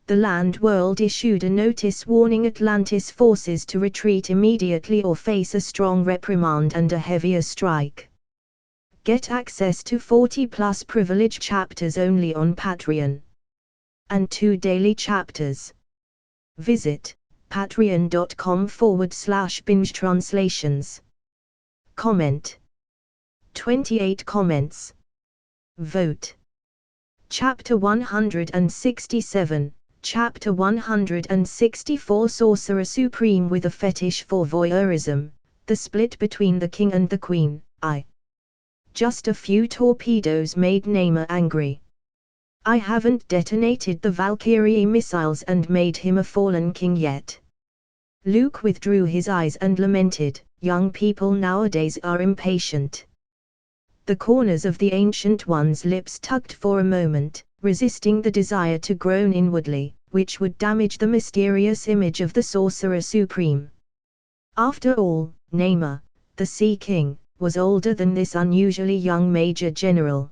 The land world issued a notice warning Atlantis forces to retreat immediately or face a strong reprimand and a heavier strike. Get access to 40+ privilege chapters only on Patreon. And 2 daily chapters. Visit patreon.com/binge-translations. Comment. 28 comments. Vote. Chapter 167, Chapter 164 Sorcerer Supreme with a fetish for voyeurism, the split between the king and the queen. Just a few torpedoes made Namor angry. I haven't detonated the Valkyrie missiles and made him a fallen king yet. Luke withdrew his eyes and lamented, young people nowadays are impatient. The corners of the Ancient One's lips tugged for a moment, resisting the desire to groan inwardly, which would damage the mysterious image of the Sorcerer Supreme. After all, Namor, the Sea King, was older than this unusually young Major General.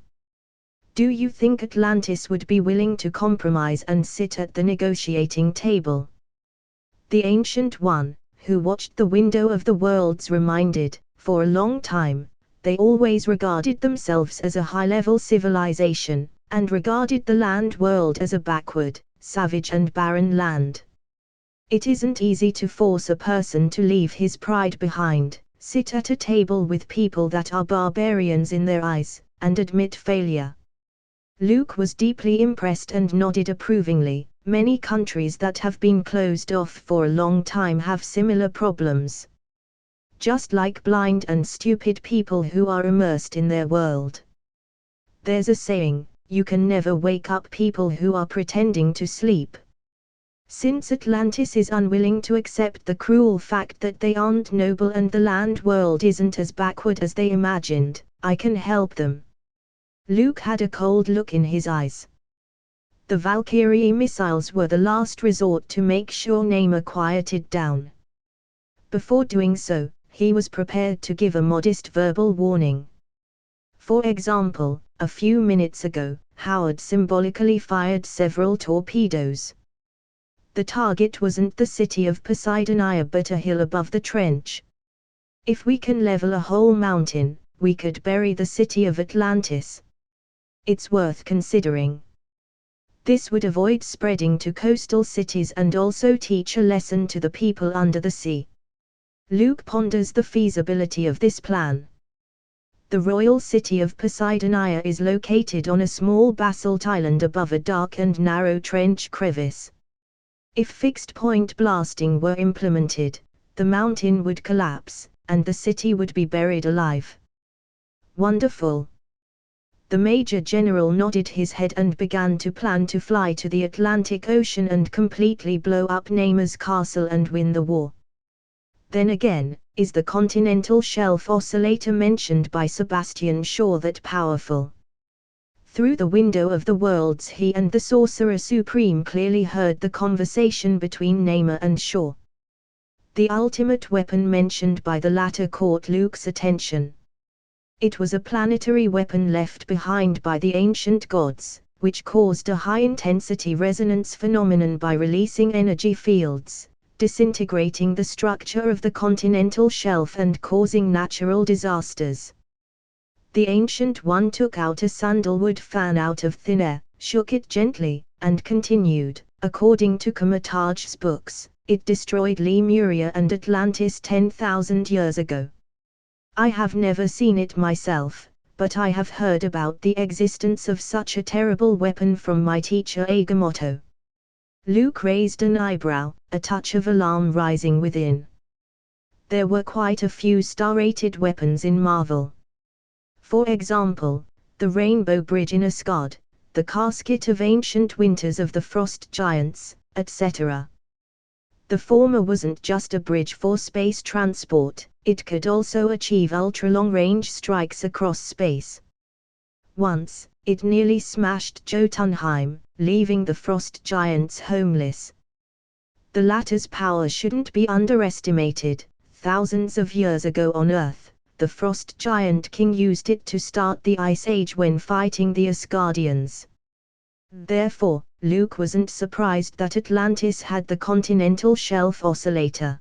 Do you think Atlantis would be willing to compromise and sit at the negotiating table? The Ancient One, who watched the window of the worlds reminded, for a long time, they always regarded themselves as a high-level civilization, and regarded the land world as a backward, savage and barren land. It isn't easy to force a person to leave his pride behind, sit at a table with people that are barbarians in their eyes, and admit failure. Luke was deeply impressed and nodded approvingly. Many countries that have been closed off for a long time have similar problems. Just like blind and stupid people who are immersed in their world. There's a saying, you can never wake up people who are pretending to sleep. Since Atlantis is unwilling to accept the cruel fact that they aren't noble and the land world isn't as backward as they imagined, I can help them. Luke had a cold look in his eyes. The Valkyrie missiles were the last resort to make sure Namor quieted down. Before doing so, he was prepared to give a modest verbal warning. For example, a few minutes ago, Howard symbolically fired several torpedoes. The target wasn't the city of Poseidonia but a hill above the trench. If we can level a whole mountain, we could bury the city of Atlantis. It's worth considering. This would avoid spreading to coastal cities and also teach a lesson to the people under the sea. Luke ponders the feasibility of this plan. The royal city of Poseidonia is located on a small basalt island above a dark and narrow trench crevice. If fixed-point blasting were implemented, the mountain would collapse, and the city would be buried alive. Wonderful. The Major General nodded his head and began to plan to fly to the Atlantic Ocean and completely blow up Namor's castle and win the war. Then again, is the continental shelf oscillator mentioned by Sebastian Shaw that powerful? Through the window of the worlds he and the Sorcerer Supreme clearly heard the conversation between Namor and Shaw. The ultimate weapon mentioned by the latter caught Luke's attention. It was a planetary weapon left behind by the ancient gods, which caused a high-intensity resonance phenomenon by releasing energy fields, disintegrating the structure of the continental shelf and causing natural disasters. The Ancient One took out a sandalwood fan out of thin air, shook it gently, and continued, according to Comataj's books, it destroyed Lemuria and Atlantis 10,000 years ago. I have never seen it myself, but I have heard about the existence of such a terrible weapon from my teacher Agamotto. Luke raised an eyebrow, a touch of alarm rising within. There were quite a few star-rated weapons in Marvel. For example, the Rainbow Bridge in Asgard, the casket of ancient winters of the Frost Giants, etc. The former wasn't just a bridge for space transport, it could also achieve ultra-long-range strikes across space. Once, it nearly smashed Jotunheim, leaving the Frost Giants homeless. The latter's power shouldn't be underestimated. Thousands of years ago on Earth, the Frost Giant King used it to start the Ice Age when fighting the Asgardians. Therefore, Luke wasn't surprised that Atlantis had the continental shelf oscillator.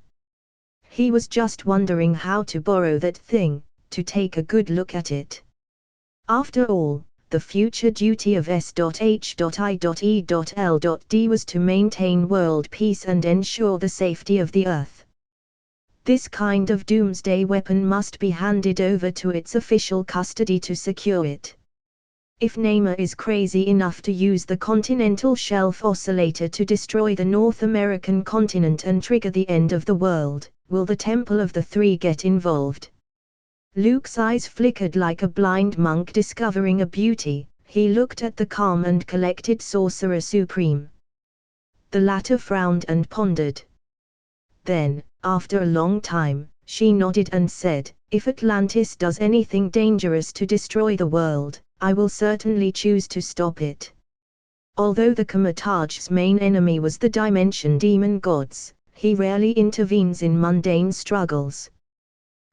He was just wondering how to borrow that thing, to take a good look at it. After all, the future duty of S.H.I.E.L.D. was to maintain world peace and ensure the safety of the Earth. This kind of doomsday weapon must be handed over to its official custody to secure it. If Namor is crazy enough to use the continental shelf oscillator to destroy the North American continent and trigger the end of the world, will the Temple of the Three get involved? Luke's eyes flickered like a blind monk discovering a beauty. He looked at the calm and collected Sorcerer Supreme. The latter frowned and pondered. Then, after a long time, she nodded and said, "If Atlantis does anything dangerous to destroy the world, I will certainly choose to stop it." Although the Comataj's main enemy was the Dimension Demon gods, he rarely intervenes in mundane struggles.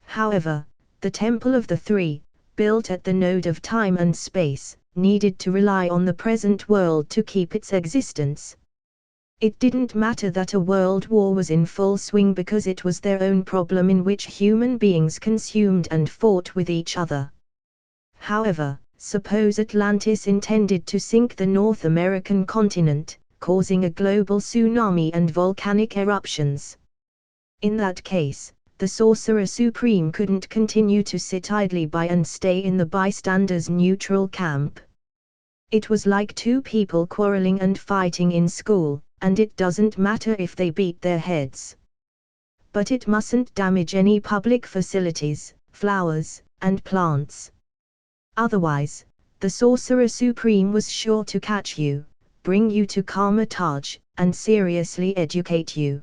However, the Temple of the Three, built at the node of time and space, needed to rely on the present world to keep its existence. It didn't matter that a world war was in full swing because it was their own problem in which human beings consumed and fought with each other. However, suppose Atlantis intended to sink the North American continent, causing a global tsunami and volcanic eruptions. In that case, the Sorcerer Supreme couldn't continue to sit idly by and stay in the bystanders' neutral camp. It was like two people quarreling and fighting in school, and it doesn't matter if they beat their heads. But it mustn't damage any public facilities, flowers, and plants. Otherwise, the Sorcerer Supreme was sure to catch you, bring you to Karmatage, and seriously educate you.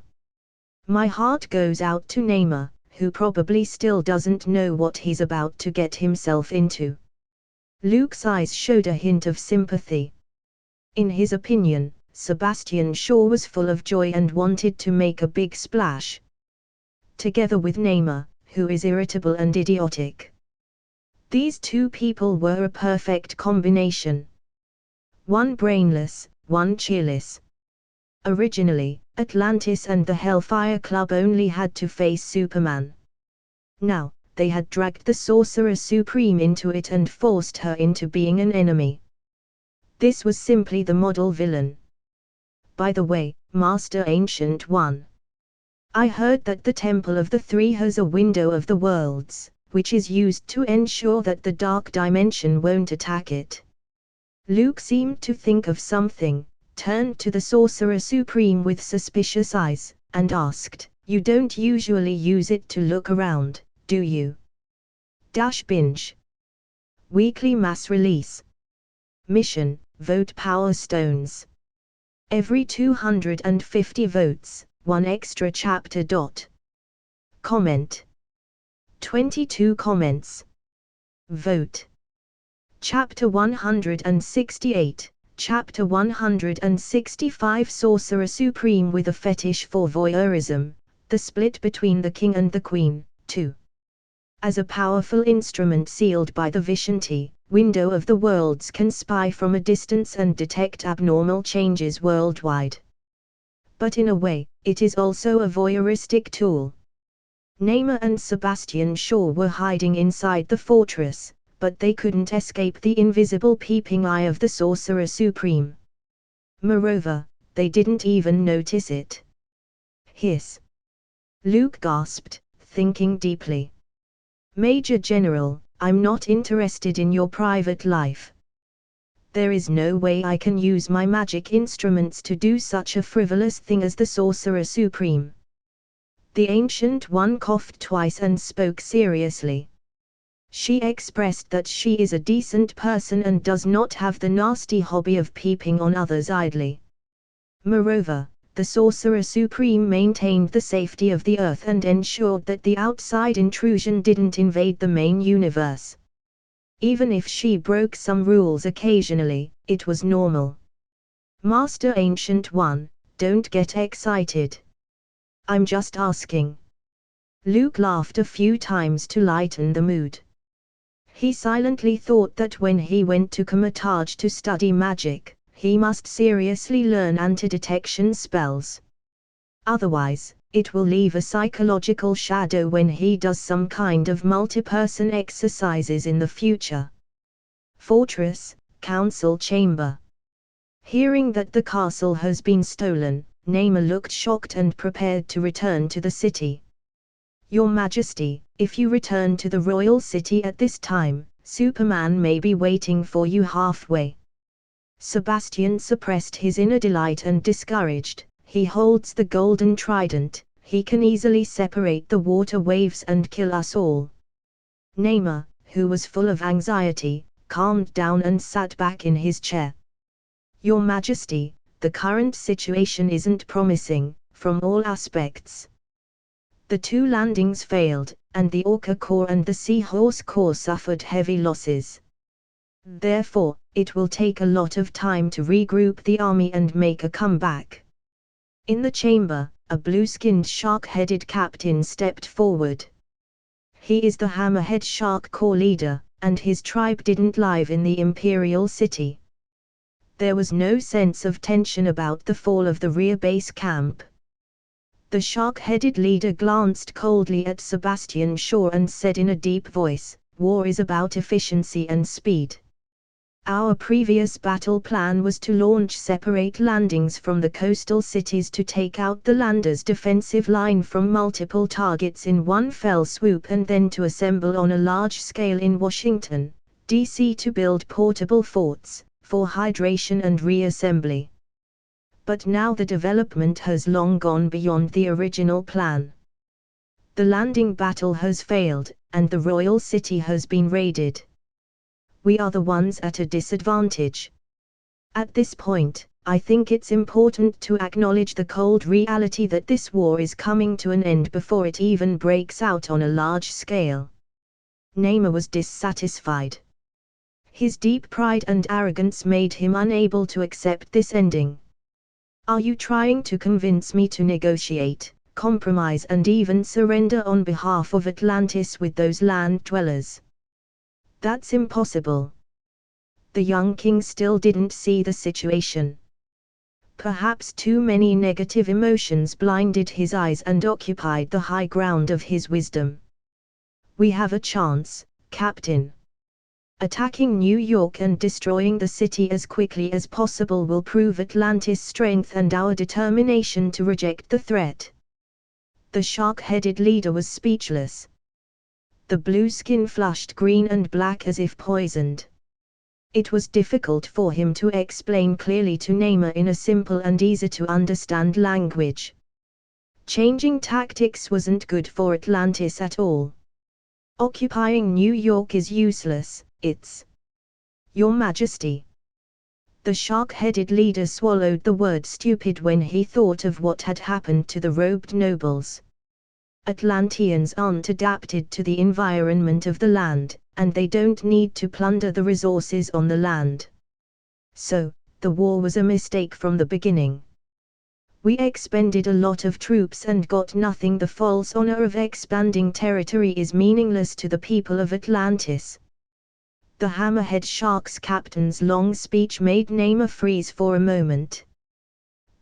My heart goes out to Namor, who probably still doesn't know what he's about to get himself into. Luke's eyes showed a hint of sympathy. In his opinion, Sebastian Shaw was full of joy and wanted to make a big splash. Together with Namor, who is irritable and idiotic. These two people were a perfect combination. One brainless, one cheerless. Originally, Atlantis and the Hellfire Club only had to face Superman. Now, they had dragged the Sorcerer Supreme into it and forced her into being an enemy. This was simply the model villain. By the way, Master Ancient One. I heard that the Temple of the Three has a window of the worlds, which is used to ensure that the Dark Dimension won't attack it. Luke seemed to think of something, turned to the Sorcerer Supreme with suspicious eyes, and asked, "You don't usually use it to look around, do you?" Binge. Weekly mass release. Mission, vote Power Stones. Every 250 votes, one extra chapter. Comment. 22 comments. Vote. Chapter 168, Chapter 165 Sorcerer Supreme with a fetish for voyeurism, the split between the king and the queen, 2. As a powerful instrument sealed by the Vishanti, Window of the Worlds can spy from a distance and detect abnormal changes worldwide. But in a way, it is also a voyeuristic tool. Namor and Sebastian Shaw were hiding inside the fortress, but they couldn't escape the invisible peeping eye of the Sorcerer Supreme. Moreover, they didn't even notice it. Hiss. Luke gasped, thinking deeply. Major General, I'm not interested in your private life. There is no way I can use my magic instruments to do such a frivolous thing as the Sorcerer Supreme. The Ancient One coughed twice and spoke seriously. She expressed that she is a decent person and does not have the nasty hobby of peeping on others idly. Moreover, the Sorcerer Supreme maintained the safety of the Earth and ensured that the outside intrusion didn't invade the main universe. Even if she broke some rules occasionally, it was normal. Master Ancient One, don't get excited. I'm just asking. Luke laughed a few times to lighten the mood. He silently thought that when he went to Karmatage to study magic, he must seriously learn anti-detection spells. Otherwise, it will leave a psychological shadow when he does some kind of multi-person exercises in the future. Fortress, Council Chamber. Hearing that the castle has been stolen, Namor looked shocked and prepared to return to the city. Your Majesty, if you return to the royal city at this time, Superman may be waiting for you halfway. Sebastian suppressed his inner delight and discouraged. He holds the golden trident, he can easily separate the water waves and kill us all. Namor, who was full of anxiety, calmed down and sat back in his chair. Your Majesty, the current situation isn't promising, from all aspects. The two landings failed, and the Orca Corps and the Seahorse Corps suffered heavy losses. Therefore, it will take a lot of time to regroup the army and make a comeback. In the chamber, a blue-skinned shark-headed captain stepped forward. He is the Hammerhead Shark Corps leader, and his tribe didn't live in the Imperial City. There was no sense of tension about the fall of the rear base camp. The shark-headed leader glanced coldly at Sebastian Shaw and said in a deep voice, "War is about efficiency and speed. Our previous battle plan was to launch separate landings from the coastal cities to take out the landers' defensive line from multiple targets in one fell swoop and then to assemble on a large scale in Washington, D.C. to build portable forts, for hydration and reassembly. But now the development has long gone beyond the original plan. The landing battle has failed, and the royal city has been raided. We are the ones at a disadvantage. At this point, I think it's important to acknowledge the cold reality that this war is coming to an end before it even breaks out on a large scale." Neymar was dissatisfied. His deep pride and arrogance made him unable to accept this ending. "Are you trying to convince me to negotiate, compromise and even surrender on behalf of Atlantis with those land dwellers? That's impossible." The young king still didn't see the situation. Perhaps too many negative emotions blinded his eyes and occupied the high ground of his wisdom. "We have a chance, Captain. Attacking New York and destroying the city as quickly as possible will prove Atlantis' strength and our determination to reject the threat." The shark-headed leader was speechless. The blue skin flushed green and black as if poisoned. It was difficult for him to explain clearly to Neymar in a simple and easy-to-understand language. Changing tactics wasn't good for Atlantis at all. "Occupying New York is useless, it's—" "Your Majesty." The shark-headed leader swallowed the word stupid when he thought of what had happened to the robed nobles. Atlanteans aren't adapted to the environment of the land, and they don't need to plunder the resources on the land. So, the war was a mistake from the beginning. We expended a lot of troops and got nothing. The false honor of expanding territory is meaningless to the people of Atlantis. The hammerhead shark's captain's long speech made Neymar freeze for a moment.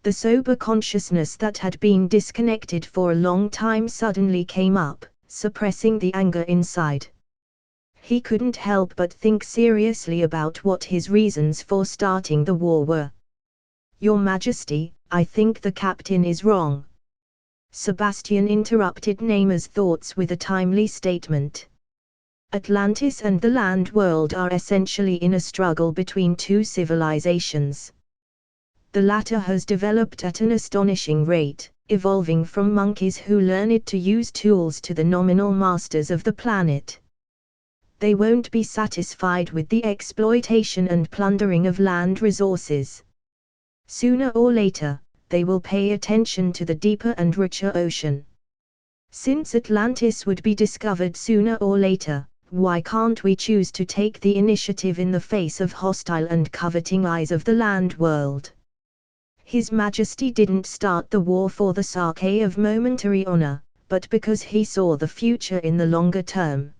The sober consciousness that had been disconnected for a long time suddenly came up, suppressing the anger inside. He couldn't help but think seriously about what his reasons for starting the war were. "Your Majesty, I think the captain is wrong." Sebastian interrupted Neymar's thoughts with a timely statement. Atlantis and the land world are essentially in a struggle between two civilizations. The latter has developed at an astonishing rate, evolving from monkeys who learned to use tools to the nominal masters of the planet. They won't be satisfied with the exploitation and plundering of land resources. Sooner or later, they will pay attention to the deeper and richer ocean. Since Atlantis would be discovered sooner or later, why can't we choose to take the initiative in the face of hostile and coveting eyes of the land world? His Majesty didn't start the war for the sake of momentary honor, but because he saw the future in the longer term.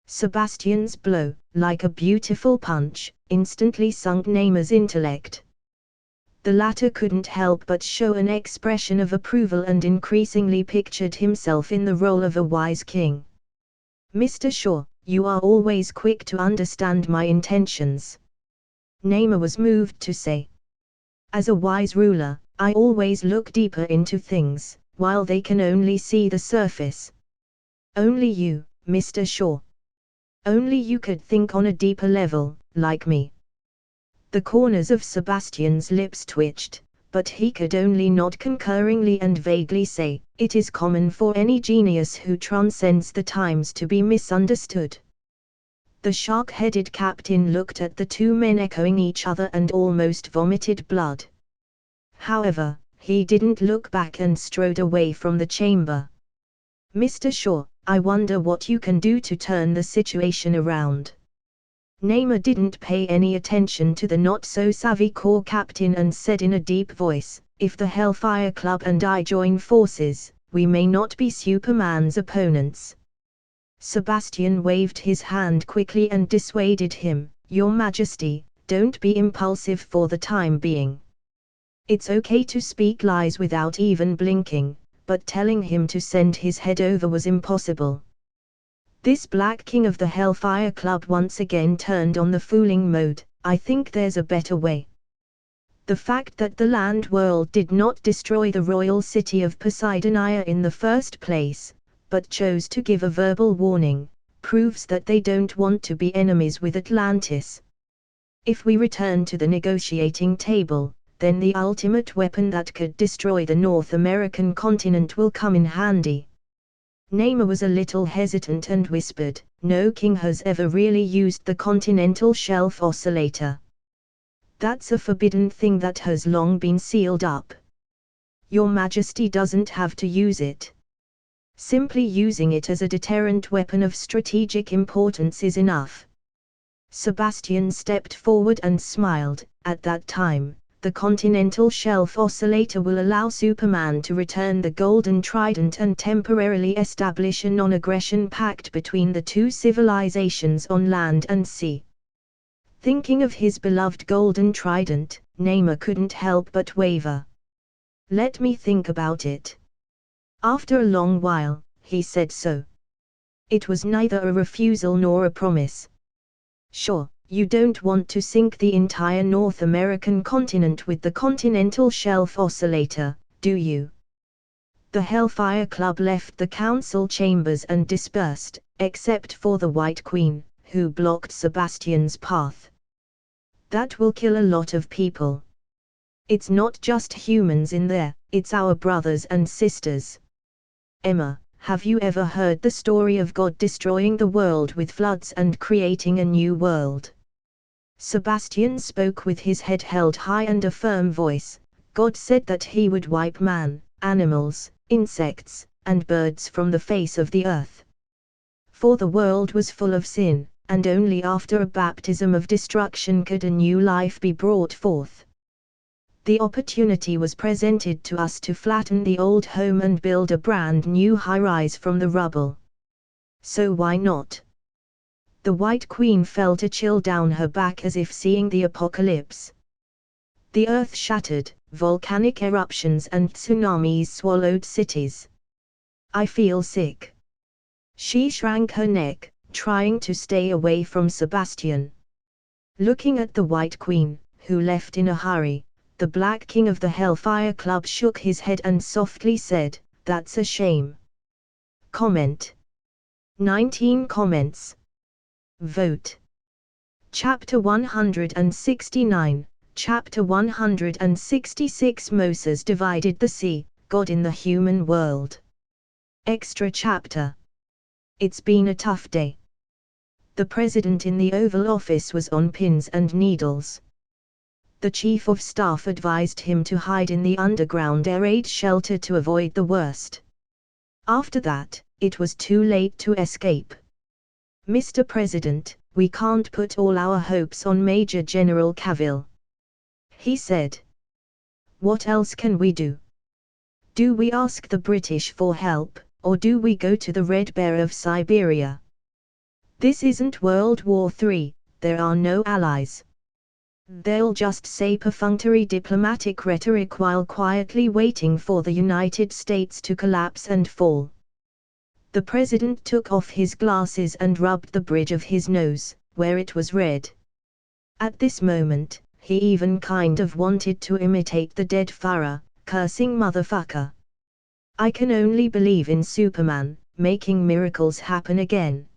Sebastian's blow, like a beautiful punch, instantly sunk Neymar's intellect. The latter couldn't help but show an expression of approval and increasingly pictured himself in the role of a wise king. "Mr. Shaw, you are always quick to understand my intentions," Neymar was moved to say. "As a wise ruler, I always look deeper into things, while they can only see the surface. Only you, Mr. Shaw. Only you could think on a deeper level, like me." The corners of Sebastian's lips twitched, but he could only nod concurringly and vaguely say, "It is common for any genius who transcends the times to be misunderstood." The shark-headed captain looked at the two men echoing each other and almost vomited blood. However, he didn't look back and strode away from the chamber. "Mr. Shaw, I wonder what you can do to turn the situation around." Neymar didn't pay any attention to the not-so-savvy corps captain and said in a deep voice, "If the Hellfire Club and I join forces, we may not be Superman's opponents." Sebastian waved his hand quickly and dissuaded him. "Your Majesty, don't be impulsive for the time being. It's okay to speak lies without even blinking, but telling him to send his head over was impossible. This Black King of the Hellfire Club once again turned on the fooling mode. I think there's a better way. The fact that the land world did not destroy the royal city of Poseidonia in the first place, but chose to give a verbal warning, proves that they don't want to be enemies with Atlantis. If we return to the negotiating table, then the ultimate weapon that could destroy the North American continent will come in handy. Namor was a little hesitant and whispered, "No king has ever really used the continental shelf oscillator. That's a forbidden thing that has long been sealed up. Your Majesty doesn't have to use it. Simply using it as a deterrent weapon of strategic importance is enough." Sebastian stepped forward and smiled. At that time, the continental shelf oscillator will allow Superman to return the Golden Trident and temporarily establish a non-aggression pact between the two civilizations on land and sea. Thinking of his beloved Golden Trident, Namor couldn't help but waver. "Let me think about it." After a long while, he said so. It was neither a refusal nor a promise. "Sure, you don't want to sink the entire North American continent with the continental shelf oscillator, do you?" The Hellfire Club left the council chambers and dispersed, except for the White Queen, who blocked Sebastian's path. "That will kill a lot of people. It's not just humans in there, it's our brothers and sisters. Emma, have you ever heard the story of God destroying the world with floods and creating a new world?" Sebastian spoke with his head held high and a firm voice. "God said that he would wipe man, animals, insects, and birds from the face of the earth. For the world was full of sin, and only after a baptism of destruction could a new life be brought forth. The opportunity was presented to us to flatten the old home and build a brand new high-rise from the rubble. So why not?" The White Queen felt a chill down her back as if seeing the apocalypse. The earth shattered, volcanic eruptions and tsunamis swallowed cities. "I feel sick." She shrank her neck, trying to stay away from Sebastian. Looking at the White Queen, who left in a hurry, the Black King of the Hellfire Club shook his head and softly said, "That's a shame." Comment. 19 comments. Vote. Chapter 169, Chapter 166 Moses divided the sea, God in the human world. Extra chapter. It's been a tough day. The president in the Oval Office was on pins and needles. The chief of staff advised him to hide in the underground air raid shelter to avoid the worst. After that, it was too late to escape. "Mr. President, we can't put all our hopes on Major General Cavill," he said. "What else can we do? Do we ask the British for help, or do we go to the Red Bear of Siberia? This isn't World War III, there are no allies. They'll just say perfunctory diplomatic rhetoric while quietly waiting for the United States to collapse and fall." The president took off his glasses and rubbed the bridge of his nose, where it was red. At this moment, he even kind of wanted to imitate the dead Farah, cursing "motherfucker." "I can only believe in Superman, making miracles happen again.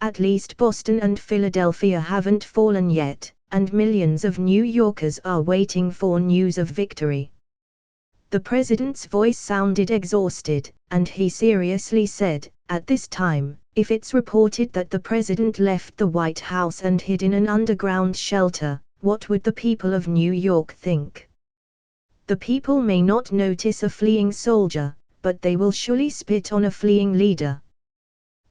At least Boston and Philadelphia haven't fallen yet, and millions of New Yorkers are waiting for news of victory." The president's voice sounded exhausted, and he seriously said, "At this time, if it's reported that the president left the White House and hid in an underground shelter, what would the people of New York think? The people may not notice a fleeing soldier, but they will surely spit on a fleeing leader."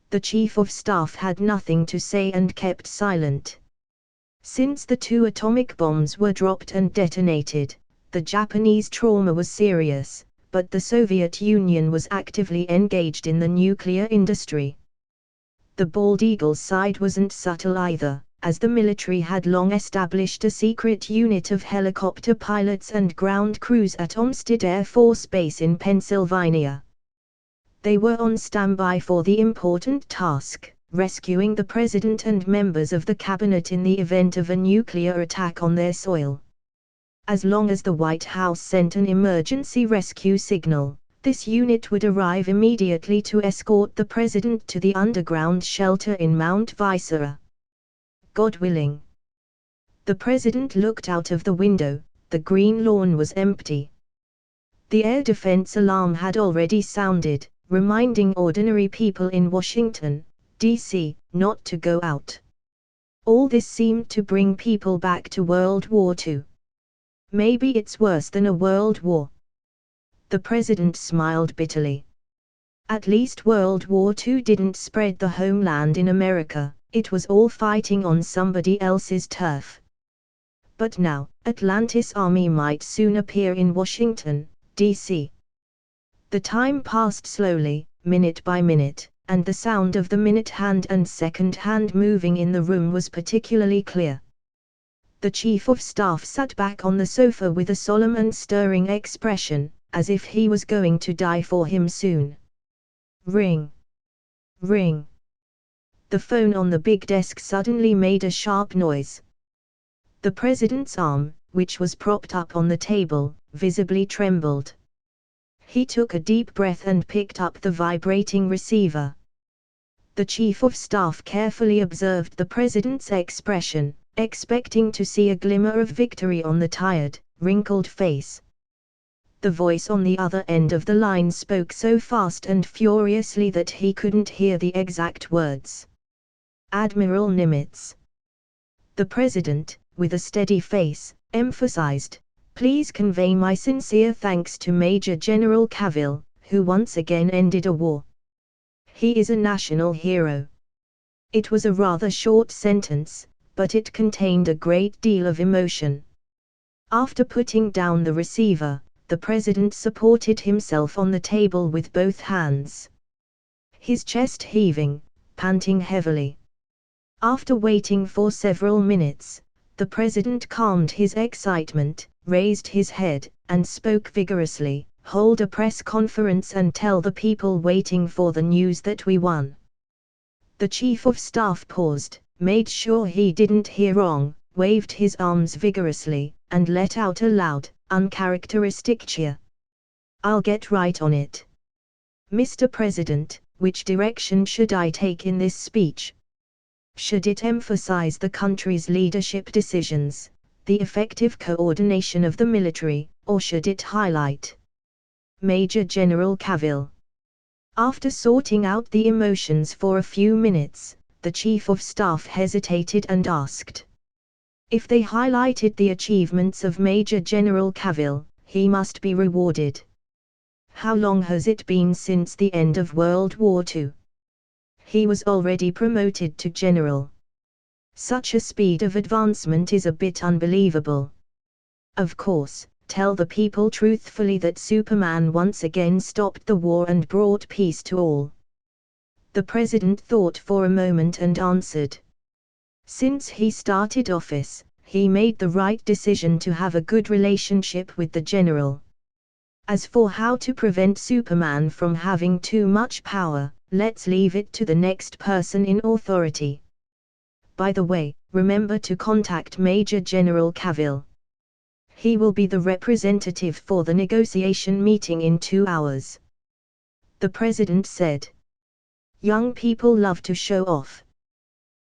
The chief of staff had nothing to say and kept silent. Since the 2 atomic bombs were dropped and detonated, the Japanese trauma was serious, but the Soviet Union was actively engaged in the nuclear industry. The bald eagle's side wasn't subtle either. as the military had long established a secret unit of helicopter pilots and ground crews at Olmsted Air Force Base in Pennsylvania. They were on standby for the important task, rescuing the president and members of the cabinet in the event of a nuclear attack on their soil. As long as the White House sent an emergency rescue signal, this unit would arrive immediately to escort the president to the underground shelter in Mount Visera. God willing. The president looked out of the window. The green lawn was empty. The air defense alarm had already sounded, reminding ordinary people in Washington, D.C., not to go out. All this seemed to bring people back to World War II. Maybe it's worse than a world war. The president smiled bitterly. At least World War II didn't spread the homeland in America, it was all fighting on somebody else's turf. But now, Atlantis' army might soon appear in Washington, D.C. The time passed slowly, minute by minute, and the sound of the minute hand and second hand moving in the room was particularly clear. The chief of staff sat back on the sofa with a solemn and stirring expression, as if he was going to die for him soon. Ring. Ring. The phone on the big desk suddenly made a sharp noise. The president's arm, which was propped up on the table, visibly trembled. He took a deep breath and picked up the vibrating receiver. The chief of staff carefully observed the president's expression, expecting to see a glimmer of victory on the tired, wrinkled face. The voice on the other end of the line spoke so fast and furiously that he couldn't hear the exact words. Admiral Nimitz. The president, with a steady face, emphasized, "Please convey my sincere thanks to Major General Cavill, who once again ended a war. He is a national hero." It was a rather short sentence, but it contained a great deal of emotion. After putting down the receiver, the president supported himself on the table with both hands. His chest heaving, panting heavily. After waiting for several minutes, the president calmed his excitement, raised his head, and spoke vigorously, "Hold a press conference and tell the people waiting for the news that we won." The chief of staff paused, made sure he didn't hear wrong, waved his arms vigorously, and let out a loud, uncharacteristic cheer. "I'll get right on it. Mr. President, which direction should I take in this speech? Should it emphasize the country's leadership decisions, the effective coordination of the military, or should it highlight Major General Cavill?" After sorting out the emotions for a few minutes, the chief of staff hesitated and asked. "If they highlighted the achievements of Major General Cavill, he must be rewarded. How long has it been since the end of World War II? He was already promoted to general. Such a speed of advancement is a bit unbelievable. Of course, tell the people truthfully that Superman once again stopped the war and brought peace to all." The president thought for a moment and answered. Since he started office, he made the right decision to have a good relationship with the general. As for how to prevent Superman from having too much power, let's leave it to the next person in authority. By the way, remember to contact Major General Cavill. He will be the representative for the negotiation meeting in 2 hours. The president said. Young people love to show off.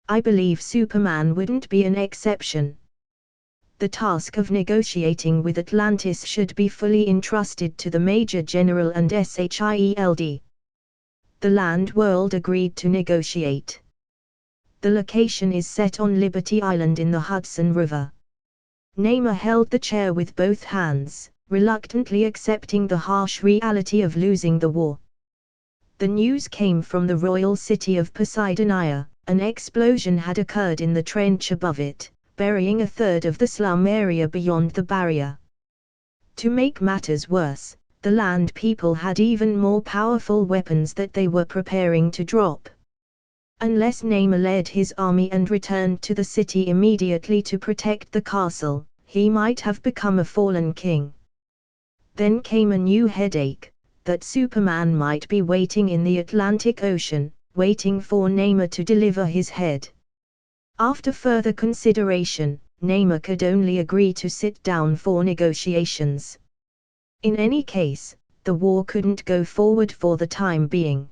I believe Superman wouldn't be an exception. The task of negotiating with Atlantis should be fully entrusted to the Major General and SHIELD. The land world agreed to negotiate. The location is set on Liberty Island in the Hudson River. Namor held the chair with both hands, reluctantly accepting the harsh reality of losing the war. The news came from the royal city of Poseidonia. An explosion had occurred in the trench above it, burying a third of the slum area beyond the barrier. To make matters worse, the land people had even more powerful weapons that they were preparing to drop. Unless Namor led his army and returned to the city immediately to protect the castle, he might have become a fallen king. Then came a new headache, that Superman might be waiting in the Atlantic Ocean, waiting for Namor to deliver his head. After further consideration, Namor could only agree to sit down for negotiations. In any case, the war couldn't go forward for the time being.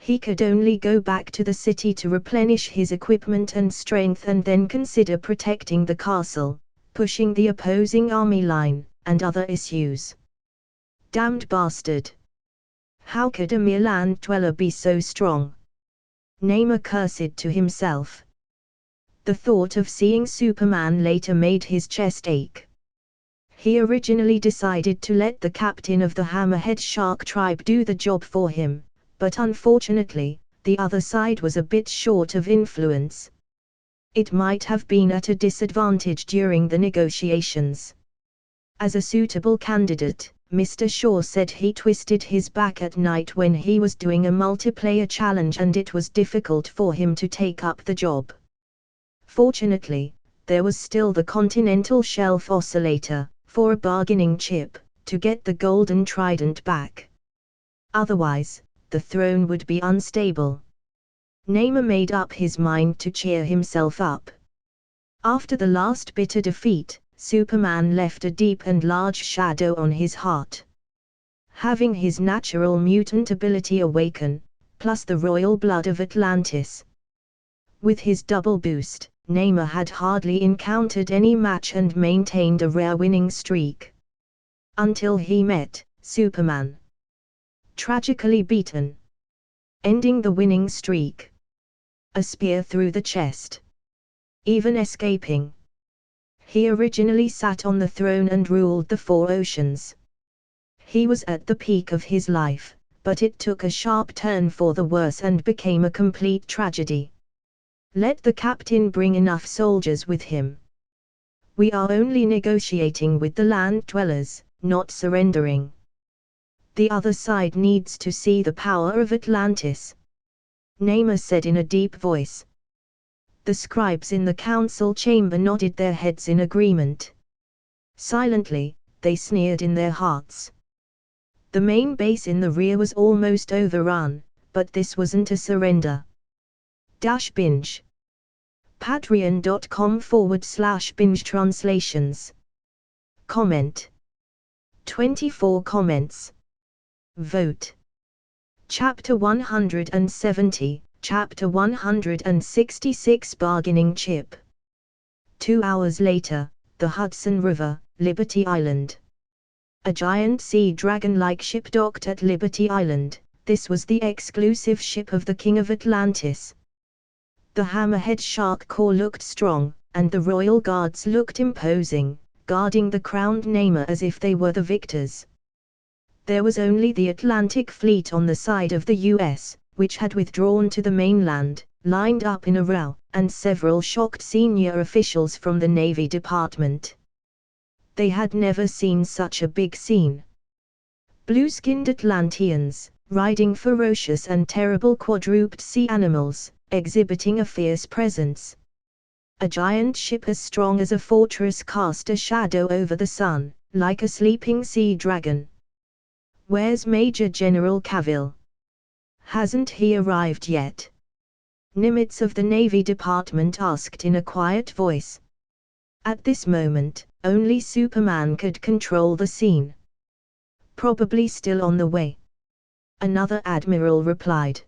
He could only go back to the city to replenish his equipment and strength and then consider protecting the castle, pushing the opposing army line, and other issues. Damned bastard! How could a mere land dweller be so strong? Namor cursed to himself. The thought of seeing Superman later made his chest ache. He originally decided to let the captain of the Hammerhead Shark tribe do the job for him, but unfortunately, the other side was a bit short of influence. It might have been at a disadvantage during the negotiations. As a suitable candidate, Mr. Shaw said he twisted his back at night when he was doing a multiplayer challenge and it was difficult for him to take up the job. Fortunately, there was still the Continental Shelf Oscillator, for a bargaining chip, to get the golden trident back. Otherwise, the throne would be unstable. Namor made up his mind to cheer himself up. After the last bitter defeat, Superman left a deep and large shadow on his heart. Having his natural mutant ability awaken, plus the royal blood of Atlantis. With his double boost, Namor had hardly encountered any match and maintained a rare winning streak. Until he met Superman. Tragically beaten. Ending the winning streak. A spear through the chest. Even escaping. He originally sat on the throne and ruled the four oceans. He was at the peak of his life, but it took a sharp turn for the worse and became a complete tragedy. Let the captain bring enough soldiers with him. We are only negotiating with the land dwellers, not surrendering. The other side needs to see the power of Atlantis. Namor said in a deep voice. The scribes in the council chamber nodded their heads in agreement. Silently, they sneered in their hearts. The main base in the rear was almost overrun, but this wasn't a surrender. Binge. Patreon.com/binge translations. Comment. 24 comments. Vote. Chapter 170, Chapter 166 Bargaining Chip. 2 hours later, the Hudson River, Liberty Island. A giant sea dragon-like ship docked at Liberty Island. This was the exclusive ship of the King of Atlantis. The Hammerhead Shark Corps looked strong, and the royal guards looked imposing, guarding the crowned Namor as if they were the victors. There was only the Atlantic Fleet on the side of the US, which had withdrawn to the mainland, lined up in a row, and several shocked senior officials from the Navy Department. They had never seen such a big scene. Blue-skinned Atlanteans, riding ferocious and terrible quadruped sea animals, exhibiting a fierce presence. A giant ship as strong as a fortress cast a shadow over the sun, like a sleeping sea dragon. Where's Major General Cavill? Hasn't he arrived yet? Nimitz of the Navy Department asked in a quiet voice. At this moment, only Superman could control the scene. Probably still on the way. Another admiral replied.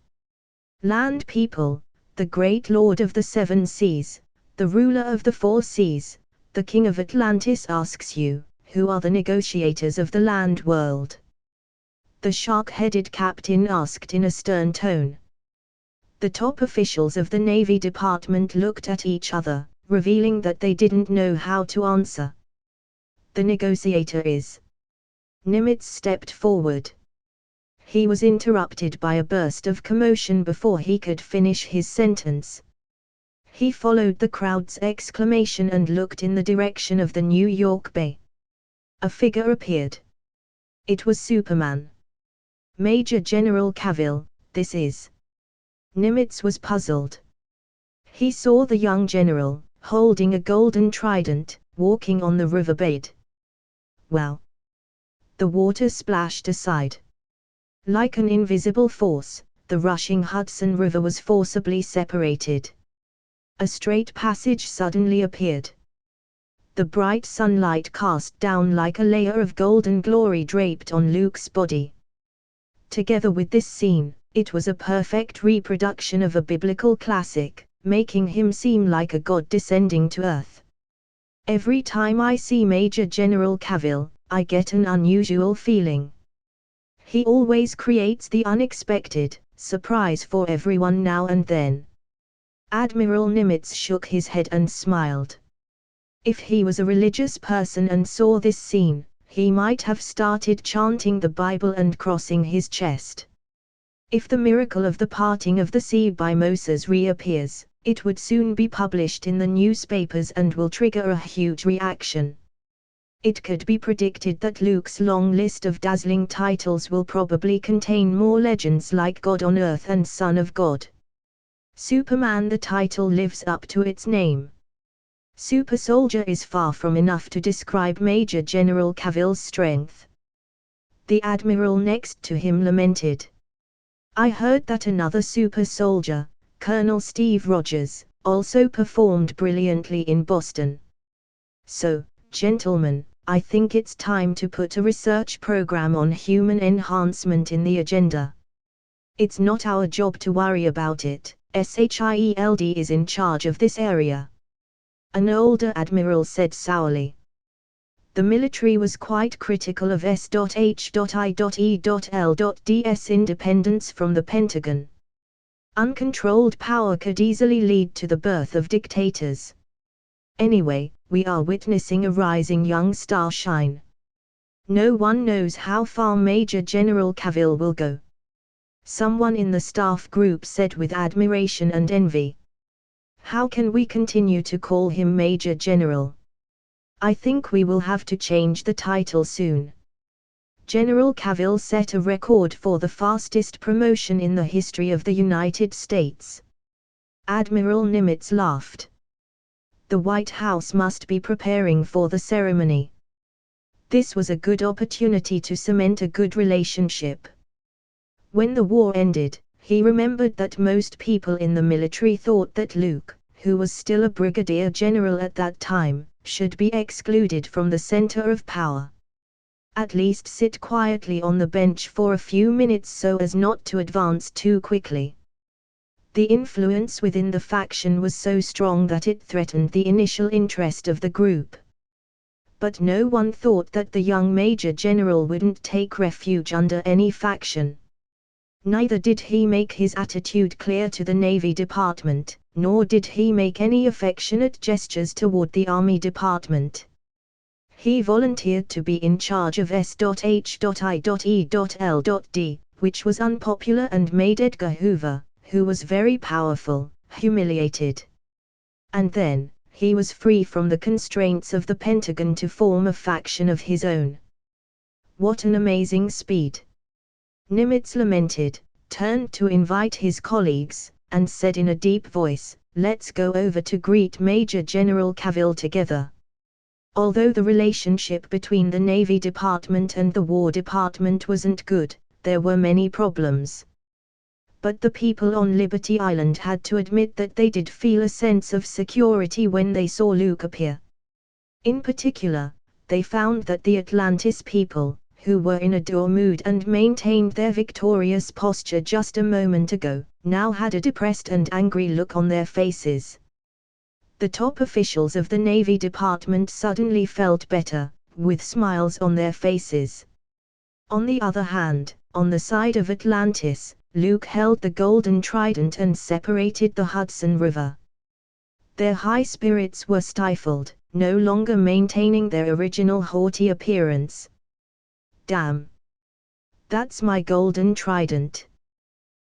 Land people, the great lord of the seven seas, the ruler of the four seas, the king of Atlantis asks you, who are the negotiators of the land world? The shark-headed captain asked in a stern tone. The top officials of the Navy Department looked at each other, revealing that they didn't know how to answer. The negotiator is. Nimitz stepped forward. He was interrupted by a burst of commotion before he could finish his sentence. He followed the crowd's exclamation and looked in the direction of the New York Bay. A figure appeared. It was Superman. Major General Cavill, this is. Nimitz was puzzled. He saw the young general, holding a golden trident, walking on the riverbed. Wow! The water splashed aside. Like an invisible force, the rushing Hudson River was forcibly separated. A straight passage suddenly appeared. The bright sunlight cast down like a layer of golden glory draped on Luke's body. Together with this scene, it was a perfect reproduction of a biblical classic, making him seem like a god descending to earth. Every time I see Major General Cavill, I get an unusual feeling. He always creates the unexpected surprise for everyone now and then. Admiral Nimitz shook his head and smiled. If he was a religious person and saw this scene, he might have started chanting the Bible and crossing his chest. If the miracle of the parting of the sea by Moses reappears, it would soon be published in the newspapers and will trigger a huge reaction. It could be predicted that Luke's long list of dazzling titles will probably contain more legends like God on Earth and Son of God. Superman, the title lives up to its name. Super Soldier is far from enough to describe Major General Cavill's strength. The admiral next to him lamented. I heard that another super soldier, Colonel Steve Rogers, also performed brilliantly in Boston. So, gentlemen, I think it's time to put a research program on human enhancement in the agenda. It's not our job to worry about it, SHIELD is in charge of this area. An older admiral said sourly. The military was quite critical of S.H.I.E.L.'s independence from the Pentagon. Uncontrolled power could easily lead to the birth of dictators. Anyway, we are witnessing a rising young star shine. No one knows how far Major General Cavill will go. Someone in the staff group said with admiration and envy. How can we continue to call him Major General? I think we will have to change the title soon. General Cavill set a record for the fastest promotion in the history of the United States. Admiral Nimitz laughed. The White House must be preparing for the ceremony. This was a good opportunity to cement a good relationship. When the war ended, he remembered that most people in the military thought that Luke, who was still a brigadier general at that time, should be excluded from the center of power. At least sit quietly on the bench for a few minutes so as not to advance too quickly. The influence within the faction was so strong that it threatened the initial interest of the group. But no one thought that the young Major General wouldn't take refuge under any faction. Neither did he make his attitude clear to the Navy Department, nor did he make any affectionate gestures toward the Army Department. He volunteered to be in charge of S.H.I.E.L.D, which was unpopular and made Edgar Hoover, who was very powerful, humiliated. And then, he was free from the constraints of the Pentagon to form a faction of his own. What an amazing speed! Nimitz lamented, turned to invite his colleagues, and said in a deep voice, "Let's go over to greet Major General Cavill together." Although the relationship between the Navy Department and the War Department wasn't good, there were many problems. But the people on Liberty Island had to admit that they did feel a sense of security when they saw Luke appear. In particular, they found that the Atlantis people, who were in a dour mood and maintained their victorious posture just a moment ago, now had a depressed and angry look on their faces. The top officials of the Navy Department suddenly felt better, with smiles on their faces. On the other hand, on the side of Atlantis, Luke held the golden trident and separated the Hudson River. Their high spirits were stifled, no longer maintaining their original haughty appearance. Damn! That's my golden trident.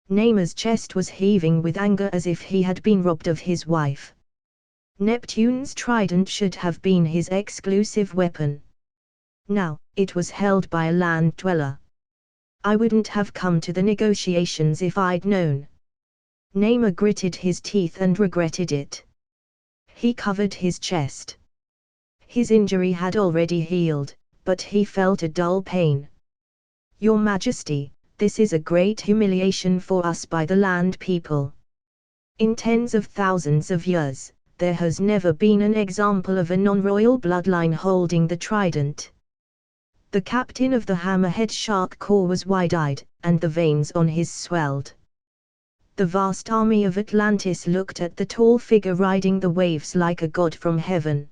Nemo's chest was heaving with anger as if he had been robbed of his wife. Neptune's trident should have been his exclusive weapon. Now, it was held by a land dweller. I wouldn't have come to the negotiations if I'd known. Namor gritted his teeth and regretted it. He covered his chest. His injury had already healed, but he felt a dull pain. Your Majesty, this is a great humiliation for us by the land people. In tens of thousands of years, there has never been an example of a non-royal bloodline holding the trident. The captain of the hammerhead shark corps was wide-eyed, and the veins on his swelled. The vast army of Atlantis looked at the tall figure riding the waves like a god from heaven.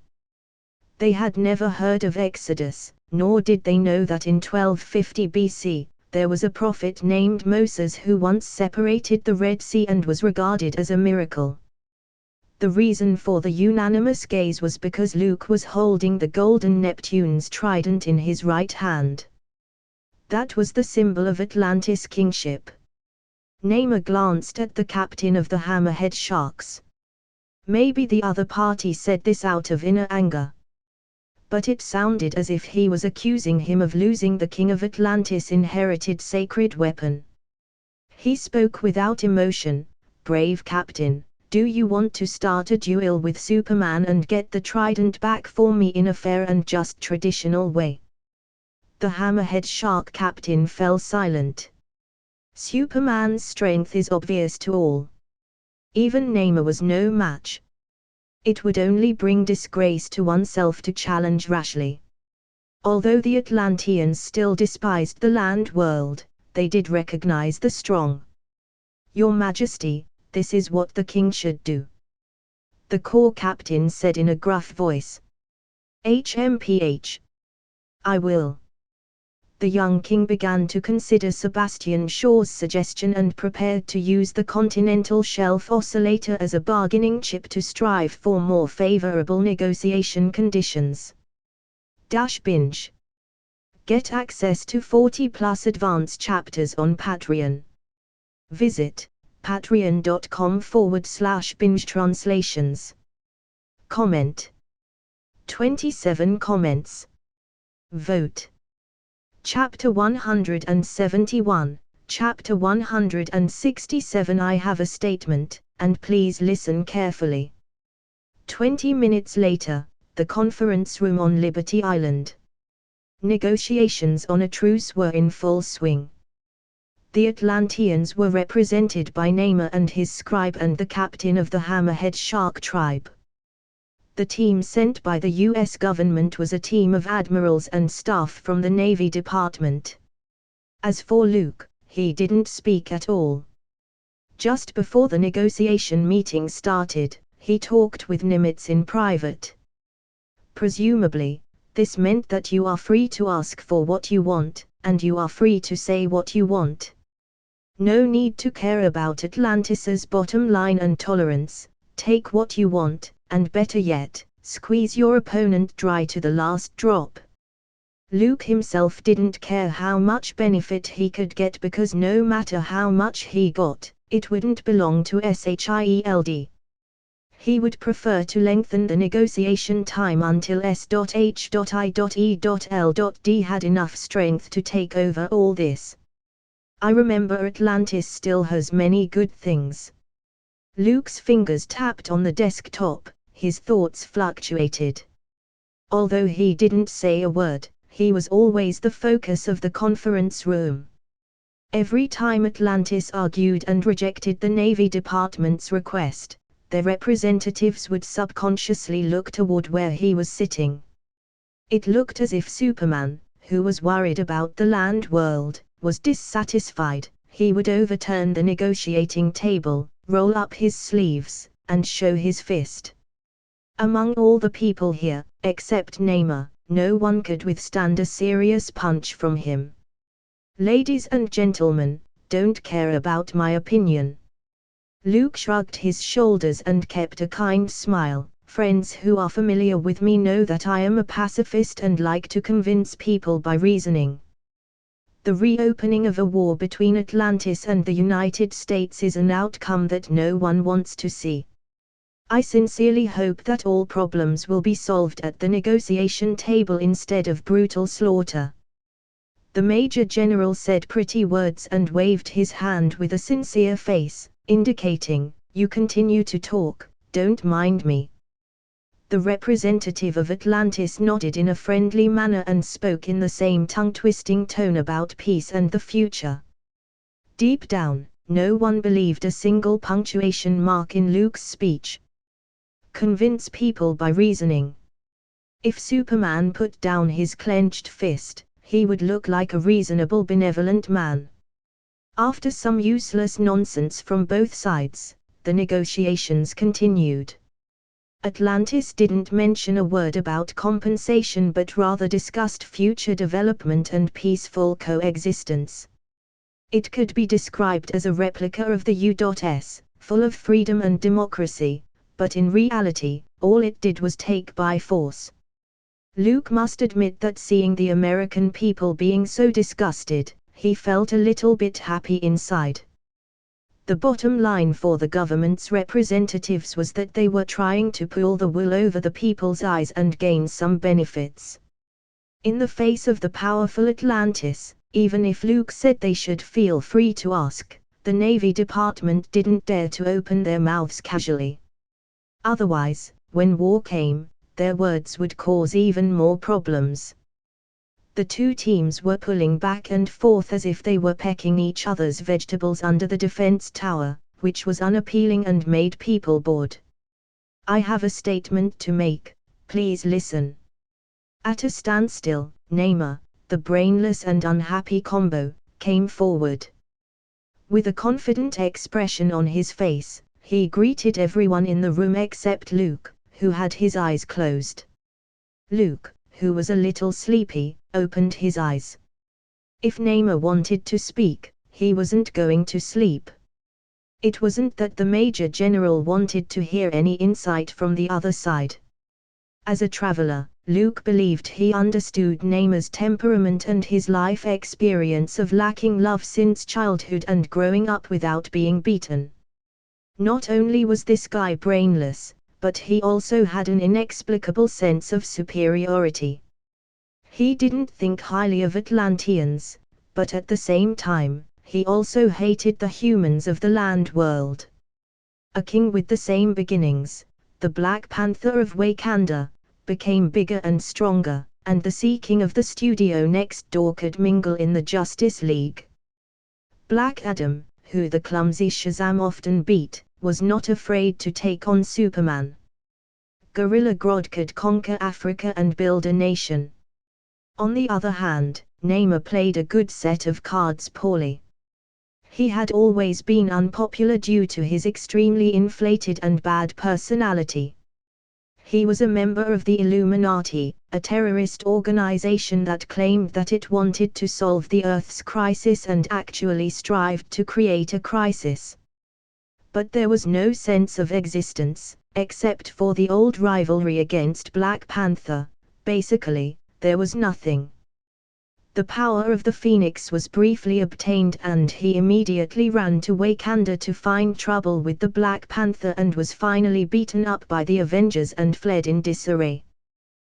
They had never heard of Exodus, nor did they know that in 1250 BC, there was a prophet named Moses who once separated the Red Sea and was regarded as a miracle. The reason for the unanimous gaze was because Luke was holding the golden Neptune's trident in his right hand. That was the symbol of Atlantis kingship. Namor glanced at the captain of the hammerhead sharks. Maybe the other party said this out of inner anger. But it sounded as if he was accusing him of losing the king of Atlantis' inherited sacred weapon. He spoke without emotion. Brave captain, do you want to start a duel with Superman and get the trident back for me in a fair and just traditional way? The hammerhead shark captain fell silent. Superman's strength is obvious to all. Even Namor was no match. It would only bring disgrace to oneself to challenge rashly. Although the Atlanteans still despised the land world, they did recognize the strong. Your Majesty, this is what the king should do. The corps captain said in a gruff voice. HMPH. I will. The young king began to consider Sebastian Shaw's suggestion and prepared to use the continental shelf oscillator as a bargaining chip to strive for more favorable negotiation conditions. Binge. Get access to 40+ advanced chapters on Patreon. Visit patreon.com/binge translations. Comment. 27 comments. Vote. Chapter 171, Chapter 167. I have a statement, and please listen carefully. 20 minutes later, the conference room on Liberty Island. Negotiations on a truce were in full swing. The Atlanteans were represented by Namor and his scribe and the captain of the Hammerhead Shark tribe. The team sent by the U.S. government was a team of admirals and staff from the Navy Department. As for Luke, he didn't speak at all. Just before the negotiation meeting started, he talked with Nimitz in private. Presumably, this meant that you are free to ask for what you want, and you are free to say what you want. No need to care about Atlantis's bottom line and tolerance. Take what you want, and better yet, squeeze your opponent dry to the last drop. Luke himself didn't care how much benefit he could get because no matter how much he got, it wouldn't belong to SHIELD. He would prefer to lengthen the negotiation time until S.H.I.E.L.D. had enough strength to take over all this. I remember Atlantis still has many good things. Luke's fingers tapped on the desktop, his thoughts fluctuated. Although he didn't say a word, he was always the focus of the conference room. Every time Atlantis argued and rejected the Navy Department's request, their representatives would subconsciously look toward where he was sitting. It looked as if Superman, who was worried about the land world, was dissatisfied. He would overturn the negotiating table, roll up his sleeves, and show his fist. Among all the people here, except Namor, no one could withstand a serious punch from him. Ladies and gentlemen, don't care about my opinion. Luke shrugged his shoulders and kept a kind smile. Friends who are familiar with me know that I am a pacifist and like to convince people by reasoning. The reopening of a war between Atlantis and the United States is an outcome that no one wants to see. I sincerely hope that all problems will be solved at the negotiation table instead of brutal slaughter. The Major General said pretty words and waved his hand with a sincere face. indicating, "You continue to talk, don't mind me." The representative of Atlantis nodded in a friendly manner and spoke in the same tongue-twisting tone about peace and the future. Deep down, no one believed a single punctuation mark in Luke's speech. Convince people by reasoning. If Superman put down his clenched fist, he would look like a reasonable, benevolent man. After some useless nonsense from both sides, the negotiations continued. Atlantis didn't mention a word about compensation but rather discussed future development and peaceful coexistence. It could be described as a replica of the U.S., full of freedom and democracy, but in reality, all it did was take by force. Luke must admit that seeing the American people being so disgusted, he felt a little bit happy inside. The bottom line for the government's representatives was that they were trying to pull the wool over the people's eyes and gain some benefits. In the face of the powerful Atlantis, even if Luke said they should feel free to ask, the Navy Department didn't dare to open their mouths casually. Otherwise, when war came, their words would cause even more problems. The two teams were pulling back and forth as if they were pecking each other's vegetables under the defense tower, which was unappealing and made people bored. "I have a statement to make, please listen." At a standstill, Namor, the brainless and unhappy combo, came forward. With a confident expression on his face, he greeted everyone in the room except Luke, who had his eyes closed. Luke, who was a little sleepy, opened his eyes. If Namor wanted to speak, he wasn't going to sleep. It wasn't that the Major General wanted to hear any insight from the other side. As a traveler, Luke believed he understood Namor's temperament and his life experience of lacking love since childhood and growing up without being beaten. Not only was this guy brainless, but he also had an inexplicable sense of superiority. He didn't think highly of Atlanteans, but at the same time, he also hated the humans of the land world. A king with the same beginnings, the Black Panther of Wakanda, became bigger and stronger, and the Sea King of the studio next door could mingle in the Justice League. Black Adam, who the clumsy Shazam often beat, was not afraid to take on Superman. Gorilla Grodd could conquer Africa and build a nation. On the other hand, Namor played a good set of cards poorly. He had always been unpopular due to his extremely inflated and bad personality. He was a member of the Illuminati, a terrorist organization that claimed that it wanted to solve the Earth's crisis and actually strived to create a crisis. But there was no sense of existence, except for the old rivalry against Black Panther. Basically, there was nothing. The power of the Phoenix was briefly obtained and he immediately ran to Wakanda to find trouble with the Black Panther and was finally beaten up by the Avengers and fled in disarray.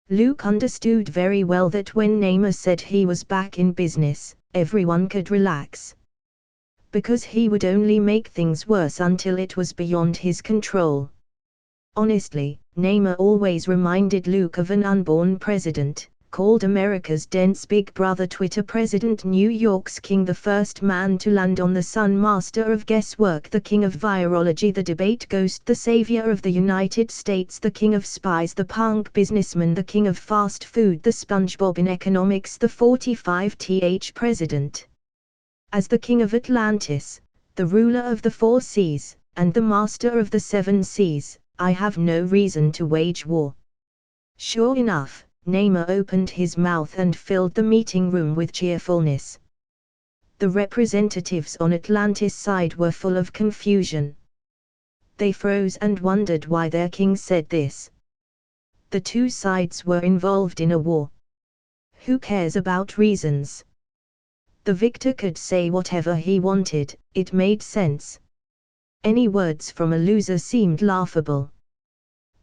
Luke understood very well that when Namor said he was back in business, everyone could relax. Because he would only make things worse until it was beyond his control. Honestly, Namor always reminded Luke of an unborn president, called America's dense big brother Twitter president, New York's king, the first man to land on the sun, master of guesswork, the king of virology, the debate ghost, the savior of the United States, the king of spies, the punk businessman, the king of fast food, the SpongeBob in economics, the 45th president. As the king of Atlantis, the ruler of the 4 seas, and the master of the 7 seas, I have no reason to wage war. Sure enough, Namor opened his mouth and filled the meeting room with cheerfulness. The representatives on Atlantis' side were full of confusion. They froze and wondered why their king said this. The two sides were involved in a war. Who cares about reasons? The victor could say whatever he wanted, it made sense. Any words from a loser seemed laughable.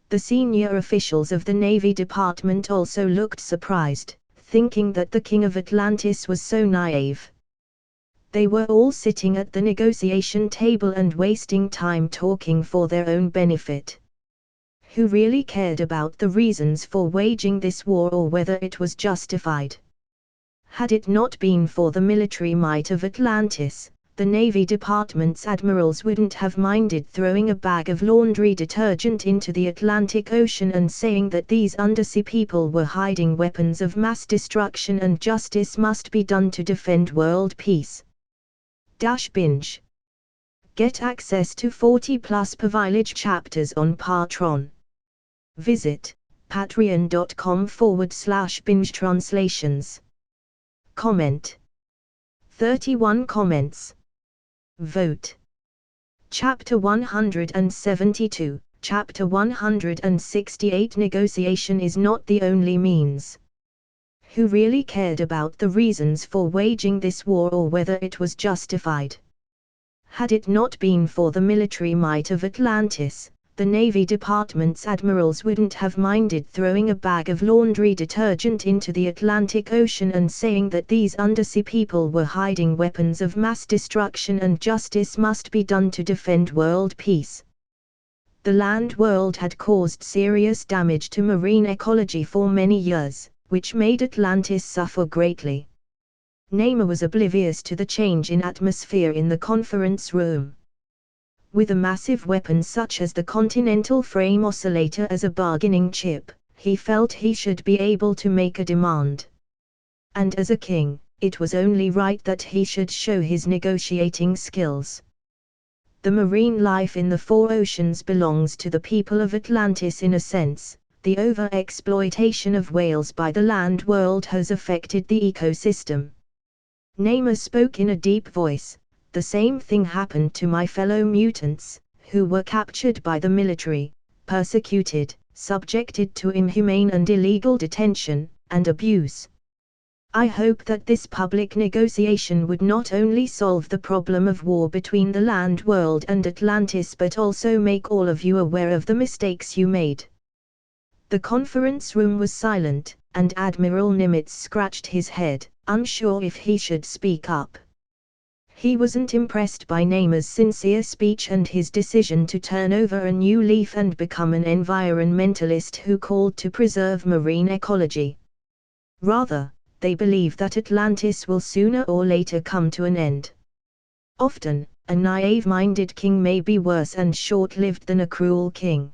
The senior officials of the Navy Department also looked surprised, thinking that the king of Atlantis was so naive. They were all sitting at the negotiation table and wasting time talking for their own benefit. Who really cared about the reasons for waging this war or whether it was justified? Had it not been for the military might of Atlantis, the Navy Department's admirals wouldn't have minded throwing a bag of laundry detergent into the Atlantic Ocean and saying that these undersea people were hiding weapons of mass destruction and justice must be done to defend world peace. Binge. Get access to 40+ privilege chapters on Patreon. Visit patreon.com/binge translations. Comment. 31 comments. Vote. Chapter 172, Chapter 168. Negotiation is not the only means. Who really cared about the reasons for waging this war or whether it was justified? Had it not been for the military might of Atlantis, the Navy Department's admirals wouldn't have minded throwing a bag of laundry detergent into the Atlantic Ocean and saying that these undersea people were hiding weapons of mass destruction and justice must be done to defend world peace. The land world had caused serious damage to marine ecology for many years, which made Atlantis suffer greatly. Namor was oblivious to the change in atmosphere in the conference room. With a massive weapon such as the Continental Frame Oscillator as a bargaining chip, he felt he should be able to make a demand. And as a king, it was only right that he should show his negotiating skills. The marine life in the four oceans belongs to the people of Atlantis in a sense. The over-exploitation of whales by the land world has affected the ecosystem. Namor spoke in a deep voice. The same thing happened to my fellow mutants, who were captured by the military, persecuted, subjected to inhumane and illegal detention, and abuse. I hope that this public negotiation would not only solve the problem of war between the land world and Atlantis but also make all of you aware of the mistakes you made. The conference room was silent, and Admiral Nimitz scratched his head, unsure if he should speak up. He wasn't impressed by Namor's sincere speech and his decision to turn over a new leaf and become an environmentalist who called to preserve marine ecology. Rather, they believe that Atlantis will sooner or later come to an end. Often, a naive-minded king may be worse and short-lived than a cruel king.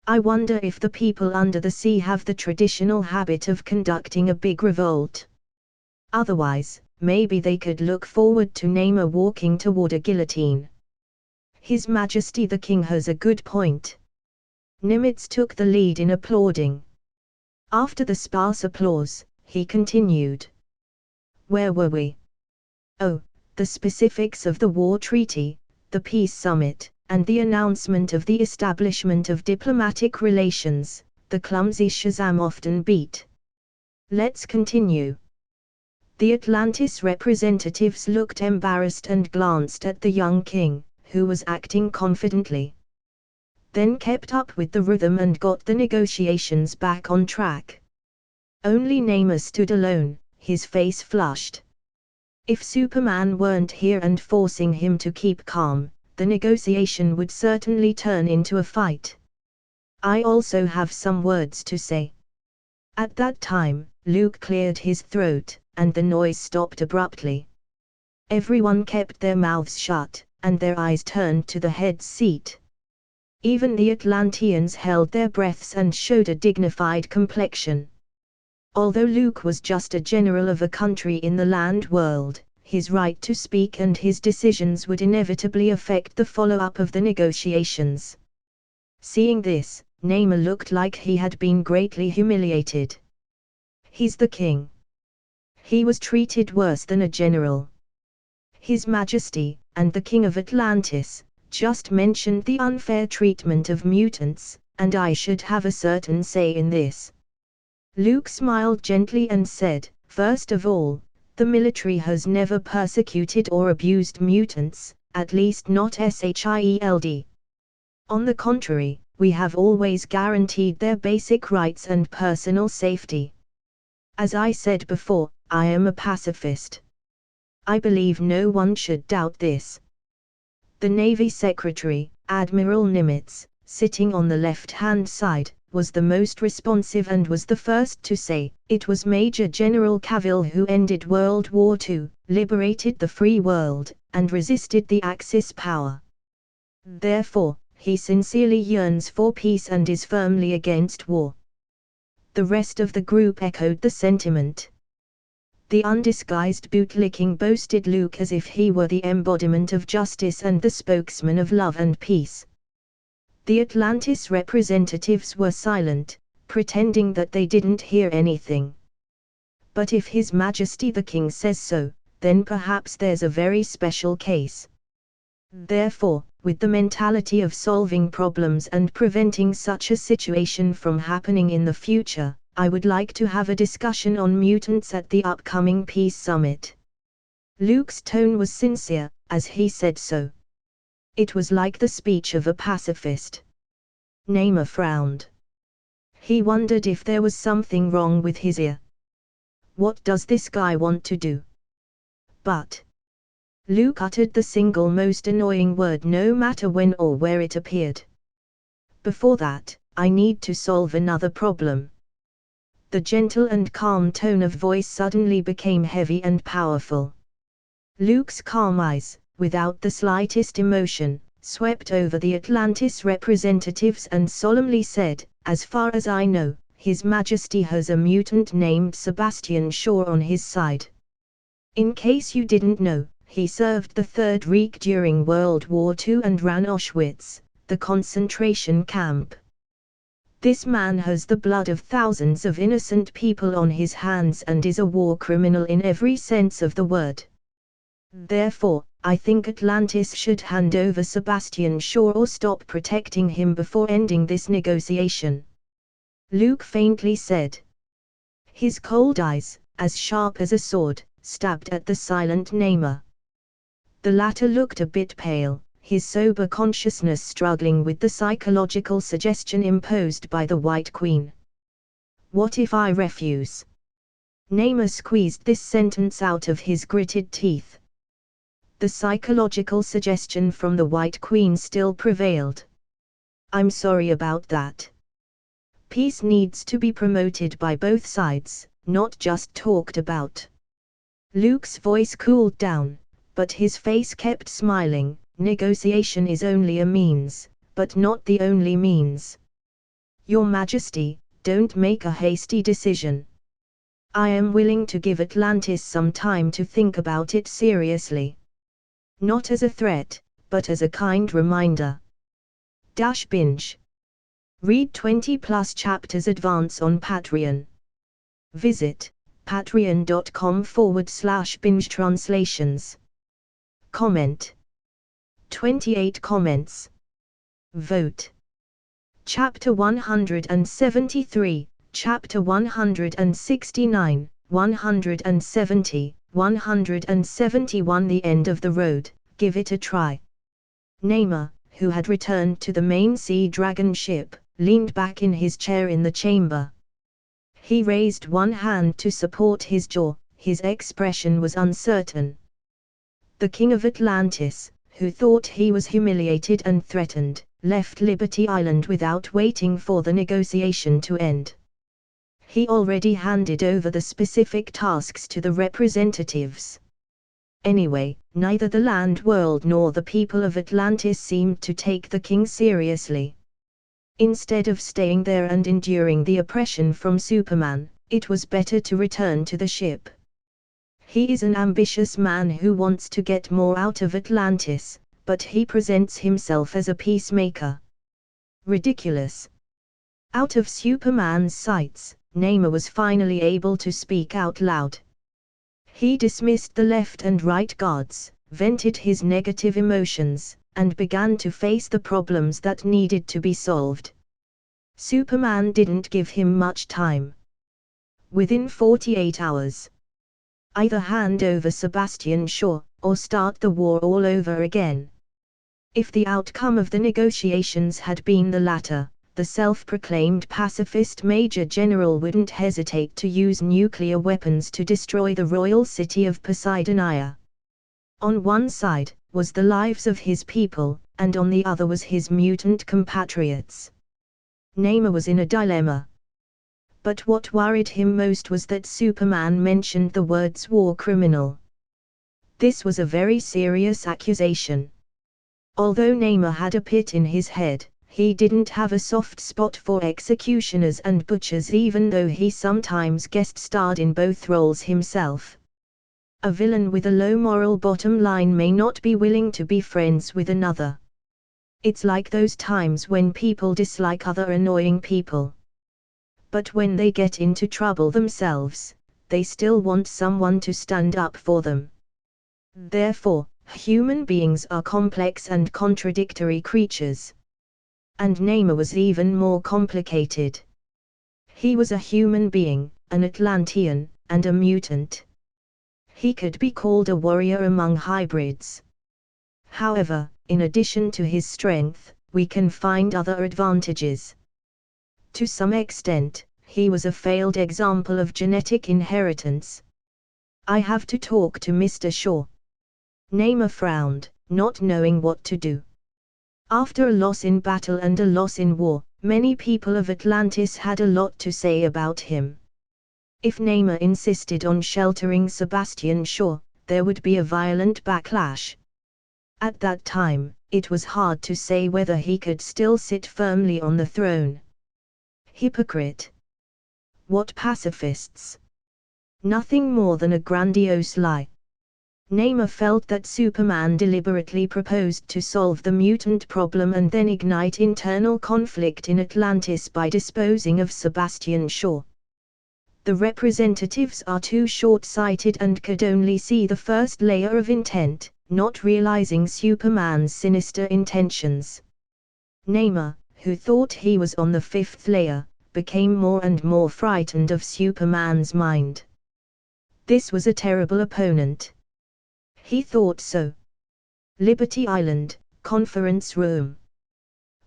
I wonder if the people under the sea have the traditional habit of conducting a big revolt. Otherwise, maybe they could look forward to Namor walking toward a guillotine. His Majesty the King has a good point. Nimitz took the lead in applauding. After the sparse applause, he continued. Where were we? Oh, the specifics of the war treaty, the peace summit, and the announcement of the establishment of diplomatic relations, the clumsy Shazam often beat. Let's continue. The Atlantis representatives looked embarrassed and glanced at the young king, who was acting confidently. Then kept up with the rhythm and got the negotiations back on track. Only Namor stood alone, his face flushed. If Superman weren't here and forcing him to keep calm, the negotiation would certainly turn into a fight. I also have some words to say. At that time, Luke cleared his throat, and the noise stopped abruptly. Everyone kept their mouths shut, and their eyes turned to the head's seat. Even the Atlanteans held their breaths and showed a dignified complexion. Although Luke was just a general of a country in the land world, his right to speak and his decisions would inevitably affect the follow-up of the negotiations. Seeing this, Namor looked like he had been greatly humiliated. He's the king. He was treated worse than a general. His Majesty, and the King of Atlantis, just mentioned the unfair treatment of mutants, and I should have a certain say in this. Luke smiled gently and said, first of all, the military has never persecuted or abused mutants, at least not SHIELD. On the contrary, we have always guaranteed their basic rights and personal safety. As I said before, I am a pacifist. I believe no one should doubt this. The Navy Secretary, Admiral Nimitz, sitting on the left-hand side, was the most responsive and was the first to say, it was Major General Cavill who ended World War II, liberated the free world, and resisted the Axis power. Therefore, he sincerely yearns for peace and is firmly against war. The rest of the group echoed the sentiment. The undisguised bootlicking boasted Luke as if he were the embodiment of justice and the spokesman of love and peace. The Atlantis representatives were silent, pretending that they didn't hear anything. But if His Majesty the King says so, then perhaps there's a very special case. Therefore, with the mentality of solving problems and preventing such a situation from happening in the future, I would like to have a discussion on mutants at the upcoming Peace Summit. Luke's tone was sincere, as he said so. It was like the speech of a pacifist. Namor frowned. He wondered if there was something wrong with his ear. What does this guy want to do? But Luke uttered the single most annoying word no matter when or where it appeared. Before that, I need to solve another problem. The gentle and calm tone of voice suddenly became heavy and powerful. Luke's calm eyes, without the slightest emotion, swept over the Atlantis representatives and solemnly said, as far as I know, His Majesty has a mutant named Sebastian Shaw on his side. In case you didn't know, he served the Third Reich during World War II and ran Auschwitz, the concentration camp. This man has the blood of thousands of innocent people on his hands and is a war criminal in every sense of the word. Therefore, I think Atlantis should hand over Sebastian Shaw or stop protecting him before ending this negotiation. Luke faintly said. His cold eyes, as sharp as a sword, stabbed at the silent Namor. The latter looked a bit pale, his sober consciousness struggling with the psychological suggestion imposed by the White Queen. What if I refuse? Namor squeezed this sentence out of his gritted teeth. The psychological suggestion from the White Queen still prevailed. I'm sorry about that. Peace needs to be promoted by both sides, not just talked about. Luke's voice cooled down, but his face kept smiling. Negotiation is only a means, but not the only means. Your Majesty, don't make a hasty decision. I am willing to give Atlantis some time to think about it seriously. Not as a threat, but as a kind reminder. Binge. Read 20+ chapters advance on Patreon. Visit patreon.com/binge translations. Comment. 28 comments. Vote. Chapter 173, Chapter 169, 170, 171. The end of the road, give it a try. Namor, who had returned to the main Sea Dragon ship, leaned back in his chair in the chamber. He raised one hand to support his jaw, his expression was uncertain. The King of Atlantis, who thought he was humiliated and threatened, left Liberty Island without waiting for the negotiation to end. He already handed over the specific tasks to the representatives. Anyway, neither the land world nor the people of Atlantis seemed to take the king seriously. Instead of staying there and enduring the oppression from Superman, it was better to return to the ship. He is an ambitious man who wants to get more out of Atlantis, but he presents himself as a peacemaker. Ridiculous. Out of Superman's sights, Namor was finally able to speak out loud. He dismissed the left and right guards, vented his negative emotions, and began to face the problems that needed to be solved. Superman didn't give him much time. Within 48 hours. Either hand over Sebastian Shaw, or start the war all over again. If the outcome of the negotiations had been the latter, the self-proclaimed pacifist Major General wouldn't hesitate to use nuclear weapons to destroy the royal city of Poseidonia. On one side was the lives of his people, and on the other was his mutant compatriots. Namor was in a dilemma. But what worried him most was that Superman mentioned the words war criminal. This was a very serious accusation. Although Namor had a pit in his head, he didn't have a soft spot for executioners and butchers, even though he sometimes guest-starred in both roles himself. A villain with a low moral bottom line may not be willing to be friends with another. It's like those times when people dislike other annoying people. But when they get into trouble themselves, they still want someone to stand up for them. Therefore, human beings are complex and contradictory creatures. And Namor was even more complicated. He was a human being, an Atlantean, and a mutant. He could be called a warrior among hybrids. However, in addition to his strength, we can find other advantages. To some extent, he was a failed example of genetic inheritance. I have to talk to Mr. Shaw. Namor frowned, not knowing what to do. After a loss in battle and a loss in war, many people of Atlantis had a lot to say about him. If Namor insisted on sheltering Sebastian Shaw, there would be a violent backlash. At that time, it was hard to say whether he could still sit firmly on the throne. Hypocrite. What pacifists? Nothing more than a grandiose lie. Namor felt that Superman deliberately proposed to solve the mutant problem and then ignite internal conflict in Atlantis by disposing of Sebastian Shaw. The representatives are too short-sighted and could only see the first layer of intent, not realizing Superman's sinister intentions. Namor, who thought he was on the fifth layer, became more and more frightened of Superman's mind. This was a terrible opponent. He thought so. Liberty Island, conference room.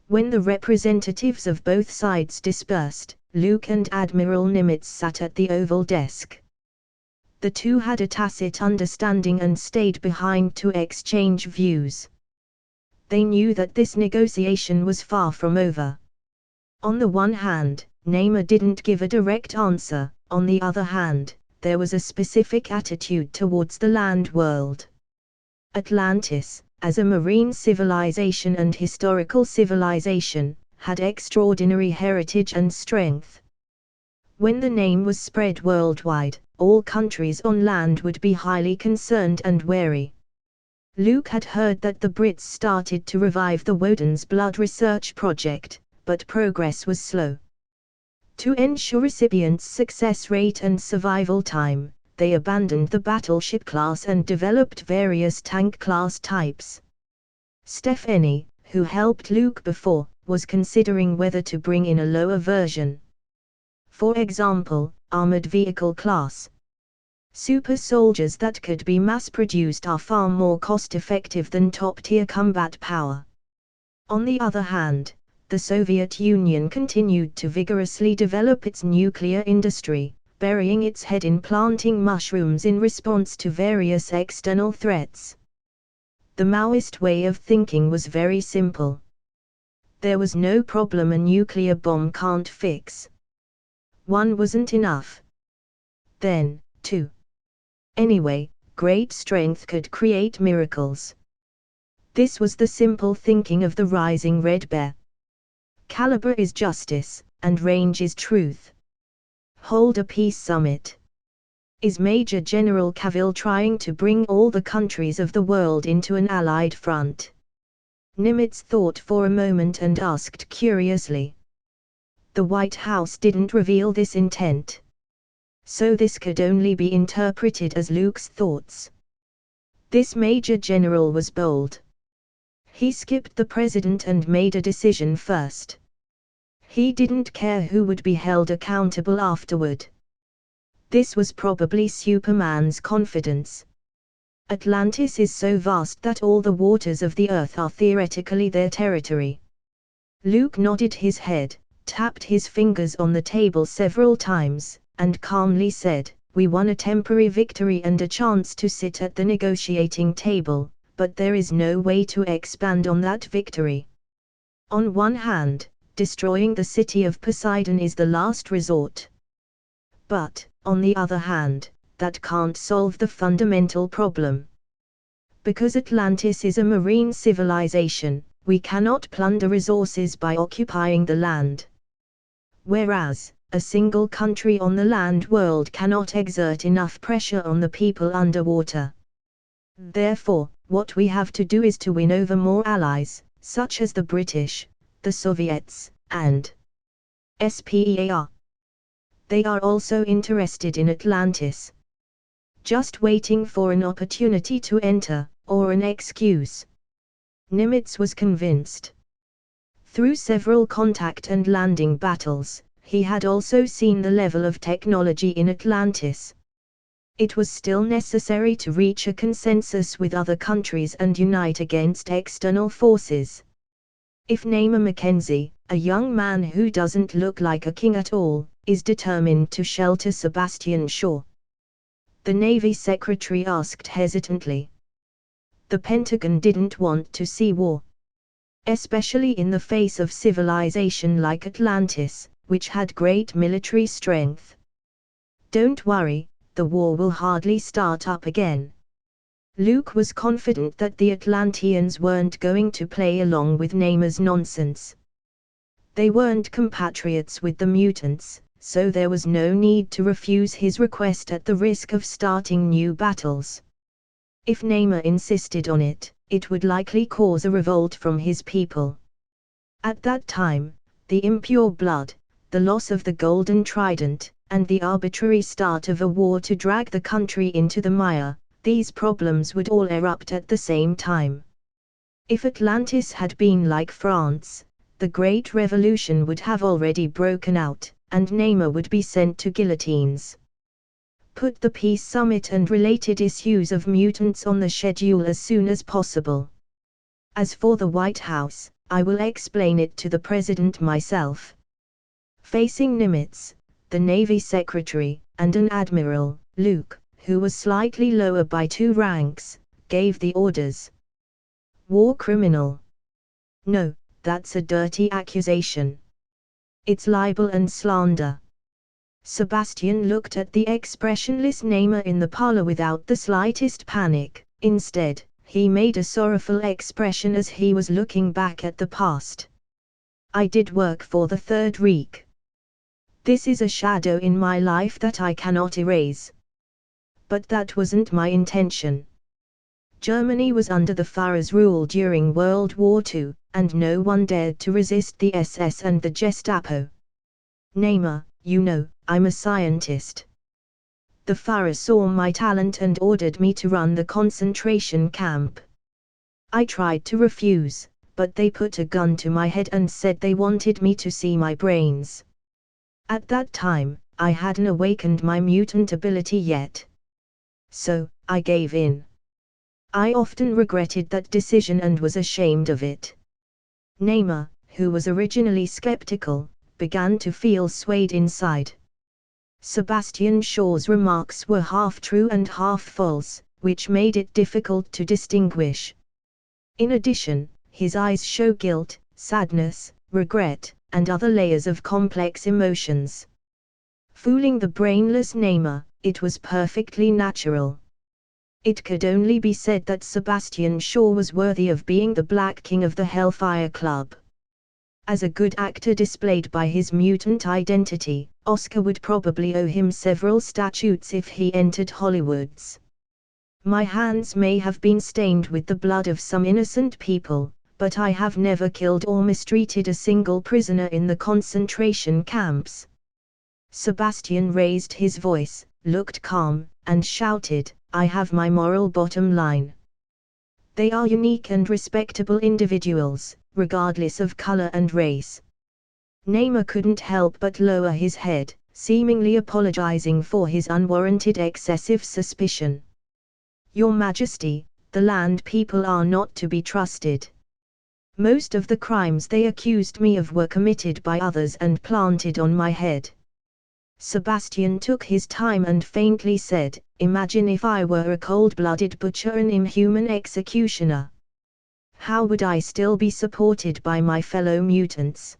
When the representatives of both sides dispersed, Luke and Admiral Nimitz sat at the oval desk. The two had a tacit understanding and stayed behind to exchange views. They knew that this negotiation was far from over. On the one hand, Namor didn't give a direct answer, on the other hand, there was a specific attitude towards the land world. Atlantis, as a marine civilization and historical civilization, had extraordinary heritage and strength. When the name was spread worldwide, all countries on land would be highly concerned and wary. Luke had heard that the Brits started to revive the Woden's Blood research project, but progress was slow. To ensure recipients' success rate and survival time, they abandoned the battleship class and developed various tank class types. Stephanie, who helped Luke before, was considering whether to bring in a lower version. For example, armored vehicle class. Super soldiers that could be mass-produced are far more cost-effective than top-tier combat power. On the other hand, the Soviet Union continued to vigorously develop its nuclear industry, burying its head in planting mushrooms in response to various external threats. The Maoist way of thinking was very simple. There was no problem a nuclear bomb can't fix. One wasn't enough. Then, two. Anyway, great strength could create miracles. This was the simple thinking of the rising Red Bear. Caliber is justice, and range is truth. Hold a peace summit. Is Major General Cavill trying to bring all the countries of the world into an allied front? Nimitz thought for a moment and asked curiously. The White House didn't reveal this intent. So this could only be interpreted as Luke's thoughts. This Major General was bold. He skipped the president and made a decision first. He didn't care who would be held accountable afterward. This was probably Superman's confidence. Atlantis is so vast that all the waters of the earth are theoretically their territory. Luke nodded his head, tapped his fingers on the table several times, and calmly said, we won a temporary victory and a chance to sit at the negotiating table, but there is no way to expand on that victory. On one hand, destroying the city of Poseidon is the last resort. But, on the other hand, that can't solve the fundamental problem. Because Atlantis is a marine civilization, we cannot plunder resources by occupying the land. Whereas, a single country on the land world cannot exert enough pressure on the people underwater. Therefore, what we have to do is to win over more allies, such as the British, the Soviets, and SPER. They are also interested in Atlantis. Just waiting for an opportunity to enter, or an excuse. Nimitz was convinced. Through several contact and landing battles, he had also seen the level of technology in Atlantis. It was still necessary to reach a consensus with other countries and unite against external forces. If Namer Mackenzie, a young man who doesn't look like a king at all, is determined to shelter Sebastian Shaw? The Navy Secretary asked hesitantly. The Pentagon didn't want to see war. Especially in the face of civilization like Atlantis, which had great military strength. Don't worry, the war will hardly start up again. Luke was confident that the Atlanteans weren't going to play along with Namer's nonsense. They weren't compatriots with the mutants, so there was no need to refuse his request at the risk of starting new battles. If Namer insisted on it, it would likely cause a revolt from his people. At that time, the impure blood, the loss of the Golden Trident, and the arbitrary start of a war to drag the country into the mire, these problems would all erupt at the same time. If Atlantis had been like France, the Great Revolution would have already broken out, and Namer would be sent to guillotines. Put the peace summit and related issues of mutants on the schedule as soon as possible. As for the White House, I will explain it to the President myself. Facing Nimitz, the Navy Secretary, and an Admiral, Luke, who was slightly lower by 2 ranks, gave the orders. War criminal. No, that's a dirty accusation. It's libel and slander. Sebastian looked at the expressionless Namer in the parlor without the slightest panic. Instead, he made a sorrowful expression as he was looking back at the past. I did work for the Third Reich. This is a shadow in my life that I cannot erase. But that wasn't my intention. Germany was under the Führer's rule during World War II, and no one dared to resist the SS and the Gestapo. Namer, you know, I'm a scientist. The Führer saw my talent and ordered me to run the concentration camp. I tried to refuse, but they put a gun to my head and said they wanted me to see my brains. At that time, I hadn't awakened my mutant ability yet. So, I gave in. I often regretted that decision and was ashamed of it. Namer, who was originally skeptical, began to feel swayed inside. Sebastian Shaw's remarks were half true and half false, which made it difficult to distinguish. In addition, his eyes show guilt, sadness, regret, and other layers of complex emotions. Fooling the brainless Namer, it was perfectly natural. It could only be said that Sebastian Shaw was worthy of being the Black King of the Hellfire Club. As a good actor displayed by his mutant identity, Oscar would probably owe him several statues if he entered Hollywood's. My hands may have been stained with the blood of some innocent people, but I have never killed or mistreated a single prisoner in the concentration camps. Sebastian raised his voice, looked calm, and shouted, I have my moral bottom line. They are unique and respectable individuals, regardless of color and race. Namer couldn't help but lower his head, seemingly apologizing for his unwarranted excessive suspicion. Your Majesty, the land people are not to be trusted. Most of the crimes they accused me of were committed by others and planted on my head. Sebastian took his time and faintly said, "Imagine if I were a cold-blooded butcher and inhuman executioner. How would I still be supported by my fellow mutants?"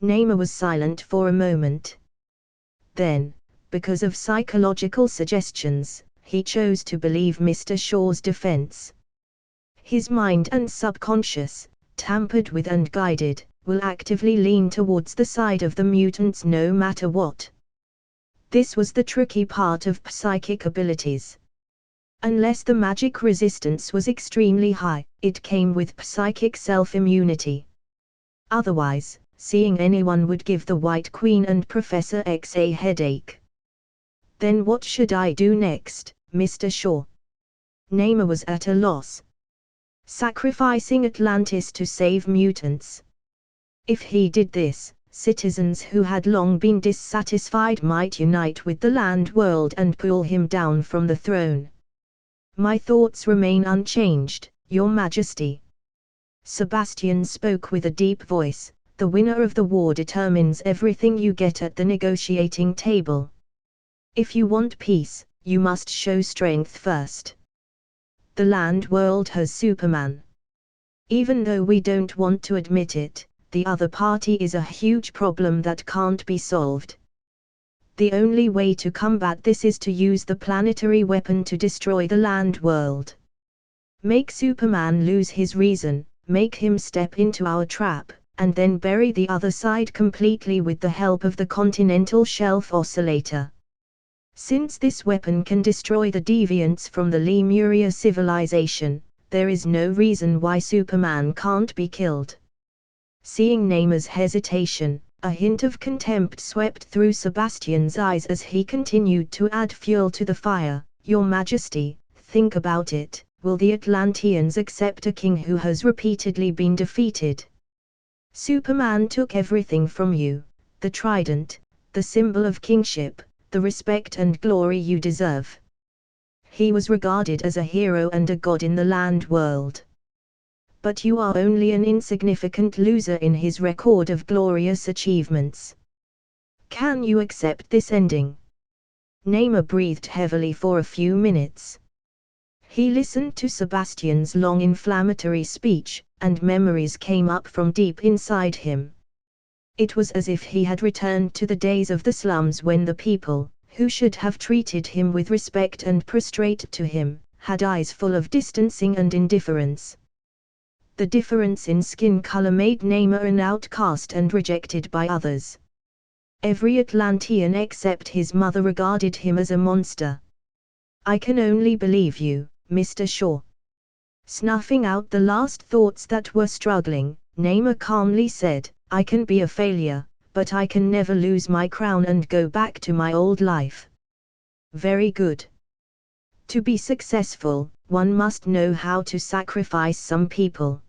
Naima was silent for a moment. Then, because of psychological suggestions, he chose to believe Mr. Shaw's defense. His mind and subconscious, tampered with and guided, will actively lean towards the side of the mutants no matter what. This was the tricky part of psychic abilities. Unless the magic resistance was extremely high, it came with psychic self-immunity. Otherwise, seeing anyone would give the White Queen and Professor X a headache. Then what should I do next, Mr. Shaw? Naima was at a loss. Sacrificing Atlantis to save mutants. If he did this, citizens who had long been dissatisfied might unite with the land world and pull him down from the throne. My thoughts remain unchanged, Your Majesty. Sebastian spoke with a deep voice. The winner of the war determines everything you get at the negotiating table. If you want peace, you must show strength first. The land world has Superman. Even though we don't want to admit it, the other party is a huge problem that can't be solved. The only way to combat this is to use the planetary weapon to destroy the land world. Make Superman lose his reason, make him step into our trap, and then bury the other side completely with the help of the continental shelf oscillator. Since this weapon can destroy the deviants from the Lemuria civilization, there is no reason why Superman can't be killed. Seeing Naima's hesitation, a hint of contempt swept through Sebastian's eyes as he continued to add fuel to the fire. Your Majesty, think about it, will the Atlanteans accept a king who has repeatedly been defeated? Superman took everything from you, the trident, the symbol of kingship, the respect and glory you deserve. He was regarded as a hero and a god in the land world. But you are only an insignificant loser in his record of glorious achievements. Can you accept this ending? Naima breathed heavily for a few minutes. He listened to Sebastian's long inflammatory speech, and memories came up from deep inside him. It was as if he had returned to the days of the slums when the people, who should have treated him with respect and prostrate to him, had eyes full of distancing and indifference. The difference in skin color made Naima an outcast and rejected by others. Every Atlantean except his mother regarded him as a monster. I can only believe you, Mr. Shaw. Snuffing out the last thoughts that were struggling, Naima calmly said, I can be a failure, but I can never lose my crown and go back to my old life. Very good. To be successful, one must know how to sacrifice some people.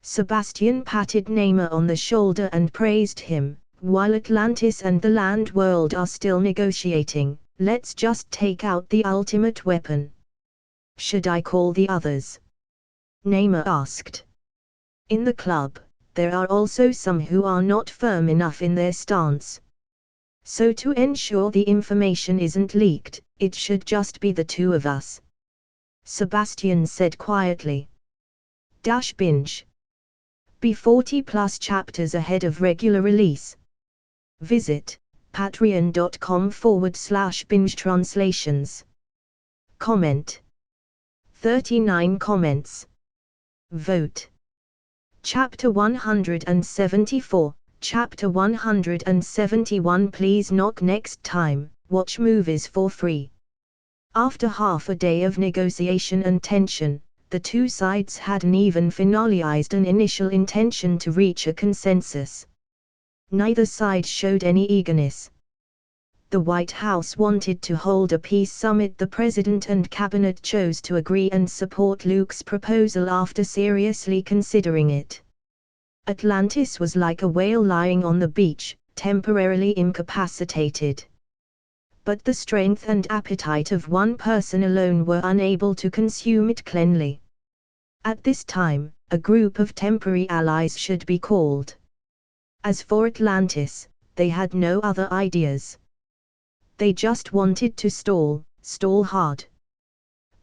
Sebastian patted Naima on the shoulder and praised him. While Atlantis and the land world are still negotiating, let's just take out the ultimate weapon. Should I call the others? Naima asked. In the club, there are also some who are not firm enough in their stance. So to ensure the information isn't leaked, it should just be the two of us. Sebastian said quietly. Binge. Be 40+ chapters ahead of regular release. Visit patreon.com/binge translations. Comment. 39 comments. Vote. Chapter 174, Chapter 171. Please knock next time. Watch movies for free. After half a day of negotiation and tension, the two sides hadn't even finalized an initial intention to reach a consensus. Neither side showed any eagerness. The White House wanted to hold a peace summit. The President and Cabinet chose to agree and support Luke's proposal after seriously considering it. Atlantis was like a whale lying on the beach, temporarily incapacitated. But the strength and appetite of one person alone were unable to consume it cleanly. At this time, a group of temporary allies should be called. As for Atlantis, they had no other ideas. They just wanted to stall hard.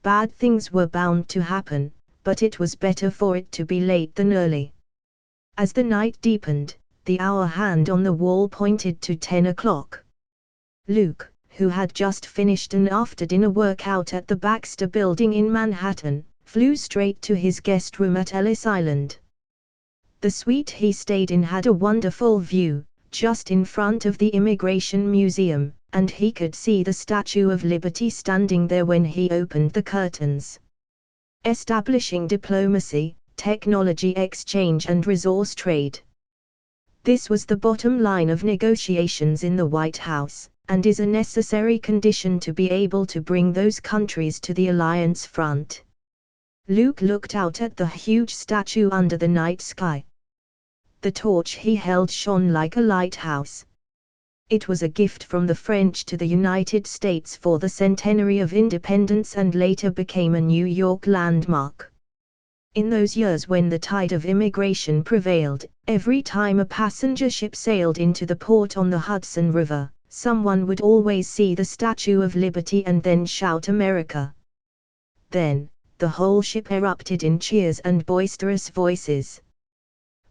Bad things were bound to happen, but it was better for it to be late than early. As the night deepened, the hour hand on the wall pointed to 10 o'clock. Luke, who had just finished an after-dinner workout at the Baxter Building in Manhattan, flew straight to his guest room at Ellis Island. The suite he stayed in had a wonderful view, just in front of the Immigration Museum, and he could see the Statue of Liberty standing there when he opened the curtains. Establishing diplomacy, technology exchange and resource trade. This was the bottom line of negotiations in the White House, and is a necessary condition to be able to bring those countries to the alliance front. Luke looked out at the huge statue under the night sky. The torch he held shone like a lighthouse. It was a gift from the French to the United States for the centenary of independence and later became a New York landmark. In those years when the tide of immigration prevailed, every time a passenger ship sailed into the port on the Hudson River, someone would always see the Statue of Liberty and then shout "America." Then, the whole ship erupted in cheers and boisterous voices.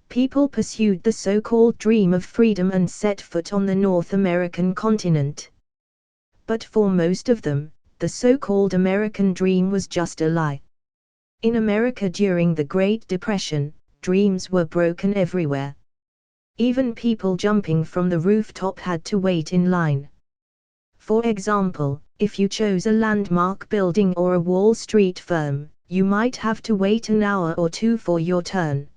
People pursued the so-called dream of freedom and set foot on the North American continent. But for most of them, the so-called American dream was just a lie. In America during the Great Depression, dreams were broken everywhere. Even people jumping from the rooftop had to wait in line. For example, if you chose a landmark building or a Wall Street firm, you might have to wait an hour or two for your turn.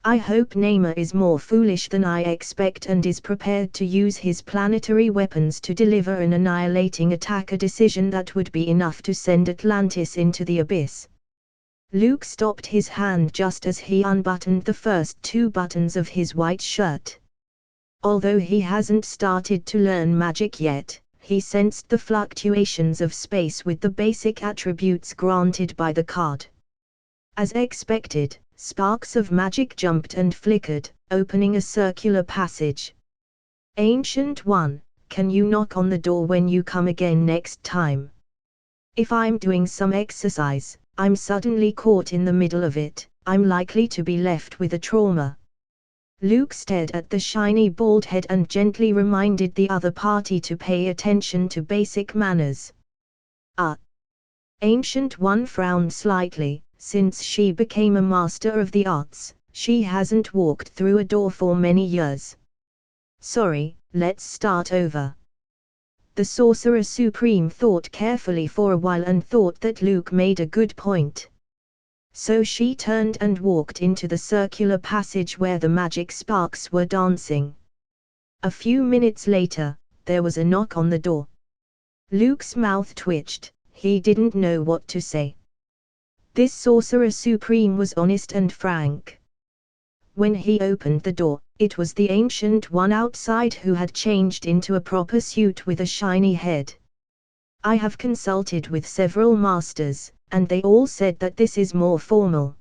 I hope Neymar is more foolish than I expect and is prepared to use his planetary weapons to deliver an annihilating attack, a decision that would be enough to send Atlantis into the abyss. Luke stopped his hand just as he unbuttoned the first 2 buttons of his white shirt. Although he hasn't started to learn magic yet, he sensed the fluctuations of space with the basic attributes granted by the card. As expected, sparks of magic jumped and flickered, opening a circular passage. Ancient One, can you knock on the door when you come again next time? If I'm doing some exercise, I'm suddenly caught in the middle of it, I'm likely to be left with a trauma. Luke stared at the shiny bald head and gently reminded the other party to pay attention to basic manners. Ancient One frowned slightly. Since she became a master of the arts, she hasn't walked through a door for many years. Sorry, let's start over. The Sorcerer Supreme thought carefully for a while and thought that Luke made a good point. So she turned and walked into the circular passage where the magic sparks were dancing. A few minutes later, there was a knock on the door. Luke's mouth twitched, he didn't know what to say. This Sorcerer Supreme was honest and frank. When he opened the door, it was the Ancient One outside who had changed into a proper suit with a shiny head. I have consulted with several masters, and they all said that this is more formal.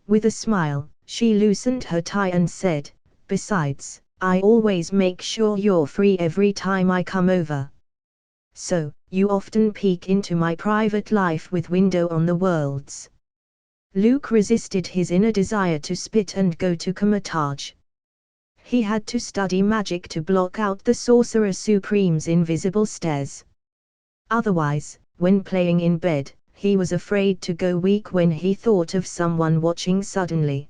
With a smile, she loosened her tie and said, besides, I always make sure you're free every time I come over. So, you often peek into my private life with window on the worlds. Luke resisted his inner desire to spit and go to Comatage. He had to study magic to block out the Sorcerer Supreme's invisible stares. Otherwise, when playing in bed, he was afraid to go weak when he thought of someone watching suddenly.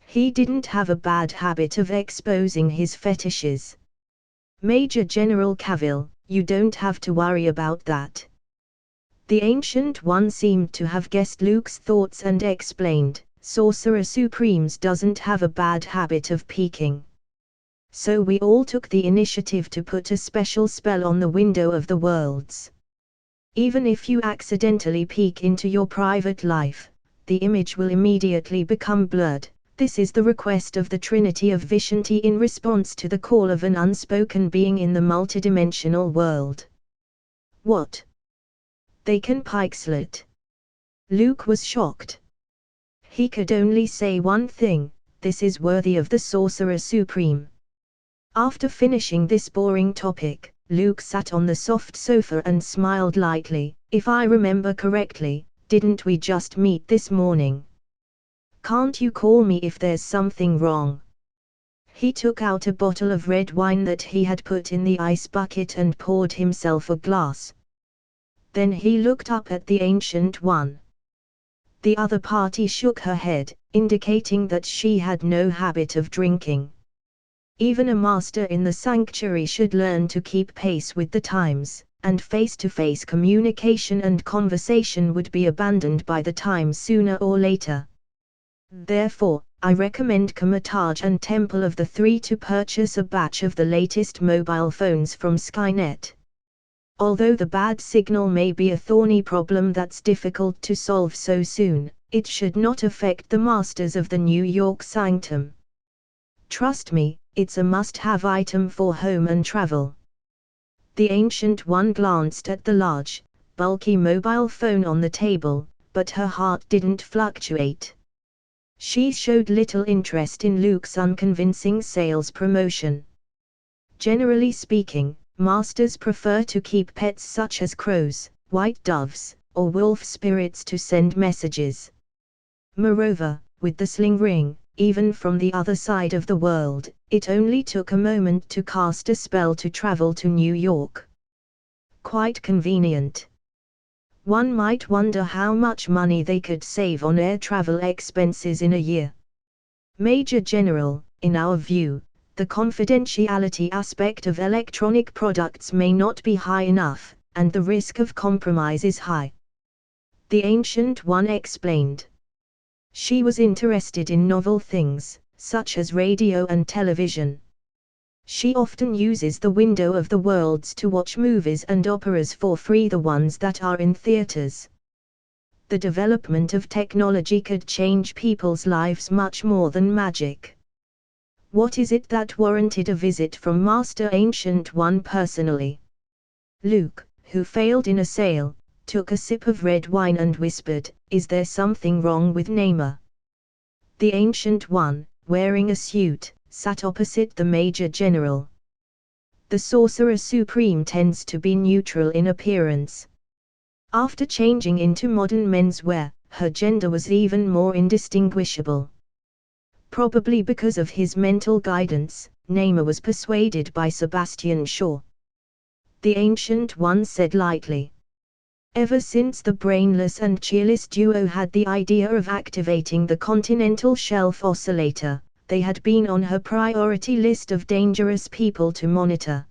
He didn't have a bad habit of exposing his fetishes. Major General Cavill, you don't have to worry about that. The Ancient One seemed to have guessed Luke's thoughts and explained, Sorcerer Supremes doesn't have a bad habit of peeking. So we all took the initiative to put a special spell on the window of the worlds. Even if you accidentally peek into your private life, the image will immediately become blurred. This is the request of the Trinity of Vishanti in response to the call of an unspoken being in the multidimensional world. What? They can pixelate? Luke was shocked. He could only say one thing, this is worthy of the Sorcerer Supreme. After finishing this boring topic, Luke sat on the soft sofa and smiled lightly. If I remember correctly, didn't we just meet this morning? Can't you call me if there's something wrong? He took out a bottle of red wine that he had put in the ice bucket and poured himself a glass. Then he looked up at the Ancient One. The other party shook her head, indicating that she had no habit of drinking. Even a master in the sanctuary should learn to keep pace with the times, and face-to-face communication and conversation would be abandoned by the time sooner or later. Therefore, I recommend Kamataj and Temple of the Three to purchase a batch of the latest mobile phones from Skynet. Although the bad signal may be a thorny problem that's difficult to solve so soon, it should not affect the masters of the New York Sanctum. Trust me, it's a must-have item for home and travel. The Ancient One glanced at the large, bulky mobile phone on the table, but her heart didn't fluctuate. She showed little interest in Luke's unconvincing sales promotion. Generally speaking, masters prefer to keep pets such as crows, white doves, or wolf spirits to send messages. Moreover, with the sling ring, even from the other side of the world, it only took a moment to cast a spell to travel to New York. Quite convenient. One might wonder how much money they could save on air travel expenses in a year. Major General, in our view, the confidentiality aspect of electronic products may not be high enough, and the risk of compromise is high. The Ancient One explained. She was interested in novel things, such as radio and television. She often uses the window of the worlds to watch movies and operas for free, the ones that are in theaters. The development of technology could change people's lives much more than magic. What is it that warranted a visit from Master Ancient One personally? Luke, who failed in a sale, took a sip of red wine and whispered, "Is there something wrong with Naima?" The Ancient One, wearing a suit, sat opposite the Major General. The Sorcerer Supreme tends to be neutral in appearance. After changing into modern menswear, her gender was even more indistinguishable. Probably because of his mental guidance, Naima was persuaded by Sebastian Shaw. The Ancient One said lightly. Ever since the brainless and cheerless duo had the idea of activating the Continental Shelf Oscillator, they had been on her priority list of dangerous people to monitor.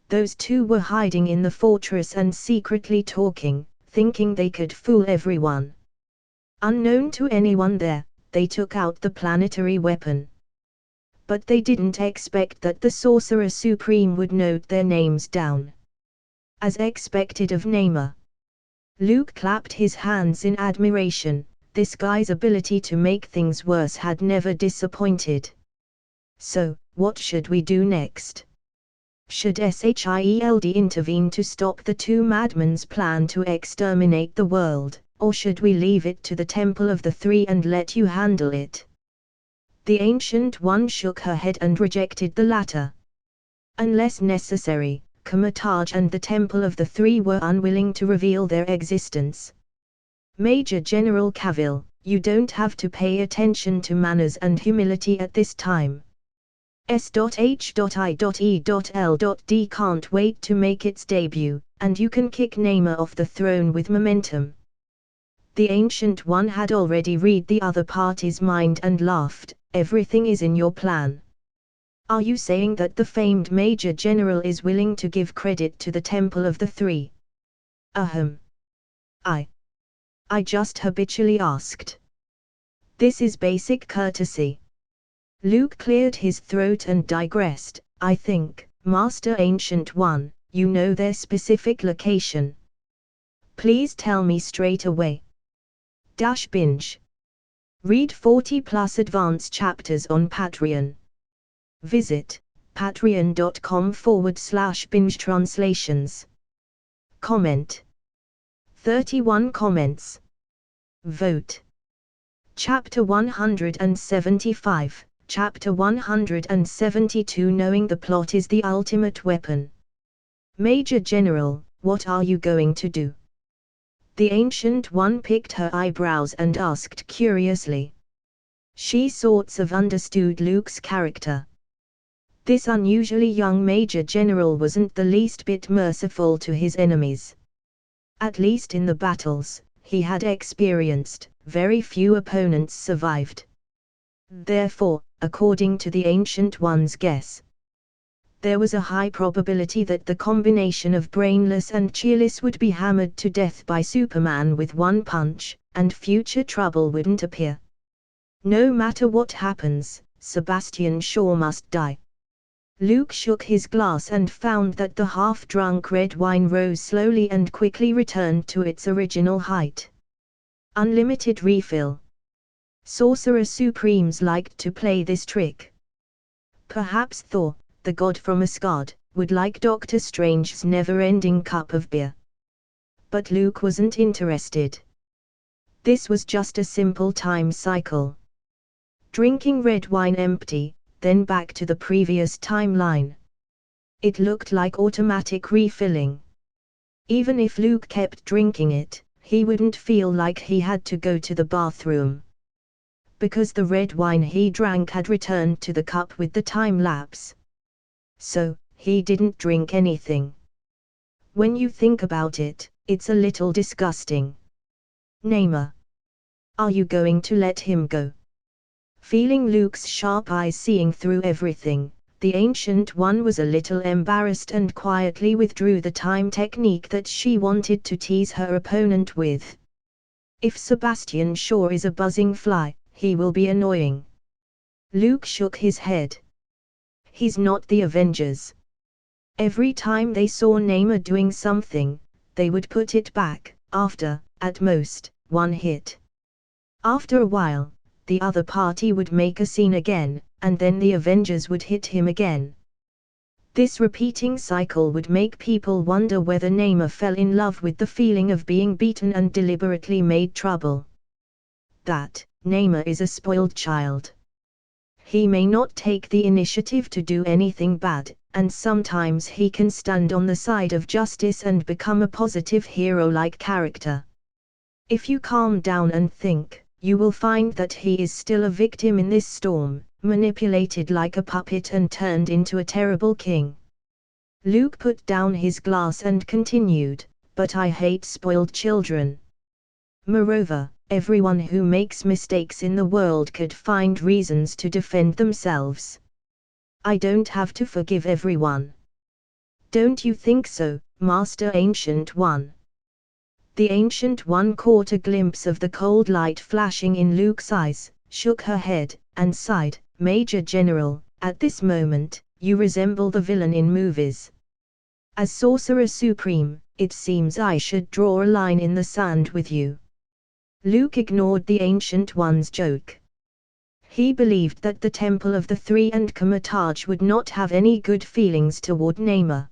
Those two were hiding in the fortress and secretly talking, thinking they could fool everyone. Unknown to anyone there, they took out the planetary weapon. But they didn't expect that the Sorcerer Supreme would note their names down. As expected of Naima. Luke clapped his hands in admiration. This guy's ability to make things worse had never disappointed. So, what should we do next? Should SHIELD intervene to stop the two madmen's plan to exterminate the world, or should we leave it to the Temple of the Three and let you handle it? The Ancient One shook her head and rejected the latter. Unless necessary, Kamataj and the Temple of the Three were unwilling to reveal their existence. Major General Cavill, you don't have to pay attention to manners and humility at this time. S.H.I.E.L.D. can't wait to make its debut, and you can kick Naima off the throne with momentum. The Ancient One had already read the other party's mind and laughed. Everything is in your plan. Are you saying that the famed Major General is willing to give credit to the Temple of the Three? Ahem. I just habitually asked. This is basic courtesy. Luke cleared his throat and digressed. I think, Master Ancient One, you know their specific location. Please tell me straight away. Binge. Read 40+ advanced chapters on Patreon. Visit patreon.com/binge translations. Comment. 31 comments. Vote. Chapter 175, Chapter 172. Knowing the plot is the ultimate weapon. Major General, what are you going to do? The Ancient One picked her eyebrows and asked curiously. She sorts of understood Luke's character. This unusually young Major General wasn't the least bit merciful to his enemies. At least in the battles he had experienced, very few opponents survived. Therefore, according to the Ancient One's guess, there was a high probability that the combination of brainless and cheerless would be hammered to death by Superman with one punch, and future trouble wouldn't appear. No matter what happens, Sebastian Shaw must die. Luke shook his glass and found that the half-drunk red wine rose slowly and quickly returned to its original height. Unlimited refill. Sorcerer Supremes liked to play this trick. Perhaps Thor, the god from Asgard, would like Doctor Strange's never-ending cup of beer. But Luke wasn't interested. This was just a simple time cycle. Drinking red wine empty, then back to the previous timeline. It looked like automatic refilling. Even if Luke kept drinking it, he wouldn't feel like he had to go to the bathroom. Because the red wine he drank had returned to the cup with the time lapse. So, he didn't drink anything. When you think about it, it's a little disgusting. Namor. Are you going to let him go? Feeling Luke's sharp eyes seeing through everything, the Ancient One was a little embarrassed and quietly withdrew the time technique that she wanted to tease her opponent with. If Sebastian Shaw is a buzzing fly, he will be annoying. Luke shook his head. He's not the Avengers. Every time they saw Namor doing something, they would put it back, after, at most, one hit. After a while, the other party would make a scene again, and then the Avengers would hit him again. This repeating cycle would make people wonder whether Namor fell in love with the feeling of being beaten and deliberately made trouble. That Namor is a spoiled child. He may not take the initiative to do anything bad, and sometimes he can stand on the side of justice and become a positive hero-like character. If you calm down and think, you will find that he is still a victim in this storm, manipulated like a puppet and turned into a terrible king. Luke put down his glass and continued, but I hate spoiled children. Moreover, everyone who makes mistakes in the world could find reasons to defend themselves. I don't have to forgive everyone. Don't you think so, Master Ancient One? The Ancient One caught a glimpse of the cold light flashing in Luke's eyes, shook her head, and sighed, Major General, at this moment, you resemble the villain in movies. As Sorcerer Supreme, it seems I should draw a line in the sand with you. Luke ignored the Ancient One's joke. He believed that the Temple of the Three and Kamar-Taj would not have any good feelings toward Namor.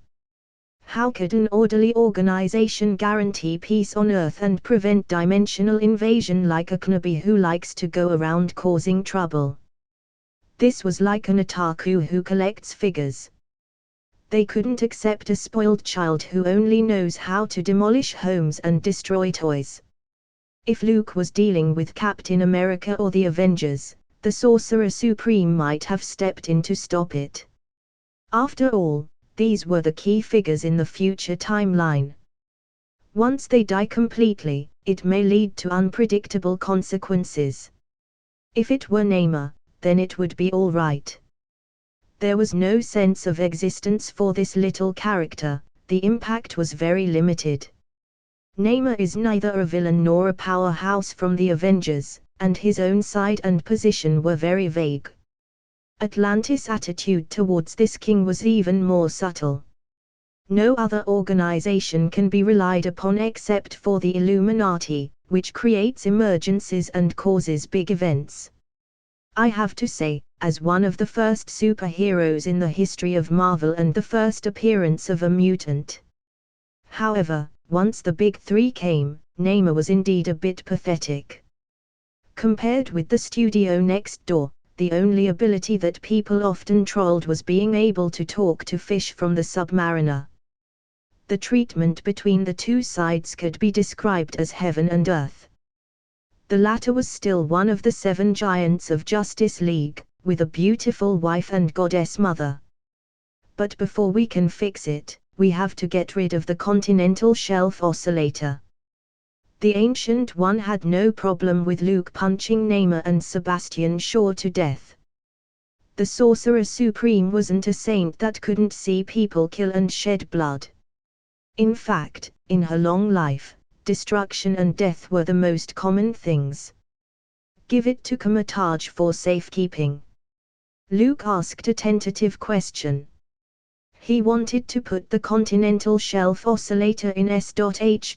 How could an orderly organization guarantee peace on Earth and prevent dimensional invasion like a knobby who likes to go around causing trouble? This was like an otaku who collects figures. They couldn't accept a spoiled child who only knows how to demolish homes and destroy toys. If Luke was dealing with Captain America or the Avengers, the Sorcerer Supreme might have stepped in to stop it. After all, these were the key figures in the future timeline. Once they die completely, it may lead to unpredictable consequences. If it were Namor, then it would be all right. There was no sense of existence for this little character, the impact was very limited. Namor is neither a villain nor a powerhouse from the Avengers, and his own side and position were very vague. Atlantis' attitude towards this king was even more subtle. No other organization can be relied upon except for the Illuminati, which creates emergencies and causes big events. I have to say, as one of the first superheroes in the history of Marvel and the first appearance of a mutant. However, once the big three came, Namor was indeed a bit pathetic. Compared with the studio next door, the only ability that people often trolled was being able to talk to fish from the Submariner. The treatment between the two sides could be described as heaven and earth. The latter was still one of the 7 giants of Justice League, with a beautiful wife and goddess mother. But before we can fix it, we have to get rid of the continental shelf oscillator. The Ancient One had no problem with Luke punching Namor and Sebastian Shaw to death. The Sorcerer Supreme wasn't a saint that couldn't see people kill and shed blood. In fact, in her long life, destruction and death were the most common things. Give it to Comatage for safekeeping. Luke asked a tentative question. He wanted to put the continental shelf oscillator in S.H.I.E.L.D.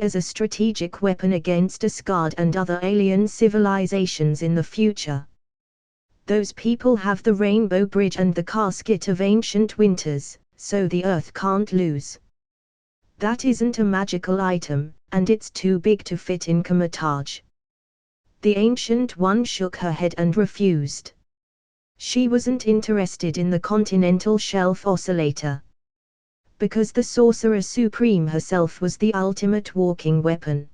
as a strategic weapon against Asgard and other alien civilizations in the future. Those people have the Rainbow Bridge and the Casket of Ancient Winters, so the Earth can't lose. That isn't a magical item, and it's too big to fit in Comatage. The Ancient One shook her head and refused. She wasn't interested in the continental shelf oscillator. Because the Sorcerer Supreme herself was the ultimate walking weapon.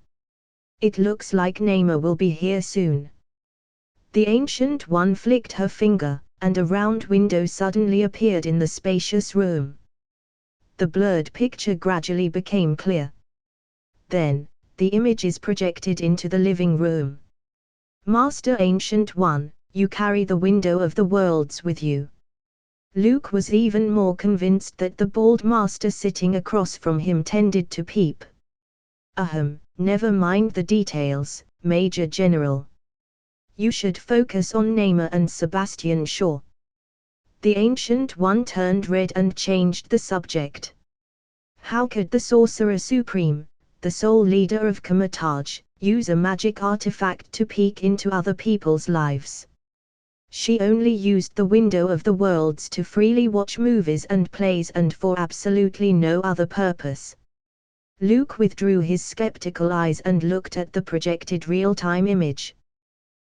It looks like Namor will be here soon. The Ancient One flicked her finger, and a round window suddenly appeared in the spacious room. The blurred picture gradually became clear. Then, the image is projected into the living room. Master Ancient One, you carry the window of the worlds with you. Luke was even more convinced that the bald master sitting across from him tended to peep. Never mind the details, Major General. You should focus on Namor and Sebastian Shaw. The Ancient One turned red and changed the subject. How could the Sorcerer Supreme, the sole leader of Comatage, use a magic artifact to peek into other people's lives? She only used the window of the worlds to freely watch movies and plays and for absolutely no other purpose. Luke withdrew his skeptical eyes and looked at the projected real-time image.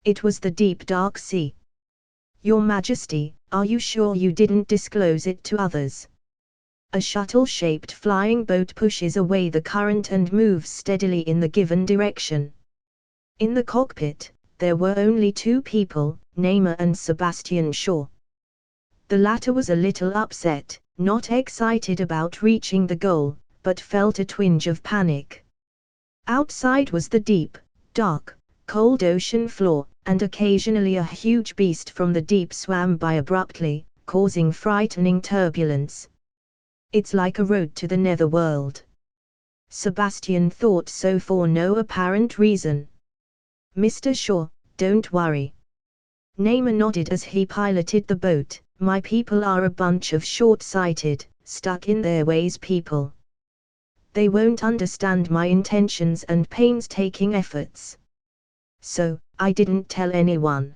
It was the deep dark sea. Your Majesty, are you sure you didn't disclose it to others? A shuttle-shaped flying boat pushes away the current and moves steadily in the given direction. In the cockpit, there were only 2 people, Namor and Sebastian Shaw. The latter was a little upset, not excited about reaching the goal, but felt a twinge of panic. Outside was the deep, dark, cold ocean floor, and occasionally a huge beast from the deep swam by abruptly, causing frightening turbulence. It's like a road to the netherworld. Sebastian thought so for no apparent reason. Mr. Shaw, don't worry. Namor nodded as he piloted the boat. My people are a bunch of short-sighted, stuck-in-their-ways people. They won't understand my intentions and painstaking efforts. So, I didn't tell anyone.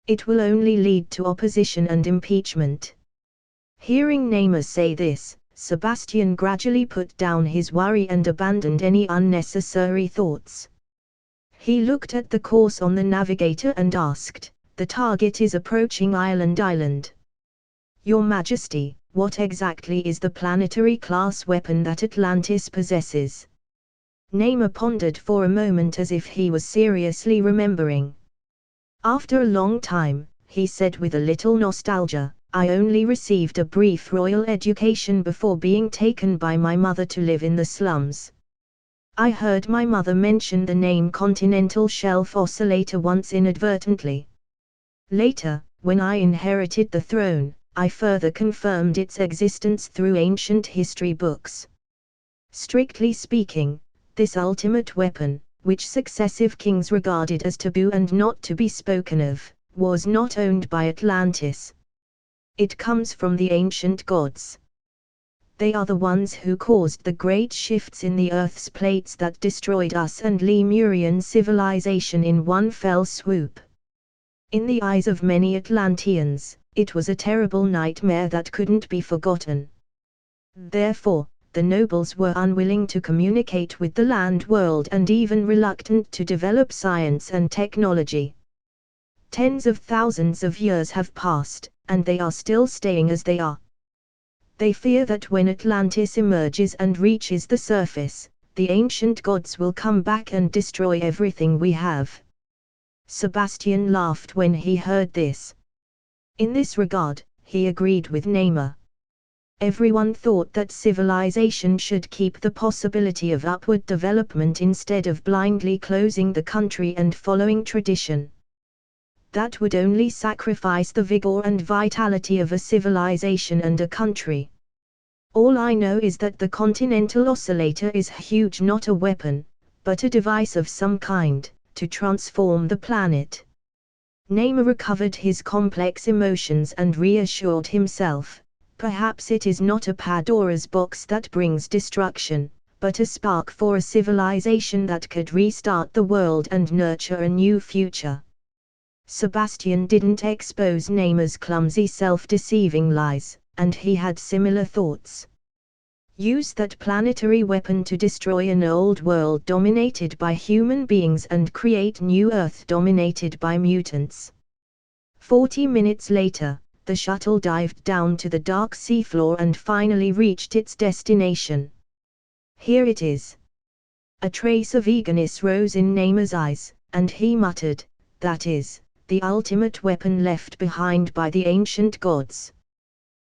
It will only lead to opposition and impeachment. Hearing Namor say this, Sebastian gradually put down his worry and abandoned any unnecessary thoughts. He looked at the course on the navigator and asked, the target is approaching Island. Your Majesty, what exactly is the planetary-class weapon that Atlantis possesses? Namor pondered for a moment as if he was seriously remembering. After a long time, he said with a little nostalgia, I only received a brief royal education before being taken by my mother to live in the slums. I heard my mother mention the name Continental Shelf Oscillator once inadvertently. Later, when I inherited the throne, I further confirmed its existence through ancient history books. Strictly speaking, this ultimate weapon, which successive kings regarded as taboo and not to be spoken of, was not owned by Atlantis. It comes from the ancient gods. They are the ones who caused the great shifts in the Earth's plates that destroyed us and Lemurian civilization in one fell swoop. In the eyes of many Atlanteans, it was a terrible nightmare that couldn't be forgotten. Therefore, the nobles were unwilling to communicate with the land world and even reluctant to develop science and technology. Tens of thousands of years have passed, and they are still staying as they are. They fear that when Atlantis emerges and reaches the surface, the ancient gods will come back and destroy everything we have. Sebastian laughed when he heard this. In this regard, he agreed with Namer. Everyone thought that civilization should keep the possibility of upward development instead of blindly closing the country and following tradition. That would only sacrifice the vigor and vitality of a civilization and a country. All I know is that the Continental Oscillator is huge, not a weapon, but a device of some kind, to transform the planet. Namer recovered his complex emotions and reassured himself, perhaps it is not a Pandora's box that brings destruction, but a spark for a civilization that could restart the world and nurture a new future. Sebastian didn't expose Namer's clumsy self-deceiving lies, and he had similar thoughts. Use that planetary weapon to destroy an old world dominated by human beings and create new Earth dominated by mutants. 40 minutes later, the shuttle dived down to the dark seafloor and finally reached its destination. Here it is. A trace of eagerness rose in Namer's eyes, and he muttered, "That is the ultimate weapon left behind by the ancient gods."